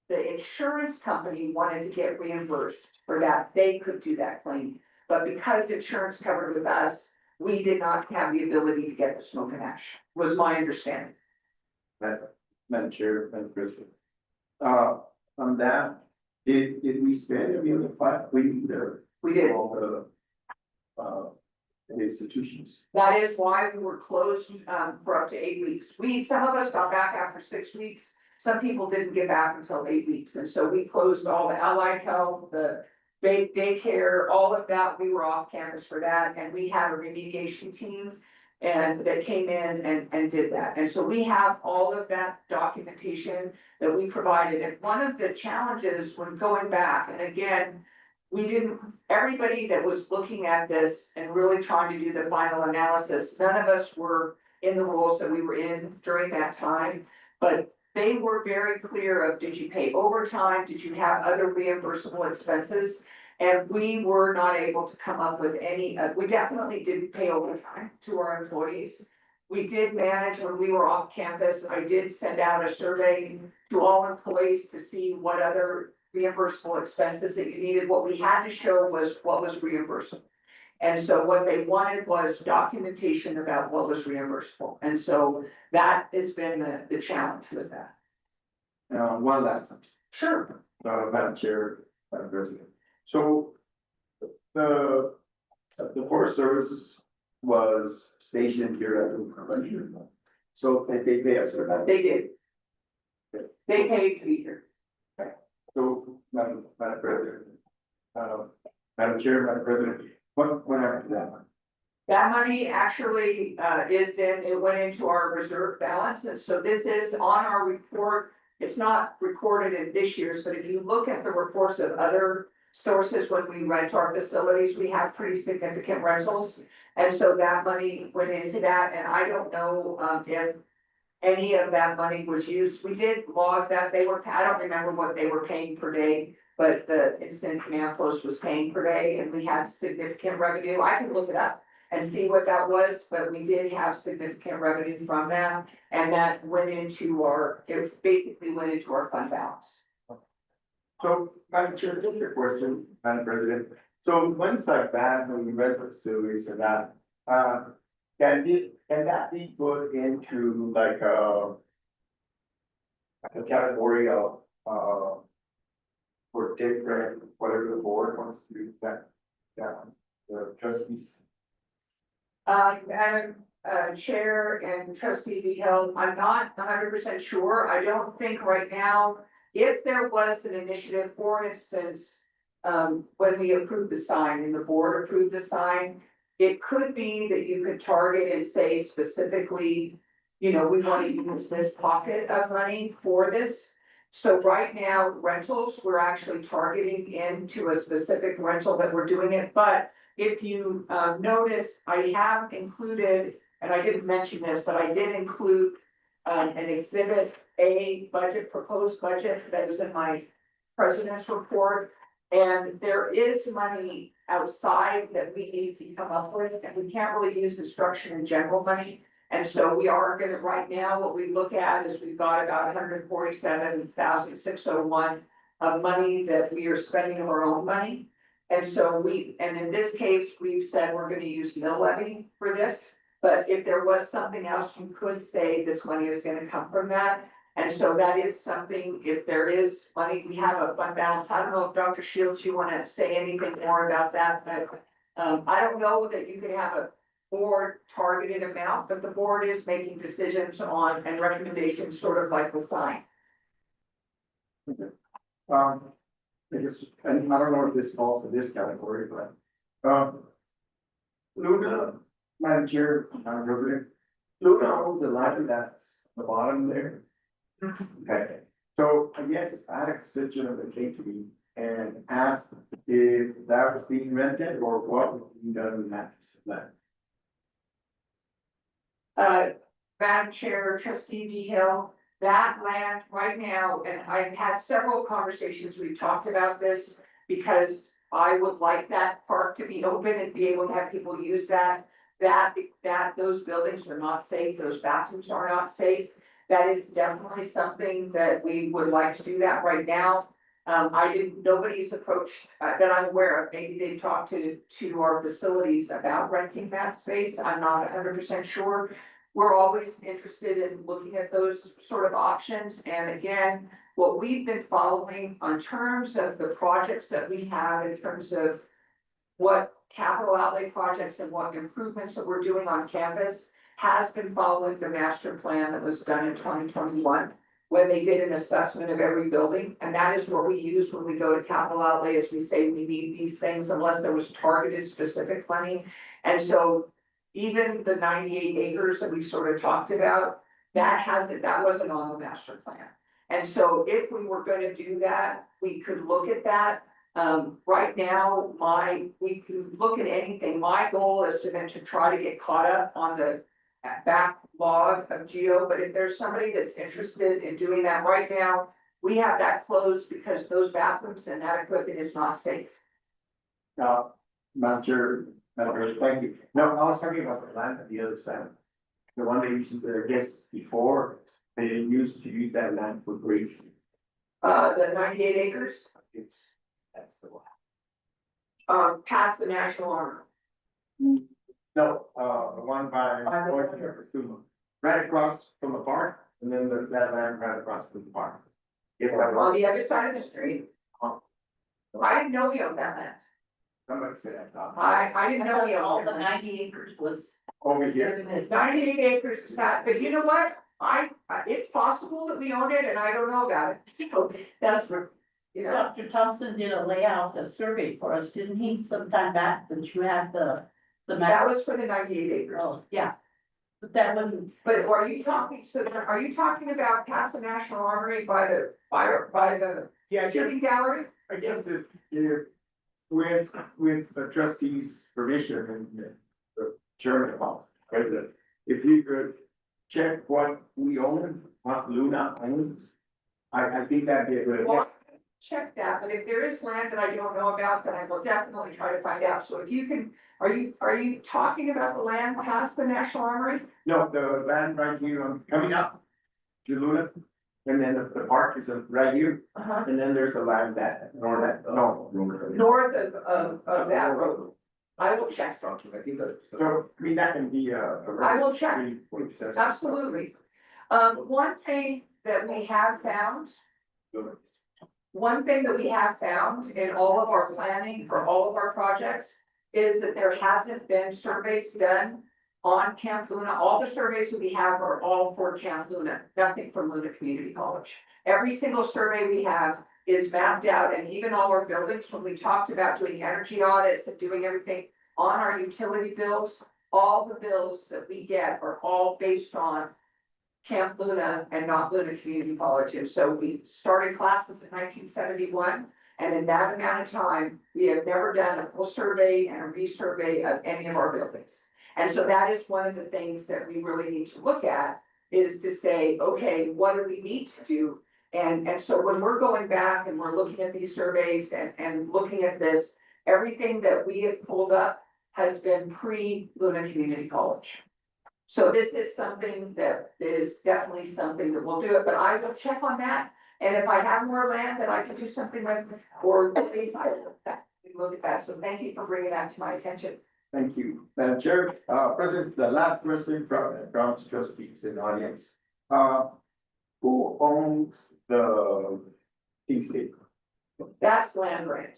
the insurance company wanted to get reimbursed for that, they could do that claim. But because insurance covered with us, we did not have the ability to get the smoke and ash, was my understanding.
Madam Chair, Madam President. On that, did we spend $1.5 million?
We did.
All the institutions.
That is why we were closed, for up to 8 weeks. Some of us got back after 6 weeks. Some people didn't get back until 8 weeks. And so we closed all the allied health, the daycare, all of that. We were off campus for that. And we had a remediation team and that came in and did that. And so we have all of that documentation that we provided. And one of the challenges when going back, and again, everybody that was looking at this and really trying to do the final analysis, none of us were in the roles that we were in during that time. But they were very clear of, did you pay overtime? Did you have other reimbursable expenses? And we were not able to come up with any, we definitely didn't pay overtime to our employees. We did manage when we were off campus. I did send out a survey to all employees to see what other reimbursable expenses that you needed. What we had to show was what was reimbursable. And so what they wanted was documentation about what was reimbursable. And so that has been the challenge with that.
One last one.
Sure.
Madam Chair, Madam President. So the Forest Service was stationed here at Luke. So they pay us for that.
They did. They paid to be here.
So, Madam President, Madam Chair, Madam President, what happened to that one?
That money actually it went into our reserve balance, and so this is on our report. It's not recorded in this year's, but if you look at the reports of other sources, when we rent our facilities, we have pretty significant rentals. And so that money went into that, and I don't know if any of that money was used. We did log that I don't remember what they were paying per day, but the incident command post was paying per day, and we had significant revenue. I can look it up and see what that was, but we did have significant revenue from that. And that went into it basically went into our fund balance.
So, Madam Chair, just a question, Madam President. So once like that, when we rent the facilities and that, can that be put into like a category of, for different, whatever the board wants to do that, the trustees?
Madam Chair and Trustee Vehil, I'm not 100% sure. I don't think right now, if there was an initiative, for instance, when we approved the sign and the board approved the sign, it could be that you could target and say specifically, we want to use this pocket of money for this. So right now, rentals, we're actually targeting into a specific rental that we're doing it. But if you notice, I have included, and I didn't mention this, but I did include an exhibit A proposed budget that was in my president's report. And there is money outside that we need to come up with, and we can't really use instruction and general money. And so we are gonna, right now, what we look at is we've got about 147,601 of money that we are spending of our own money. And so and in this case, we've said we're gonna use mill levy for this. But if there was something else, you could say this money is gonna come from that. And so that is something, if there is money, we have a fund balance. I don't know if Dr. Shields, you wanna say anything more about that, but I don't know that you could have a board targeted amount, but the board is making decisions on and recommendations, sort of like the sign.
I guess, and I don't know if this falls in this category, but, Luna, Madam Chair, Madam President, Luna owns the land that's the bottom there. Okay, so I guess I had a constituent that came to me and asked if that was being rented or what was being done with that piece of land.
Madam Chair, trustee V Hill, that land right now, and I've had several conversations, we've talked about this. Because I would like that park to be open and be able to have people use that. Those buildings are not safe, those bathrooms are not safe. That is definitely something that we would like to do that right now. Nobody's approached, that I'm aware of, maybe they talked to our facilities about renting that space, I'm not 100% sure. We're always interested in looking at those sort of options, and again, what we've been following on terms of the projects that we have in terms of what capital outlay projects and what improvements that we're doing on campus has been following the master plan that was done in 2021, when they did an assessment of every building, and that is what we use when we go to capital outlay, as we say we need these things unless there was targeted specific money. And so even the 98 acres that we sort of talked about, that wasn't on the master plan. And so if we were gonna do that, we could look at that. Right now, we can look at anything. My goal is to try to get caught up on the backlog of Geo, but if there's somebody that's interested in doing that right now, we have that closed because those bathrooms and that equipment is not safe.
Madam Chair, thank you. No, I was talking about the land at the other side. The one they used to, I guess, before, they used to use that land for grazing.
The 98 acres,
That's the one.
past the national armor.
No, the one by, right across from the park, and then that land right across from the park. Yes,
On the other side of the street. I didn't know we owned that land.
somebody said I thought.
I didn't know we
All
owned
the
that land.
90 acres was.
Over here.
It's 98 acres, is that, but you know what? It's possible that we own it and I don't know about it, so that's for, you know.
Dr. Thompson did a layout, a survey for us, didn't he, sometime back, that you had the
That
map?
was for the 98 acres.
Oh, yeah. But that wouldn't,
But are you talking about past the National Armory by the
Yeah,
shooting gallery?
I guess if, with the trustees' permission and the chairman of president, if you could check what we own, what Luna owns, I think that'd be a good idea.
Well, check that, but if there is land that I don't know about, then I will definitely try to find out. So if you can, are you talking about the land past the National Armory?
No, the land right here, coming up to Luna, and then the park is right here,
Uh-huh.
and then there's the land that, north
North of that road. I will check.
So, I mean, that can be
I will check. Absolutely. One thing that we have found in all of our planning for all of our projects is that there hasn't been surveys done on Camp Luna. All the surveys that we have are all for Camp Luna, nothing from Luna Community College. Every single survey we have is mapped out, and even all our buildings, when we talked about doing energy audits and doing everything on our utility bills, all the bills that we get are all based on Camp Luna and not Luna Community College. And so we started classes in 1971, and in that amount of time, we have never done a full survey and a resurvey of any of our buildings. And so that is one of the things that we really need to look at, is to say, okay, what do we need to do? And so when we're going back and we're looking at these surveys and looking at this, everything that we have pulled up has been pre-Luna Community College. So this is something that is definitely something that we'll do it, but I will check on that. And if I have more land that I can do something with, or things, I will look at that. So thank you for bringing that to my attention.
Thank you, Madam Chair. President, the last question from trustees in the audience. Who owns the King State?
That's land grant.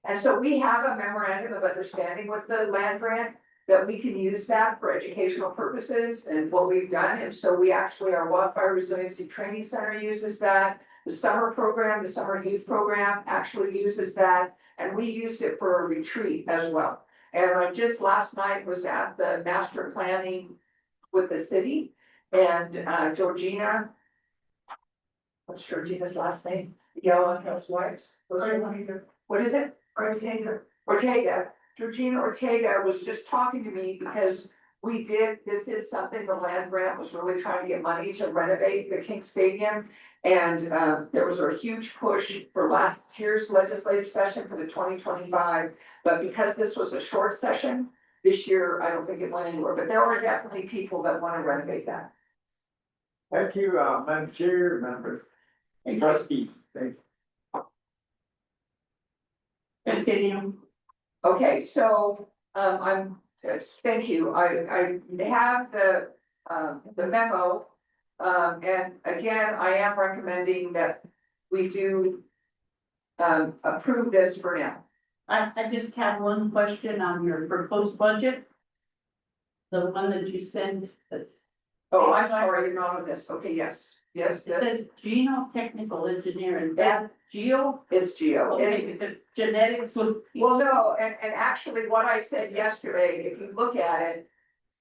And so we have a memorandum of understanding with the land grant that we can use that for educational purposes and what we've done. And so we actually, our Wildfire Resiliency Training Center uses that. The summer program, the summer youth program actually uses that. And we used it for a retreat as well. And I just last night was at the master planning with the city, and Georgina what's Georgina's last name? Yellow and his wife. What is it? Ortega. Georgina Ortega was just talking to me because this is something the land grant was really trying to get money to renovate the King Stadium. And there was a huge push for last year's legislative session for the 2025. But because this was a short session, this year, I don't think it went anywhere, but there are definitely people that want to renovate that.
Thank you, Madam Chair, members, and trustees, thank you.
Continue.
Okay, so, thank you, I have the memo. And again, I am recommending that we do approve this for now.
I just have one question on your proposed budget. The one that you sent, that
Oh, I'm sorry, you're not on this, okay, yes,
it says geotechnical engineering, that geo?
It's Geo.
Okay, because genetics would.
Well, no, and actually what I said yesterday, if you look at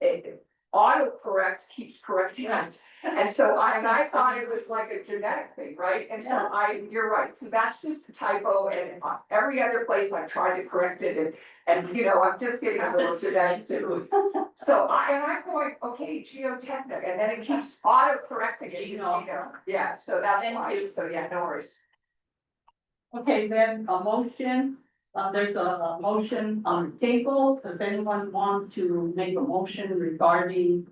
it, autocorrect keeps correcting it. And so I thought it was like a genetic thing, right? And so you're right, so that's just a typo, and every other place I've tried to correct it, and you know, I'm just getting a little genetic too. So I'm going, okay, geotechnic, and then it keeps auto-correcting it to Geo. Yeah, so that's why, so yeah, no worries.
Okay, then a motion, there's a motion on the table. Does anyone want to make a motion regarding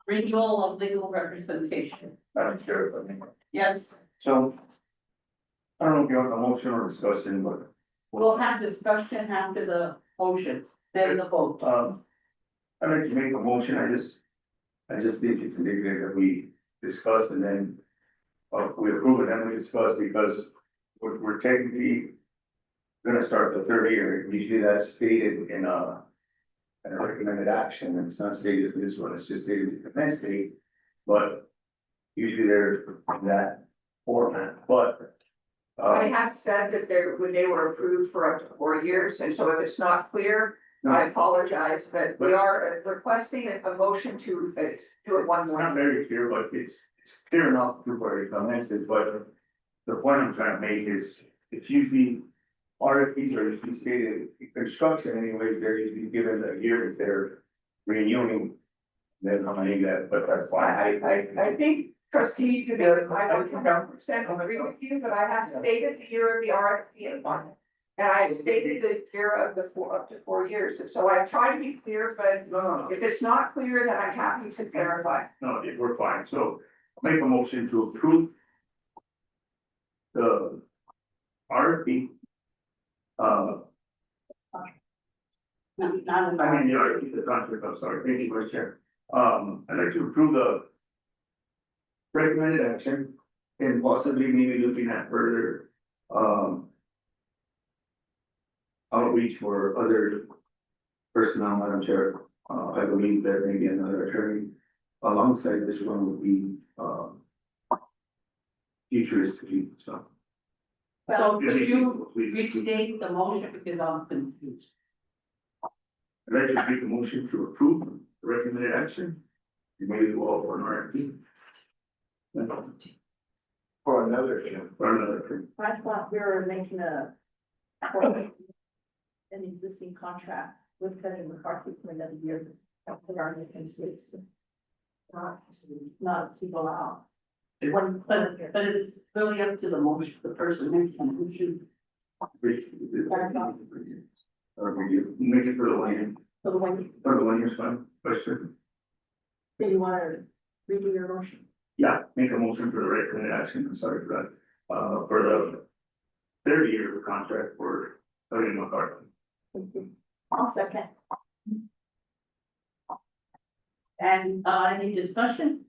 renewal of legal representation?
Madam Chair, I mean,
Yes,
so. I don't know if you want a motion or discussion, but.
we'll have discussion after the motion, then the vote.
I'd like to make a motion, I just think it's indicative that we discuss and then. We approve it and we discuss because we're technically. Gonna start the third year, usually that's stated in a recommended action, and it's not stated in this one, it's just stated in the next date. But usually they're in that format, but.
I have said that when they were approved for up to 4 years, and so if it's not clear, I apologize, but we are requesting a motion to do it one
It's not
more.
very clear, but it's clear enough before it commences, but the point I'm trying to make is, it's usually. RFPs are usually stated, in construction anyways, they're usually given a year if they're renewing. Then how many that, but that's why
I think trustee, I don't 100% agree with you, but I have stated the year of the RFP in one. And I have stated the year of the up to 4 years, and so I've tried to be clear, but
No,
if it's not clear, then I'm happy to clarify.
we're fine, so make a motion to approve. The RFP.
Not
I mean, the RFP, the contract, I'm sorry, thank you, Vice Chair. I'd like to approve the. Recommended action and possibly maybe looking at further, outreach for other personnel, Madam Chair. I believe there may be another attorney alongside this one would be, futuristic, so.
So
Yeah,
could you
please.
restate the motion because I'm confused?
I'd like to make a motion to approve the recommended action. Maybe we'll all for an RFP.
For another,
For another attorney.
I thought we were making an existing contract with Kevin McCarthy for another year. That's what our mission is. Not to go out.
But it's really up to the motion, the person making the motion.
Or make it for the 1 year,
So the one,
for the 1 year's fine, question.
do you want to redo your motion?
Yeah, make a motion for the recommended action, I'm sorry for that, for the third year of contract for Kevin McCarthy.
I'll second.
And, any discussion?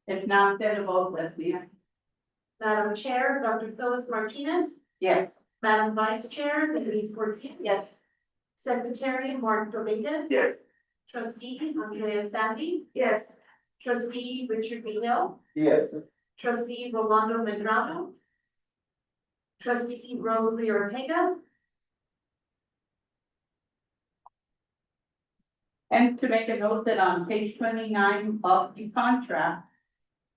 If not, then a vote, Leslie.
Madam Chair, Dr. Phyllis Martinez,
Yes.
Madam Vice Chair, Denise Cortez.
Yes.
Secretary Mark Dominguez.
Yes.
Trustee Andrea Sandy,
Yes.
trustee Richard Beal,
yes,
trustee Rolando Medrano, trustee Rosalie Ortega,
And to make a note that on page 29 of the contract,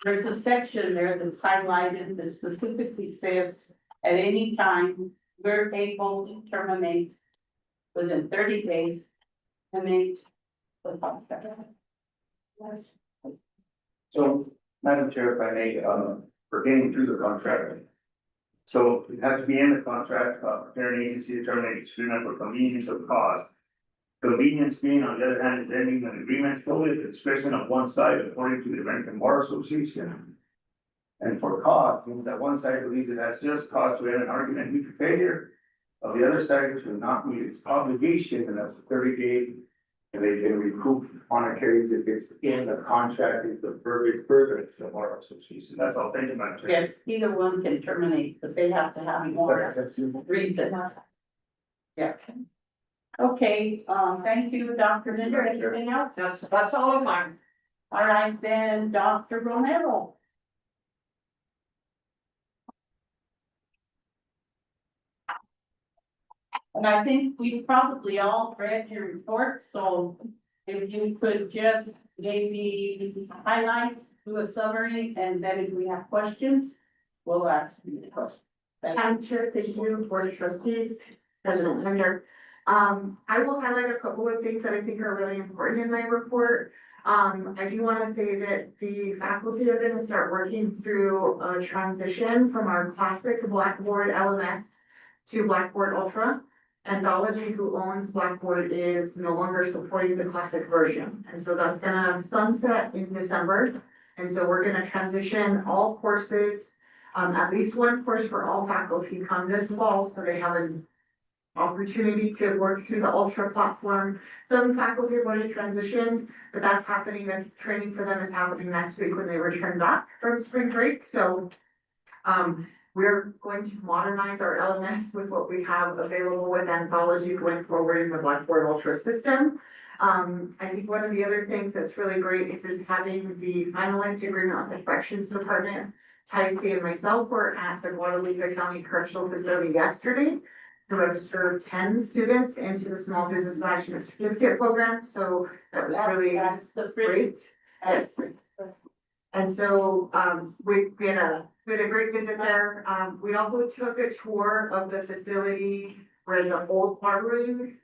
there's a section there that's highlighted that specifically says, at any time, we're able to terminate within 30 days, terminate the contract.
So, Madam Chair, if I may, pertaining to the contract. So it has to be in the contract, preparing agency to terminate student for convenience or cost. Convenience being, on the other hand, is ending an agreement solely at the discretion of one side according to the American Bar Association. And for cost, means that one side believes it has just cause to end an argument due to failure of the other side to not meet its obligation, and that's a 30-day. And they can recoup monetaries if it's in the contract, it's a further to the Bar Association. That's all. Thank you, Madam Chair.
Yes, either one can terminate, but they have to have more reason. Yeah. Okay, thank you, Dr. Linder. Anything else?
That's all of mine.
All right, then, Dr. Romero. And I think we probably all read your report, so if you could just maybe highlight, do a summary, and then if we have questions, we'll ask you the question. Thank you.
Madam Chair, thank you, Board of Trustees, President Linder. I will highlight a couple of things that I think are really important in my report. I do want to say that the faculty are going to start working through a transition from our classic Blackboard LMS to Blackboard Ultra. Anthology, who owns Blackboard, is no longer supporting the classic version. And so that's gonna sunset in December. And so we're gonna transition all courses, at least one course for all faculty come this fall, so they have an opportunity to work through the Ultra platform. Some faculty are going to transition, but that's happening, the training for them is happening next week when they return back from spring break. So we're going to modernize our LMS with what we have available with Anthology going forward in the Blackboard Ultra system. I think one of the other things that's really great is having the finalized agreement with the corrections department. Ticey and myself were at the Guadalupe County Correctional Facility yesterday to register 10 students into the Small Business Management Certificate Program. So that was really
That's the
great. Yes. And so, we had a great visit there. We also took a tour of the facility where the old barbering,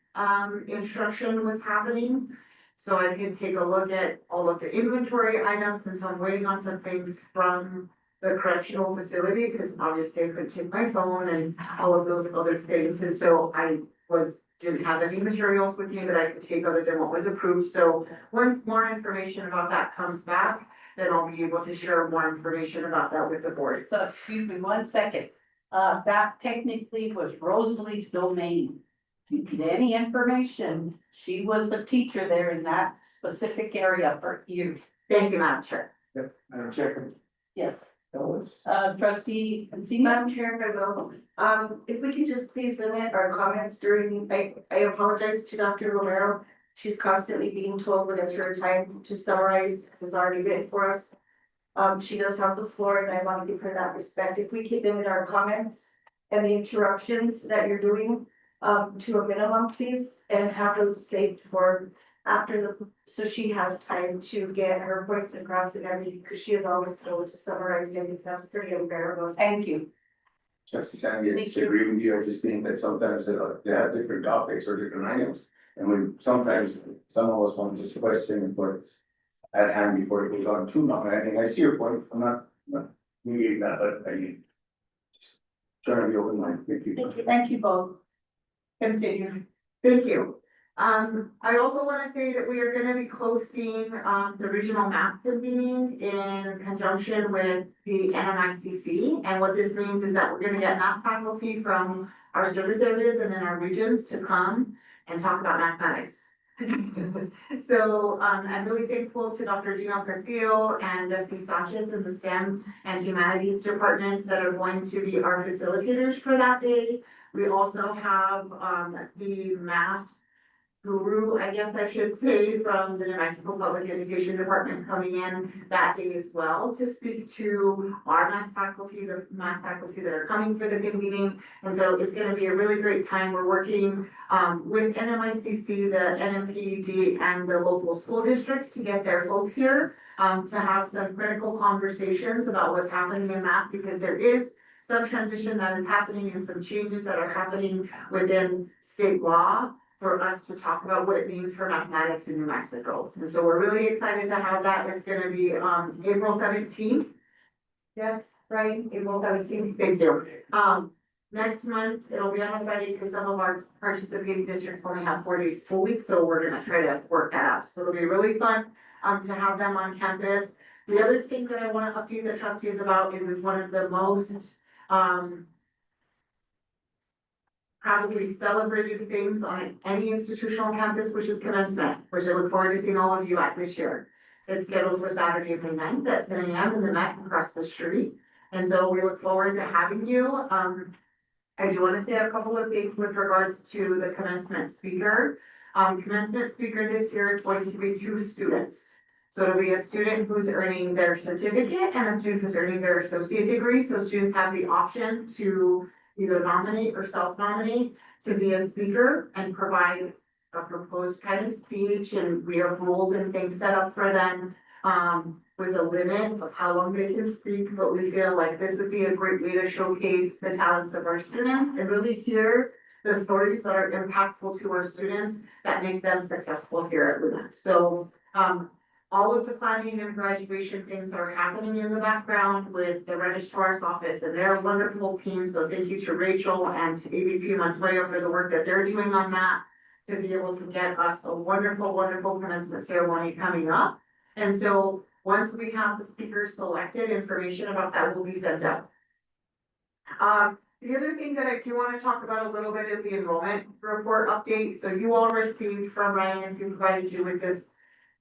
instruction was happening. So I could take a look at all of the inventory items, and so I'm waiting on some things from the correctional facility, because obviously I couldn't take my phone and all of those other things, and so didn't have any materials with me that I could take other than what was approved. So once more information about that comes back, then I'll be able to share more information about that with the board.
So, excuse me 1 second. That technically was Rosalie's domain. If you need any information, she was a teacher there in that specific area for years.
Thank you, Madam Chair.
Yep, Madam Chair.
Yes,
That was.
trustee Encina?
Madam Chair, if I will, if we can just please limit our comments during, I apologize to Dr. Romero. She's constantly being told when it's her time to summarize, as it's already written for us. She does have the floor, and I want to give her that respect. If we could limit our comments and the interruptions that you're doing, to a minimum, please, and have those saved for after so she has time to get her points across and everything, because she is always told to summarize everything. That's pretty unfair of us.
Thank you.
Trustee Sandy, I disagree with you. I just think that sometimes they have different topics or different items. And when sometimes some of us want to just question what's at hand before it goes on too long. I think I see your point. I'm not negating that, but I mean, just trying to be open minded. Thank you.
Thank you both. Continue.
Thank you. I also want to say that we are going to be hosting, the regional math convening in conjunction with the NMICC. And what this means is that we're going to get math faculty from our service areas and in our regions to come and talk about mathematics. So, I'm really thankful to Dr. Gino Castillo and Betsy Sanchez in the STEM and Humanities departments that are going to be our facilitators for that day. We also have, the math guru, I guess I should say, from the New Mexico Public Education Department coming in that day as well to speak to our math faculty, the math faculty that are coming for the convening. And so it's gonna be a really great time. We're working with NMICC, the NMPD, and the local school districts to get their folks here to have some critical conversations about what's happening in math, because there is some transition that is happening and some changes that are happening within state law for us to talk about what it means for mathematics in New Mexico. And so we're really excited to have that. It's gonna be April 17th. Yes, right, April 17th. Thank you. Next month, it'll be on a Friday because some of our participating districts only have 4 days school week, so we're gonna try to work that out. So it'll be really fun to have them on campus. The other thing that I wanna update the trustees about is one of the most probably celebrated things on any institutional campus, which is commencement, which I look forward to seeing all of you at this year. It's scheduled for Saturday, May 9th at 10 a.m. in the Mac across the street. And so we look forward to having you. I do want to say a couple of things with regards to the commencement speaker. Commencement speaker this year is going to be 2 students. So it'll be a student who's earning their certificate and a student who's earning their associate degree. So students have the option to either nominate or self-nominate to be a speaker and provide a proposed kind of speech, and we have rules and things set up for them with a limit of how long they can speak, but we feel like this would be a great way to showcase the talents of our students and really hear the stories that are impactful to our students that make them successful here at Luna. So all of the planning and graduation things are happening in the background with the registrar's office, and they're a wonderful team. So thank you to Rachel and to AVP Montoya for the work that they're doing on that to be able to get us a wonderful, wonderful commencement ceremony coming up. And so once we have the speakers selected, information about that will be sent out. The other thing that I do want to talk about a little bit is the enrollment report update. So you all received from Ryan, who provided you with this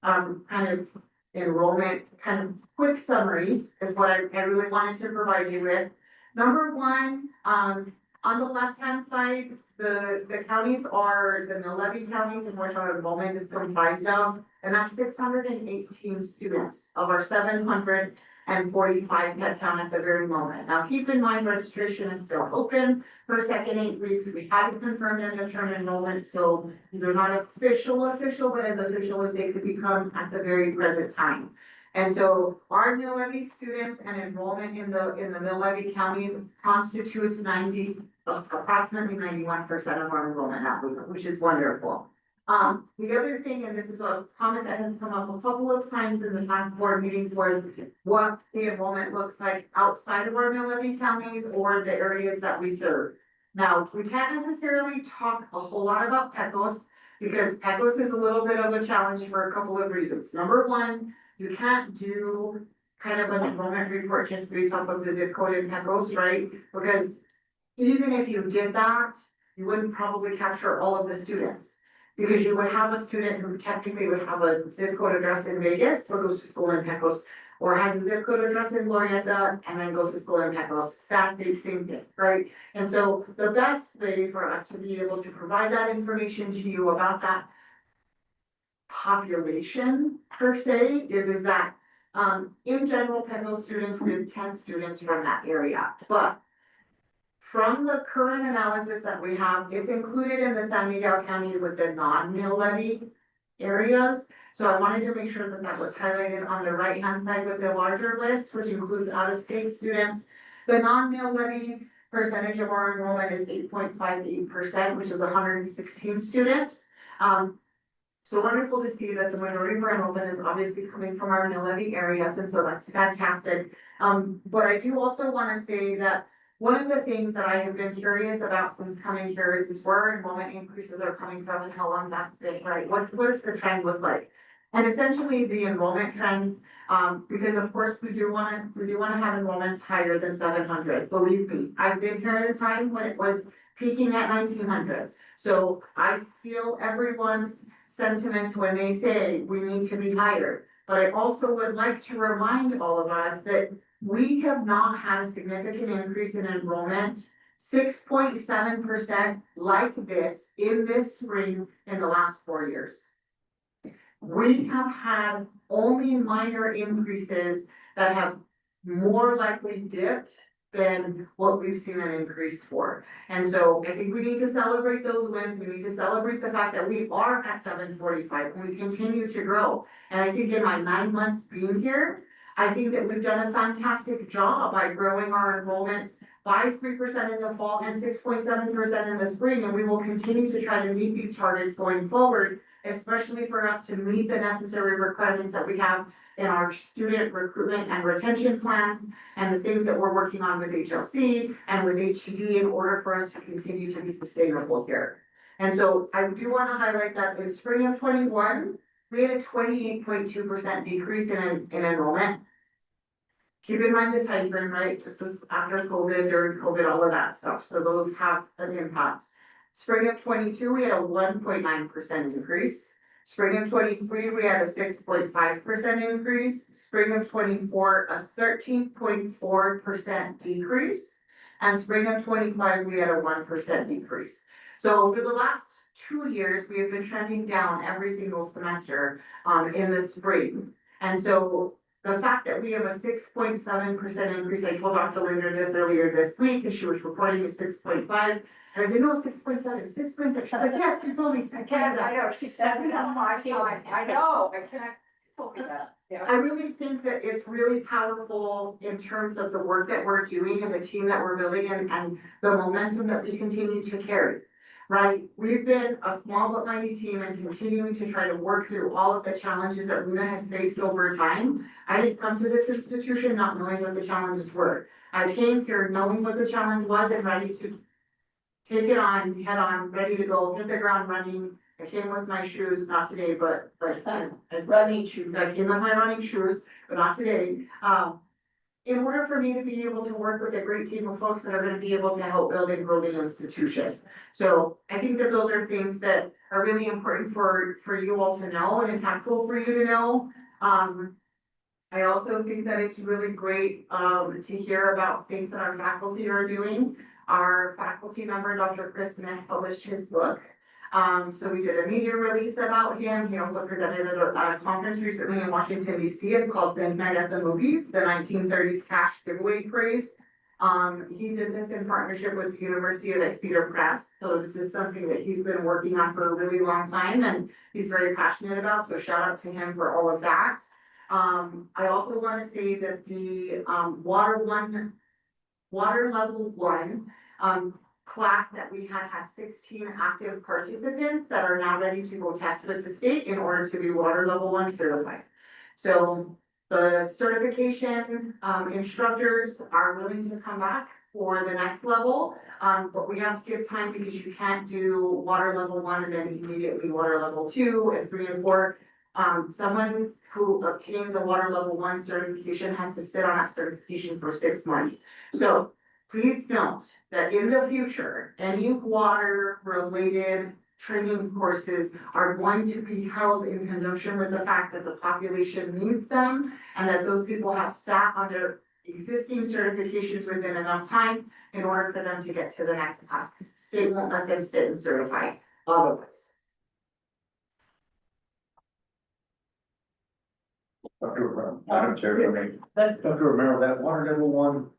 kind of enrollment, kind of quick summary is what I really wanted to provide you with. Number one, on the left-hand side, the counties are the mill levy counties in which our enrollment is comprised of, and that's 618 students of our 745 head count at the very moment. Now, keep in mind, registration is still open for second 8 weeks. We haven't confirmed end of term enrollment, so they're not official, but as official as they could become at the very present time. And so our mill levy students and enrollment in the mill levy counties constitutes approximately 91% of our enrollment at Luna, which is wonderful. The other thing, and this is a comment that has come up a couple of times in the past board meetings, was what the enrollment looks like outside of our mill levy counties or the areas that we serve. Now, we can't necessarily talk a whole lot about Pecos because Pecos is a little bit of a challenge for a couple of reasons. Number one, you can't do kind of an enrollment report just based off of the zip code in Pecos, right? Because even if you did that, you wouldn't probably capture all of the students. Because you would have a student who technically would have a zip code address in Vegas, but goes to school in Pecos, or has a zip code address in Glorieta and then goes to school in Pecos. Same thing, right? And so the best way for us to be able to provide that information to you about that population per se is that in general, Pecos students, we have 10 students from that area, but from the current analysis that we have, it's included in the San Miguel County with the non-mill levy areas. So I wanted to make sure that that was highlighted on the right-hand side with the larger list, which includes out-of-state students. The non-mill levy percentage of our enrollment is 8.58%, which is 116 students. So wonderful to see that the majority of our enrollment is obviously coming from our mill levy areas, and so that's fantastic. But I do also want to say that one of the things that I have been curious about since coming here is where our enrollment increases are coming from and how long that's been, right? What does the trend look like? And essentially the enrollment trends, because of course we do want to have enrollments higher than 700. Believe me, I've been here at a time when it was peaking at 1900. So I feel everyone's sentiments when they say we need to be higher. But I also would like to remind all of us that we have not had a significant increase in enrollment 6.7% like this in this spring in the last 4 years. We have had only minor increases that have more likely dipped than what we've seen an increase for. And so I think we need to celebrate those wins. We need to celebrate the fact that we are at 745 and we continue to grow. And I think in my 9 months being here, I think that we've done a fantastic job by growing our enrollments by 3% in the fall and 6.7% in the spring. And we will continue to try to meet these targets going forward, especially for us to meet the necessary requirements that we have in our student recruitment and retention plans and the things that we're working on with HLC and with HED in order for us to continue to be sustainable here. And so I do want to highlight that in spring of 21, we had a 28.2% decrease in enrollment. Keep in mind the time frame, right? This is after COVID, during COVID, all of that stuff. So those have an impact. Spring of 22, we had a 1.9% increase. Spring of 23, we had a 6.5% increase. Spring of 24, a 13.4% decrease. And spring of 25, we had a 1% decrease. So for the last 2 years, we have been trending down every single semester in the spring. And so the fact that we have a 6.7% increase, I told Dr. Linder this earlier this week, and she was reporting a 6.5. And I said, no, 6.7, 6.6. She's like, yes, she told me 6.7.
I know, she's stepping on my time, I know, I can't, told me that, yeah.
I really think that it's really powerful in terms of the work that we're doing and the team that we're building and the momentum that we continue to carry. Right, we've been a small but mighty team and continuing to try to work through all of the challenges that Luna has faced over time. I didn't come to this institution not knowing what the challenges were. I came here knowing what the challenge was and ready to take it on, head on, ready to go, hit the ground running. I came with my shoes, not today, but
Running shoes.
I came with my running shoes, but not today. In order for me to be able to work with a great team of folks that are gonna be able to help build and grow the institution. So I think that those are things that are really important for you all to know and impactful for you to know. I also think that it's really great to hear about things that our faculty are doing. Our faculty member, Dr. Chris Smith, published his book. So we did a media release about him. He also presented at a conference recently in Washington, DC. It's called Midnight at the Movies, the 1930s cash giveaway craze. He did this in partnership with the University of Exeter Press. So this is something that he's been working on for a really long time and he's very passionate about. So shout out to him for all of that. I also want to say that the water level one class that we had has 16 active participants that are now ready to go test with the state in order to be water level 1 certified. So the certification instructors are willing to come back for the next level, but we have to give time because you can't do water level 1 and then immediately water level 2 and 3 and 4. Someone who obtains a water level 1 certification has to sit on that certification for 6 months. So please note that in the future, any water related training courses are going to be held in conjunction with the fact that the population needs them and that those people have sat on their existing certifications within enough time in order for them to get to the next class, because the state won't let them sit and certify otherwise.
Madam Chair, for me, Dr. Romero, that water level 1,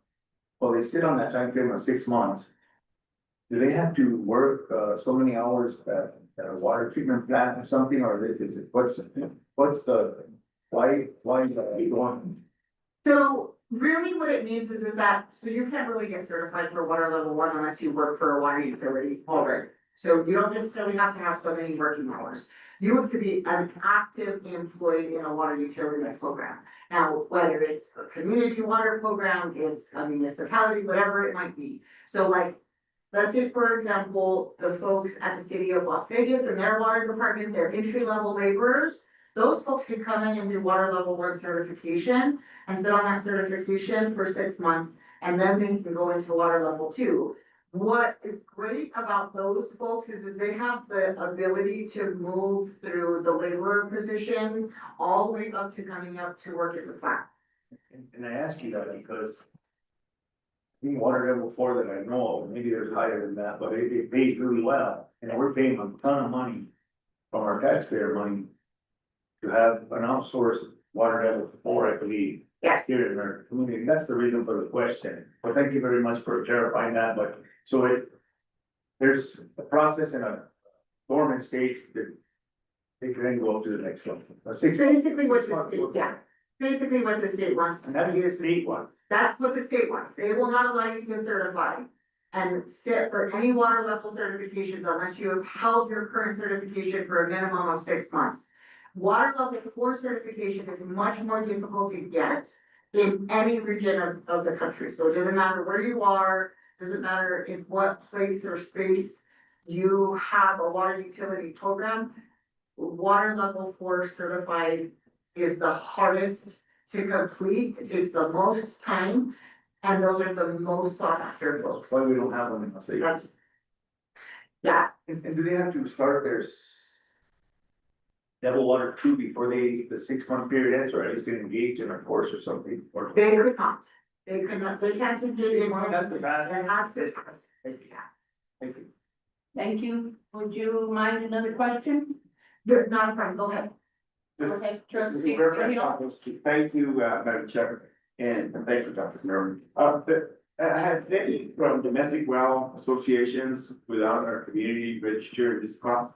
well, they sit on that time frame of 6 months. Do they have to work so many hours at a water treatment plant or something, or is it, what's the, why going?
So really what it means is that, so you can't really get certified for water level 1 unless you work for a water utility already. So you don't necessarily have to have so many working hours. You have to be an active employee in a water utility program. Now, whether it's a community water program, it's a municipality, whatever it might be. So like, let's say, for example, the folks at the city of Las Vegas and their water department, they're entry-level laborers. Those folks can come in and do water level 1 certification and sit on that certification for 6 months, and then they can go into water level 2. What is great about those folks is they have the ability to move through the laborer position all the way up to coming up to work at the plant.
And I ask you that because water level 4 that I know of, maybe there's higher than that, but it pays really well, and we're paying a ton of money from our taxpayer money to have an outsourced water level 4, I believe,
Yes.
here in our community. That's the reason for the question. But thank you very much for clarifying that, but so there's a process in a dormant state that they can then go up to the next one.
Basically what the state, yeah, basically what the state wants to
And that
see.
is state one.
That's what the state wants. They will not allow you to get certified and sit for any water level certifications unless you have held your current certification for a minimum of 6 months. Water level 4 certification is much more difficult to get in any region of the country. So it doesn't matter where you are, doesn't matter in what place or space you have a water utility program. Water level 4 certified is the hardest to complete. It takes the most time. And those are the most sought after books.
Why we don't have them in the state.
That's. Yeah,
And do they have to start their level 1 or 2 before the 6 month period ends, or at least engage in a course or something? Or
they could not. They could not, they can't engage in one.
That's the bad.
It has to.
Thank you. Thank you.
Thank you. Would you mind another question?
Good, not a problem, go ahead.
Okay,
Just
trustee.
a reference on those two. Thank you, Madam Chair, and thank you, Dr. Miller. Has any from domestic well associations without our community registered this cost?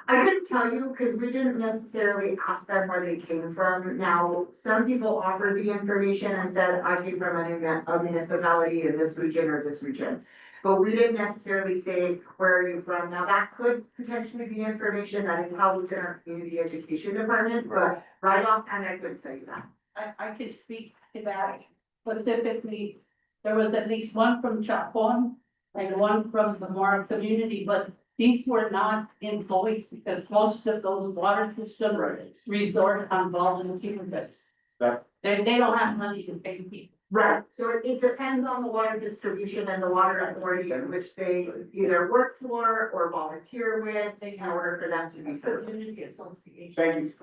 I couldn't tell you because we didn't necessarily ask them where they came from. Now, some people offered the information and said, I came from a municipality in this region or this region. But we didn't necessarily say, where are you from? Now, that could potentially be information that is held within our community education department, but right offhand, I couldn't tell you that.
I could speak to that specifically. There was at least one from Chapon and one from the Mora community, but these were not employees because most of those water systems resort on volunteers.
That-
They don't have money to pay people.
Right, so it depends on the water distribution and the water authority in which they either work for or volunteer with in order for them to be certified.
Community association.
Thank you.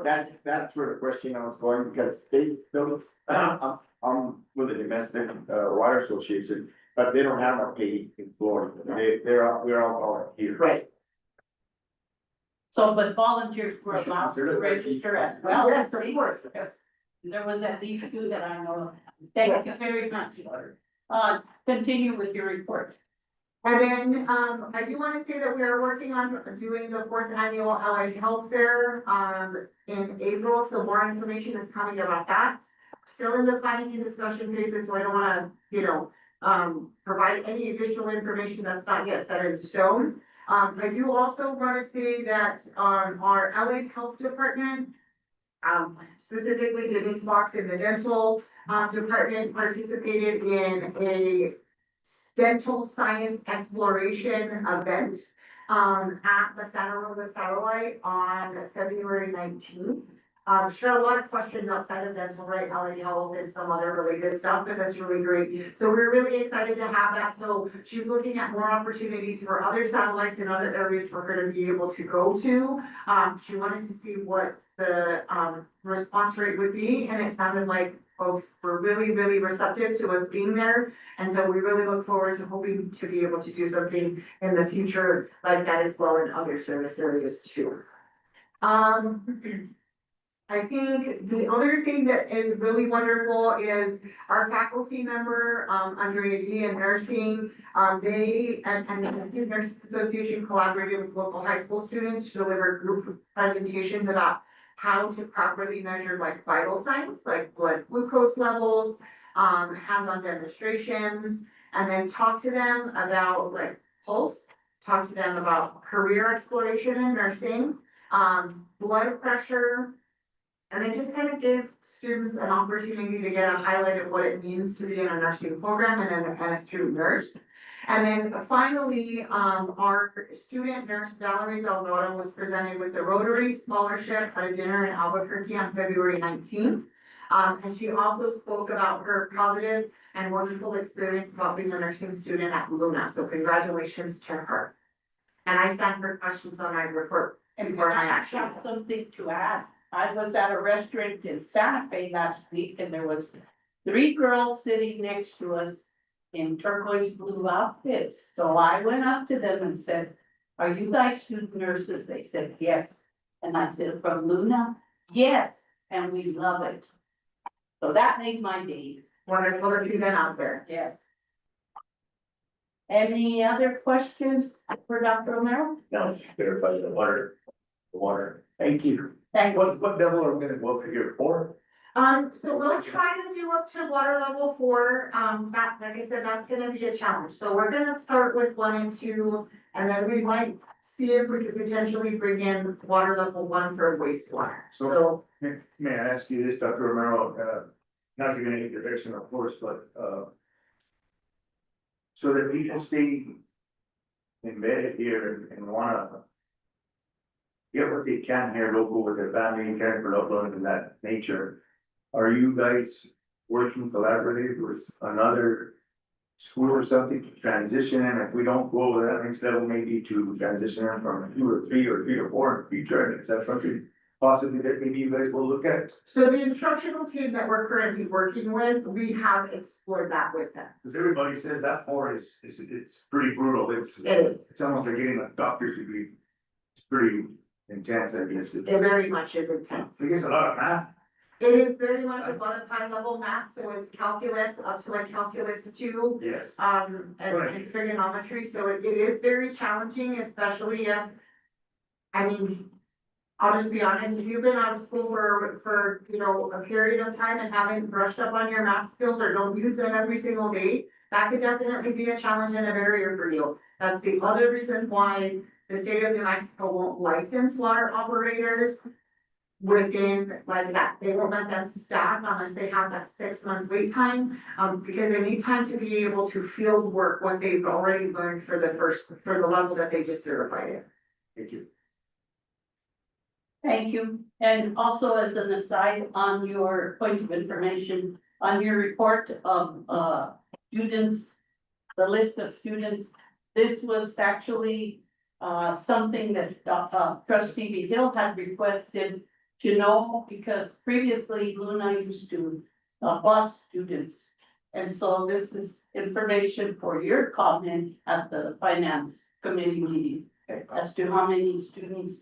That's where the question I was going, because they don't, I'm with the domestic, water association, but they don't have a paid employee. We're all volunteers.
Right,
So, but volunteers were allowed to register as well.
yes, of course.
There was at least 2 that I know of. Thank you very much. Continue with your report.
And then, I do wanna say that we are working on doing the 4th annual Allied Health Fair, in April, so more information is coming about that. Still in the planning and discussion phases, so I don't wanna, provide any additional information that's not yet set in stone. I do also wanna say that, our Allied Health Department, specifically Denise Box in the dental, department participated in a dental science exploration event at the Santa Rosa Satellite on February 19th. Sure, a lot of questions outside of dental, right, LA Health and some other related stuff, but that's really great. So we're really excited to have that. So she's looking at more opportunities for other satellites and other areas for her to be able to go to. She wanted to see what the response rate would be, and it sounded like folks were really, really receptive to us being there. And so we really look forward to hoping to be able to do something in the future like that as well in other service areas too. I think the other thing that is really wonderful is our faculty member, Andrea D in nursing. They and the Student Nurses Association collaborated with local high school students to deliver group presentations about how to properly measure like vital signs, like blood glucose levels, hands-on demonstrations, and then talk to them about like pulse, talk to them about career exploration in nursing, blood pressure, and then just kind of give students an opportunity to get a highlight of what it means to be in a nursing program and a student nurse. And then finally, our student nurse Valerie Delgado was presented with the Rotary Scholarship at a dinner in Albuquerque on February 19th. And she also spoke about her positive and wonderful experience about being a nursing student at Luna. So congratulations to her. And I stand for questions on my report before my action.
I have something to add. I was at a restaurant in Santa Fe last week and there was 3 girls sitting next to us. in turquoise blue outfits. So I went up to them and said, "Are you guys student nurses?" They said, "Yes." And I said, "From Luna?" "Yes, and we love it." So that made my day.
Wonderful to see them out there.
Yes. Any other questions for Dr. Romero?
Now, let's verify the water. The water. Thank you.
Thank you.
What level are we gonna go up here for?
So we'll try to do up to water level 4, that, like I said, that's gonna be a challenge, so we're gonna start with 1 and 2. And then we might see if we could potentially bring in water level 1 for wastewater, so.
May I ask you this, Dr. Romero, not giving any direction, of course, but, so that people stay embedded here and wanna get what they can here local with their family and caring for loved ones and that nature. Are you guys working collaboratively with another school or something to transition? And if we don't go over that next level, maybe to transition them from 2 or 3 or 3 or 4 in the future, is that something possibly that maybe you guys will look at?
So the instructional team that we're currently working with, we have explored that with them.
Because everybody says that 4 is, it's pretty brutal,
It is,
it's almost like getting a doctor's degree. It's pretty intense, I guess.
it very much is intense.
I guess a lot of math.
It is very much above high level math, so it's calculus up to like calculus 2.
Yes.
And trigonometry, so it is very challenging, especially if, I mean, I'll just be honest, if you've been out of school for, you know, a period of time and haven't brushed up on your math skills or don't use them every single day, that could definitely be a challenge and a barrier for you. That's the other reason why the state of New Mexico won't license water operators within like that. They won't let them staff unless they have that 6-month wait time, because they need time to be able to field work what they've already learned for the level that they just certified in.
Thank you.
Thank you. And also as an aside on your point of information, on your report of students, the list of students, this was actually something that trustee Hill had requested to know, because previously Luna used to bus students. And so this is information for your comment at the finance committee meeting as to how many students.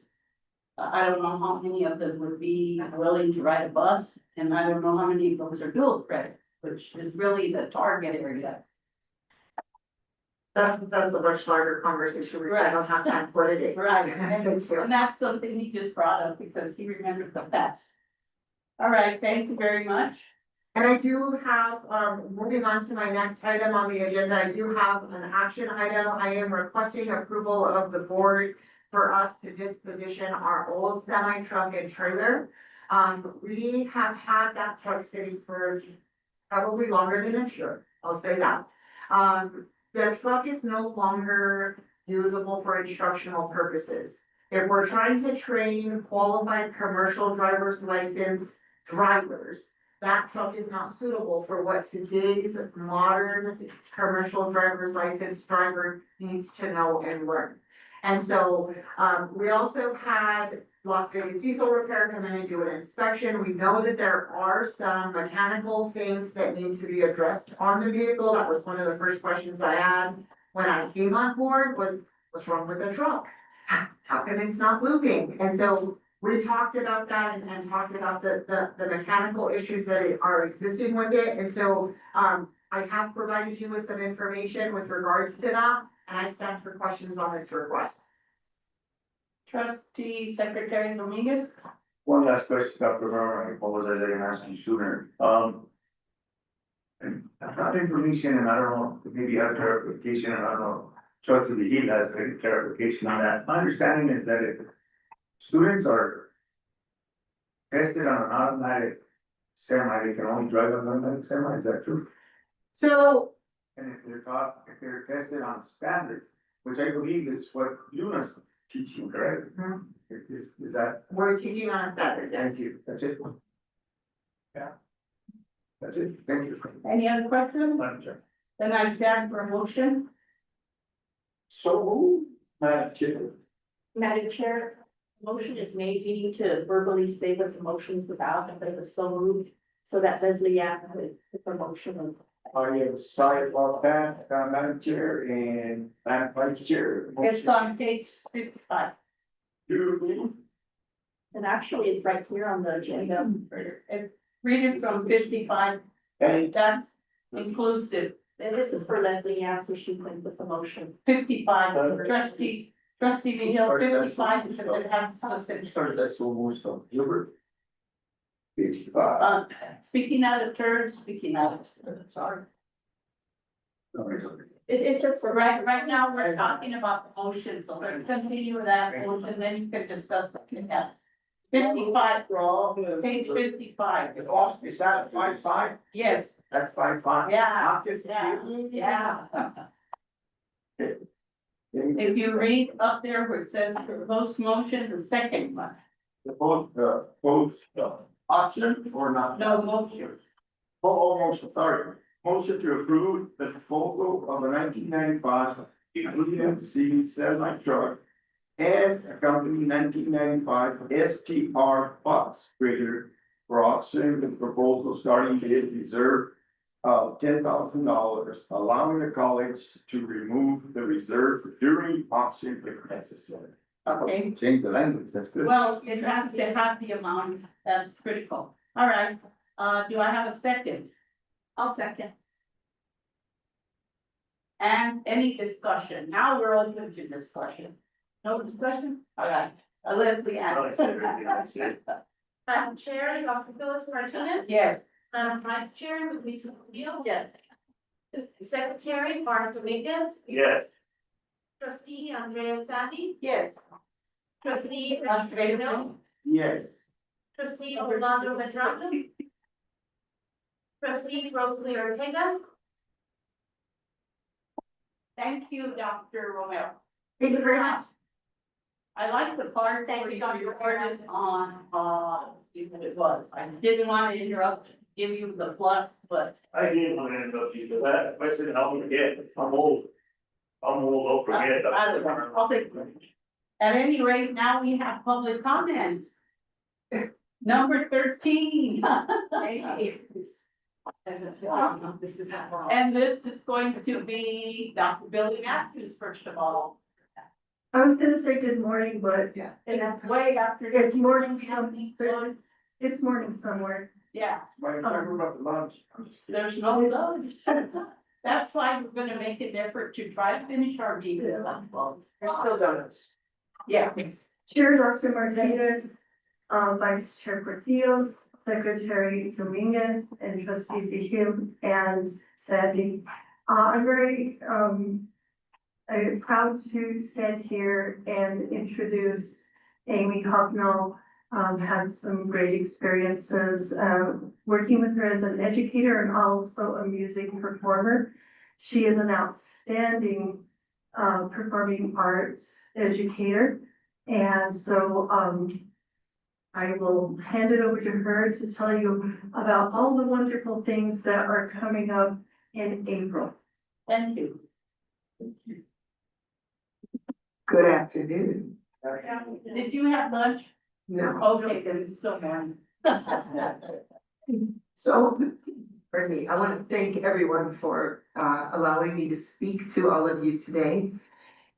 I don't know how many of them would be willing to ride a bus, and I don't know how many of those are dual credit, which is really the target area.
That's a much larger conversation, I don't have time for today.
Right,
Thank you.
and that's something he just brought up because he remembered the best. All right, thank you very much.
And I do have, moving on to my next item on the agenda, I do have an action item. I am requesting approval of the board for us to disposition our old semi truck and trailer. We have had that truck sitting for probably longer than a year, I'll say that. The truck is no longer usable for instructional purposes. If we're trying to train qualified commercial driver's license drivers, that truck is not suitable for what today's modern commercial driver's license driver needs to know and learn. And so, we also had Las Vegas Diesel Repair come in and do an inspection. We know that there are some mechanical things that need to be addressed on the vehicle. That was one of the first questions I had when I came on board was, what's wrong with the truck? How come it's not moving? And so we talked about that and talked about the mechanical issues that are existing with it. And so, I have provided you with some information with regards to that, and I stand for questions on this request.
Trustee Secretary Dominguez.
One last question, Dr. Romero, I apologize, I didn't ask you sooner. And I got information, and I don't know, maybe you have clarification, and I don't know, Trustee Hill has any clarification on that. My understanding is that if students are tested on an automatic semi, they can only drive an automatic semi, is that true?
So,
And if they're tested on standard, which I believe is what Luna's teaching, correct?
Mhm.
Is that,
we're teaching on a standard, yes.
thank you, that's it. Yeah. That's it, thank you.
Any other questions?
Madam Chair.
Then I stand for a motion.
So, Madam Chair,
Madam Chair, motion is made. You need to verbally say what the motion is about, if it was so moved, so that Leslie Ann could put the motion
I am sorry about that, Madam Chair and Madam Vice Chair.
It's on page 55.
And actually, it's right here on the agenda.
Read it from 55,
And
that's inclusive.
And this is for Leslie Ann, so she can put the motion.
55, trustee Hill, 55, because it has specific.
started that so most of Gilbert. 55.
Speaking out of turn, sorry.
It's just for
Right now, we're talking about the motion, so let's continue with that motion, then you can discuss the next. 55, page 55,
Is Austin, is that at 5-5?
yes,
That's 5-5?
yeah,
I'm just
yeah,
kidding.
yeah. If you read up there where it says proposed motion, the second one,
Both, option or not?
no motion.
Motion, sorry. Motion to approve the proposal of the 1995 GMC semi truck and a company 1995 STR box grader for auction with proposal starting bid reserve of $10,000, allowing the college to remove the reserve during auction if necessary.
Okay.
Change the language, that's good.
Well, it has to have the amount, that's critical. All right, do I have a second?
I'll second.
And any discussion? Now we're open to discussion. No discussion? All right, Leslie Ann.
Madam Chair, Dr. Phyllis Martinez.
Yes.
Madam Vice Chair, Luisa Neal.
Yes.
Secretary, Mark Dominguez.
Yes.
Trustee, Andrea Sandy.
Yes.
Trustee,
Andrea.
Richard Hill.
Yes.
Trustee, Orlando Medrano. Trustee, Rosalie Ortega.
Thank you, Dr. Romero.
Thank you very much.
I like the part where you reported on, what it was. I didn't want to interrupt, give you the plus, but
I didn't want to interrupt you, but that question, I'll forget, I'm old. I'll forget.
I'll take it. At any rate, now we have public comment. Number 13. And this is going to be Dr. Billy Matthews, first of all.
I was gonna say good morning, but
It's way after.
it's morning,
We have
something, it's morning somewhere.
Yeah,
Why don't you about the lunch? I'm just kidding.
there's no lunch. That's why we're gonna make an effort to try to finish our meeting.
There's still donuts.
Yeah.
Chair Dr. Martinez, Vice Chair Portillo's, Secretary Dominguez, and Trustees Vigil and Sandy. I'm very, I'm proud to stand here and introduce Amy Hoffnall. Had some great experiences, working with her as an educator and also a music performer. She is an outstanding, performing arts educator. And so, I will hand it over to her to tell you about all the wonderful things that are coming up in April.
Thank you.
Good afternoon.
Did you have lunch?
No.
Okay, then it's still morning.
So, firstly, I want to thank everyone for allowing me to speak to all of you today.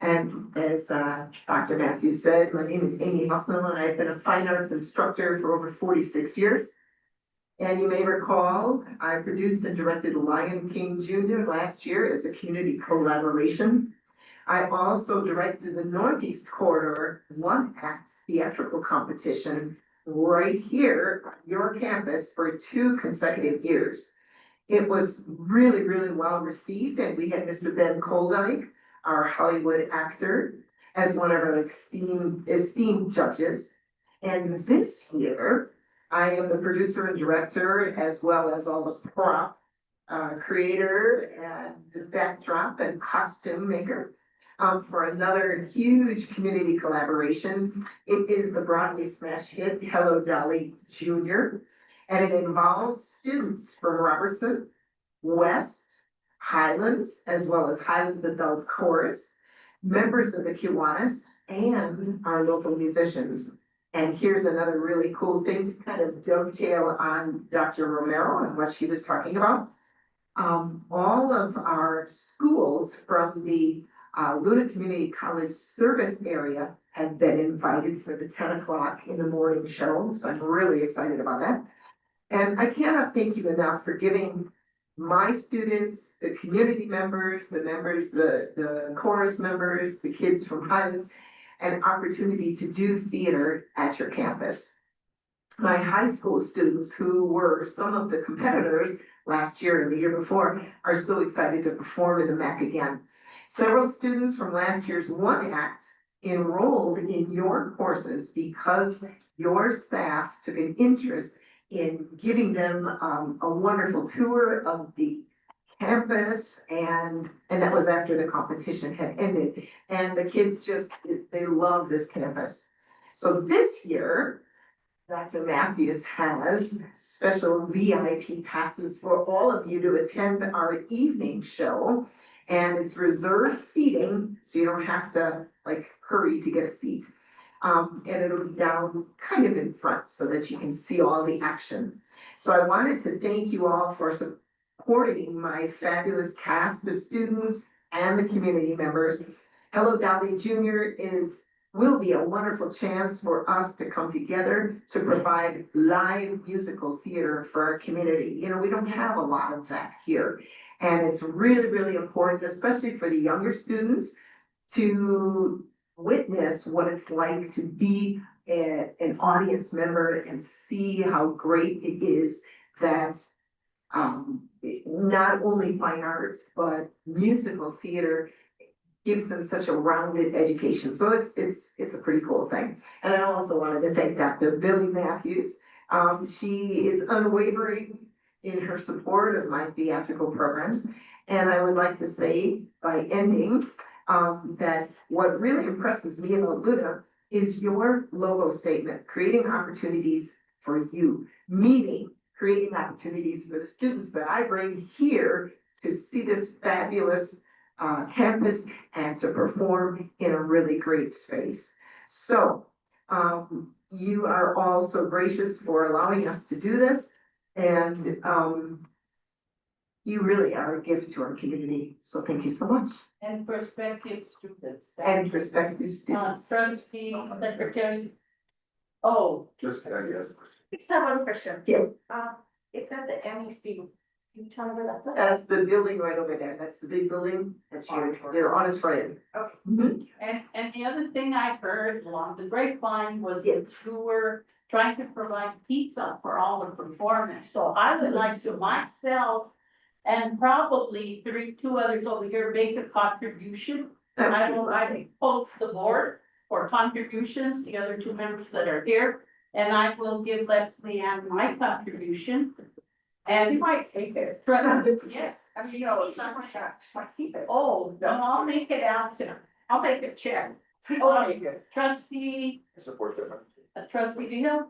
And as Dr. Matthews said, my name is Amy Huffman and I've been a fine arts instructor for over 46 years. And you may recall, I produced and directed Lion King Jr. last year as a community collaboration. I also directed the Northeast Corridor One Act theatrical competition right here on your campus for 2 consecutive years. It was really, really well received, and we had Mr. Ben Koldyke, our Hollywood actor, as one of our esteemed judges. And this year, I am the producer and director, as well as all the prop creator and backdrop and costume maker. For another huge community collaboration. It is the Broadway smash hit Hello Dolly Jr. And it involves students from Robertson, West, Highlands, as well as Highlands Adult Chorus, members of the Kiwanis, and our local musicians. And here's another really cool thing to kind of dovetail on Dr. Romero and what she was talking about. all of our schools from the Luna Community College service area have been invited for the 10 o'clock in the morning show, so I'm really excited about that. And I cannot thank you enough for giving my students, the community members, the chorus members, the kids from Highlands, an opportunity to do theater at your campus. My high school students, who were some of the competitors last year and the year before, are so excited to perform in the MAC again. Several students from last year's One Act enrolled in your courses because your staff took an interest in giving them a wonderful tour of the campus, and that was after the competition had ended. And the kids just, they love this campus. So this year, Dr. Matthews has special VIP passes for all of you to attend our evening show. And it's reserved seating, so you don't have to like hurry to get a seat. And it'll be down kind of in front so that you can see all the action. So I wanted to thank you all for supporting my fabulous cast of students and the community members. Hello Dolly Junior will be a wonderful chance for us to come together to provide live musical theater for our community. You know, we don't have a lot of that here. And it's really, really important, especially for the younger students, to witness what it's like to be an audience member and see how great it is that not only fine arts, but musical theater gives them such a rounded education. So it's a pretty cool thing. And I also wanted to thank Dr. Billy Matthews. She is unwavering in her support of my theatrical programs. And I would like to say by ending, that what really impresses me about Luna is your logo statement, creating opportunities for you, meaning creating opportunities for the students that I bring here to see this fabulous campus and to perform in a really great space. So you are all so gracious for allowing us to do this, and you really are a gift to our community. So thank you so much.
And prospective students.
And prospective students.
Trustee, secretary. Oh,
Just, yes.
Just have one question.
Yes.
It's at the MEC. Can you tell me where that's at?
That's the building right over there. That's the big building. That's your auditorium.
Okay.
Mhm.
and the other thing I heard along the grapevine was
Yes.
that you were trying to provide pizza for all the performers. So I would like to myself and probably two others over here make a contribution. I will post the board for contributions, the other two members that are here, and I will give Leslie Ann my contribution. And
She might take it.
yes,
I mean, you know, it's not like keep it.
oh, no, I'll make it out to, I'll make a check. Oh, trustee,
Support that.
trustee Vito?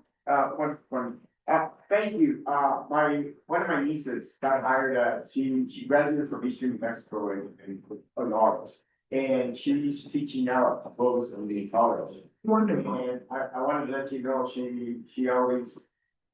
Thank you. One of my nieces got hired, she graduated from Eastern New Mexico in August. And she's teaching now at Bose in the college.
Wonderful.
And I wanted to let you know, she always,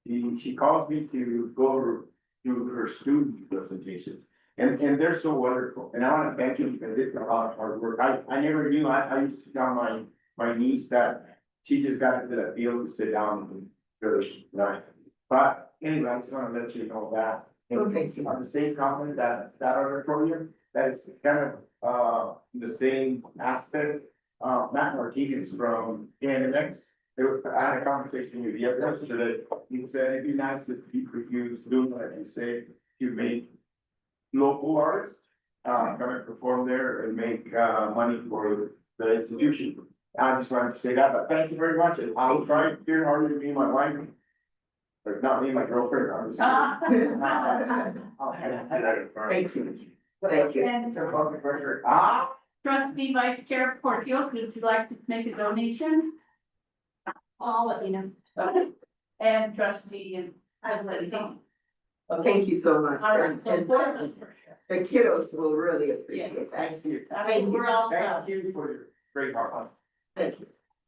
she calls me to go over to her student presentations. And they're so wonderful. And I want to thank you because it's a lot of hard work. I never knew, I used to tell my niece that she just got into that field to sit down and really nice. But anyway, I just want to let you know that.
Oh, thank you.
On the same comment that auditorium, that is kind of the same aspect. Matt Martinez from KNMX, I had a conversation with you yesterday. He said it'd be nice if you could use Zoom, like you say, to make local artists come and perform there and make money for the institution. I just wanted to say that, but thank you very much. And I'll try very hard to be my wife. But not me, my girlfriend, I'm just.
Thank you. Thank you.
And
It's a public record.
trustee vice chair Porteous, would you like to make a donation? I'll let you know. And trustee and.
Thank you so much.
All right, so
And
four of us for sure.
the kiddos will really appreciate that.
Thank you.
That's what we're all about.
Thank you for your great heart.
Thank you.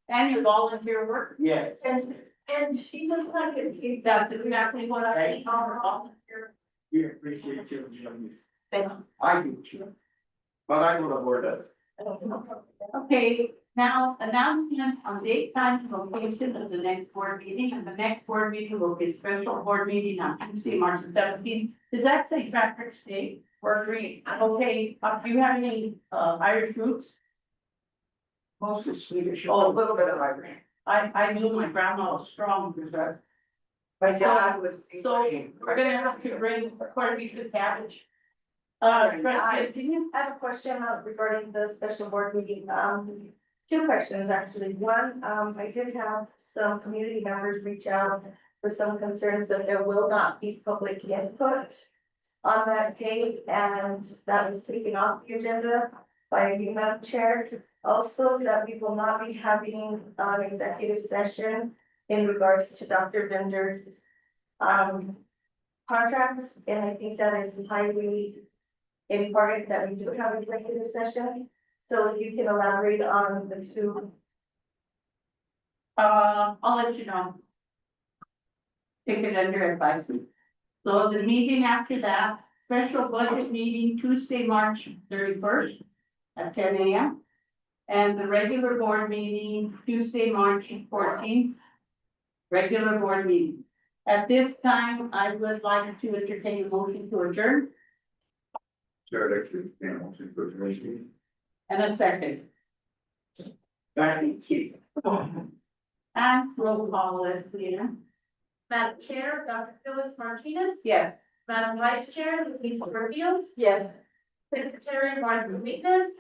And your volunteer work.
Yes.
And she does not get paid.
That's exactly what I call her volunteer.
We appreciate you joining us.
Thank you.
I do too. But I know the board does.
Okay, now announcement on date, time, and location of the next board meeting, and the next board meeting will be a special board meeting on Tuesday, March 17th. Does that say Patrick's Day or green? Okay, do you have any, Irish roots?
Mostly Swedish, a
Oh.
little bit of Irish.
I knew my grandma was strong, because
My dad was.
so we're gonna have to bring quarter beef and cabbage. Trustee,
I have a question regarding the special board meeting. Two questions, actually. One, I did have some community members reach out with some concerns that there will not be public input on that date, and that was taken off the agenda by you, Madam Chair. Also, that we will not be having an executive session in regards to Dr. Linder's contract, and I think that is highly important that we do have executive session. So if you can elaborate on the two.
I'll let you know. Take it under advisement. So the meeting after that, special budget meeting Tuesday, March 31st at 10 a.m. And the regular board meeting Tuesday, March 14th. Regular board meeting. At this time, I would like to entertain a motion to adjourn
Chair, actually, motion for adjournment.
and a second. Thank you. And roll call, Leslie.
Madam Chair, Dr. Phyllis Martinez.
Yes.
Madam Vice Chair, Louise Portillo.
Yes.
Secretary Martin Dominguez.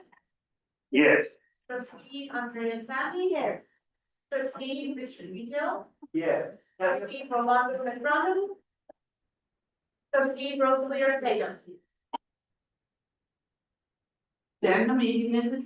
Yes.
Trustee Andrea Sandy.
Yes.
Trustee Richard Beal.
Yes.
Trustee Rolando Medrano. Trustee Rosalie Ortega.
Then the meeting is adjourned.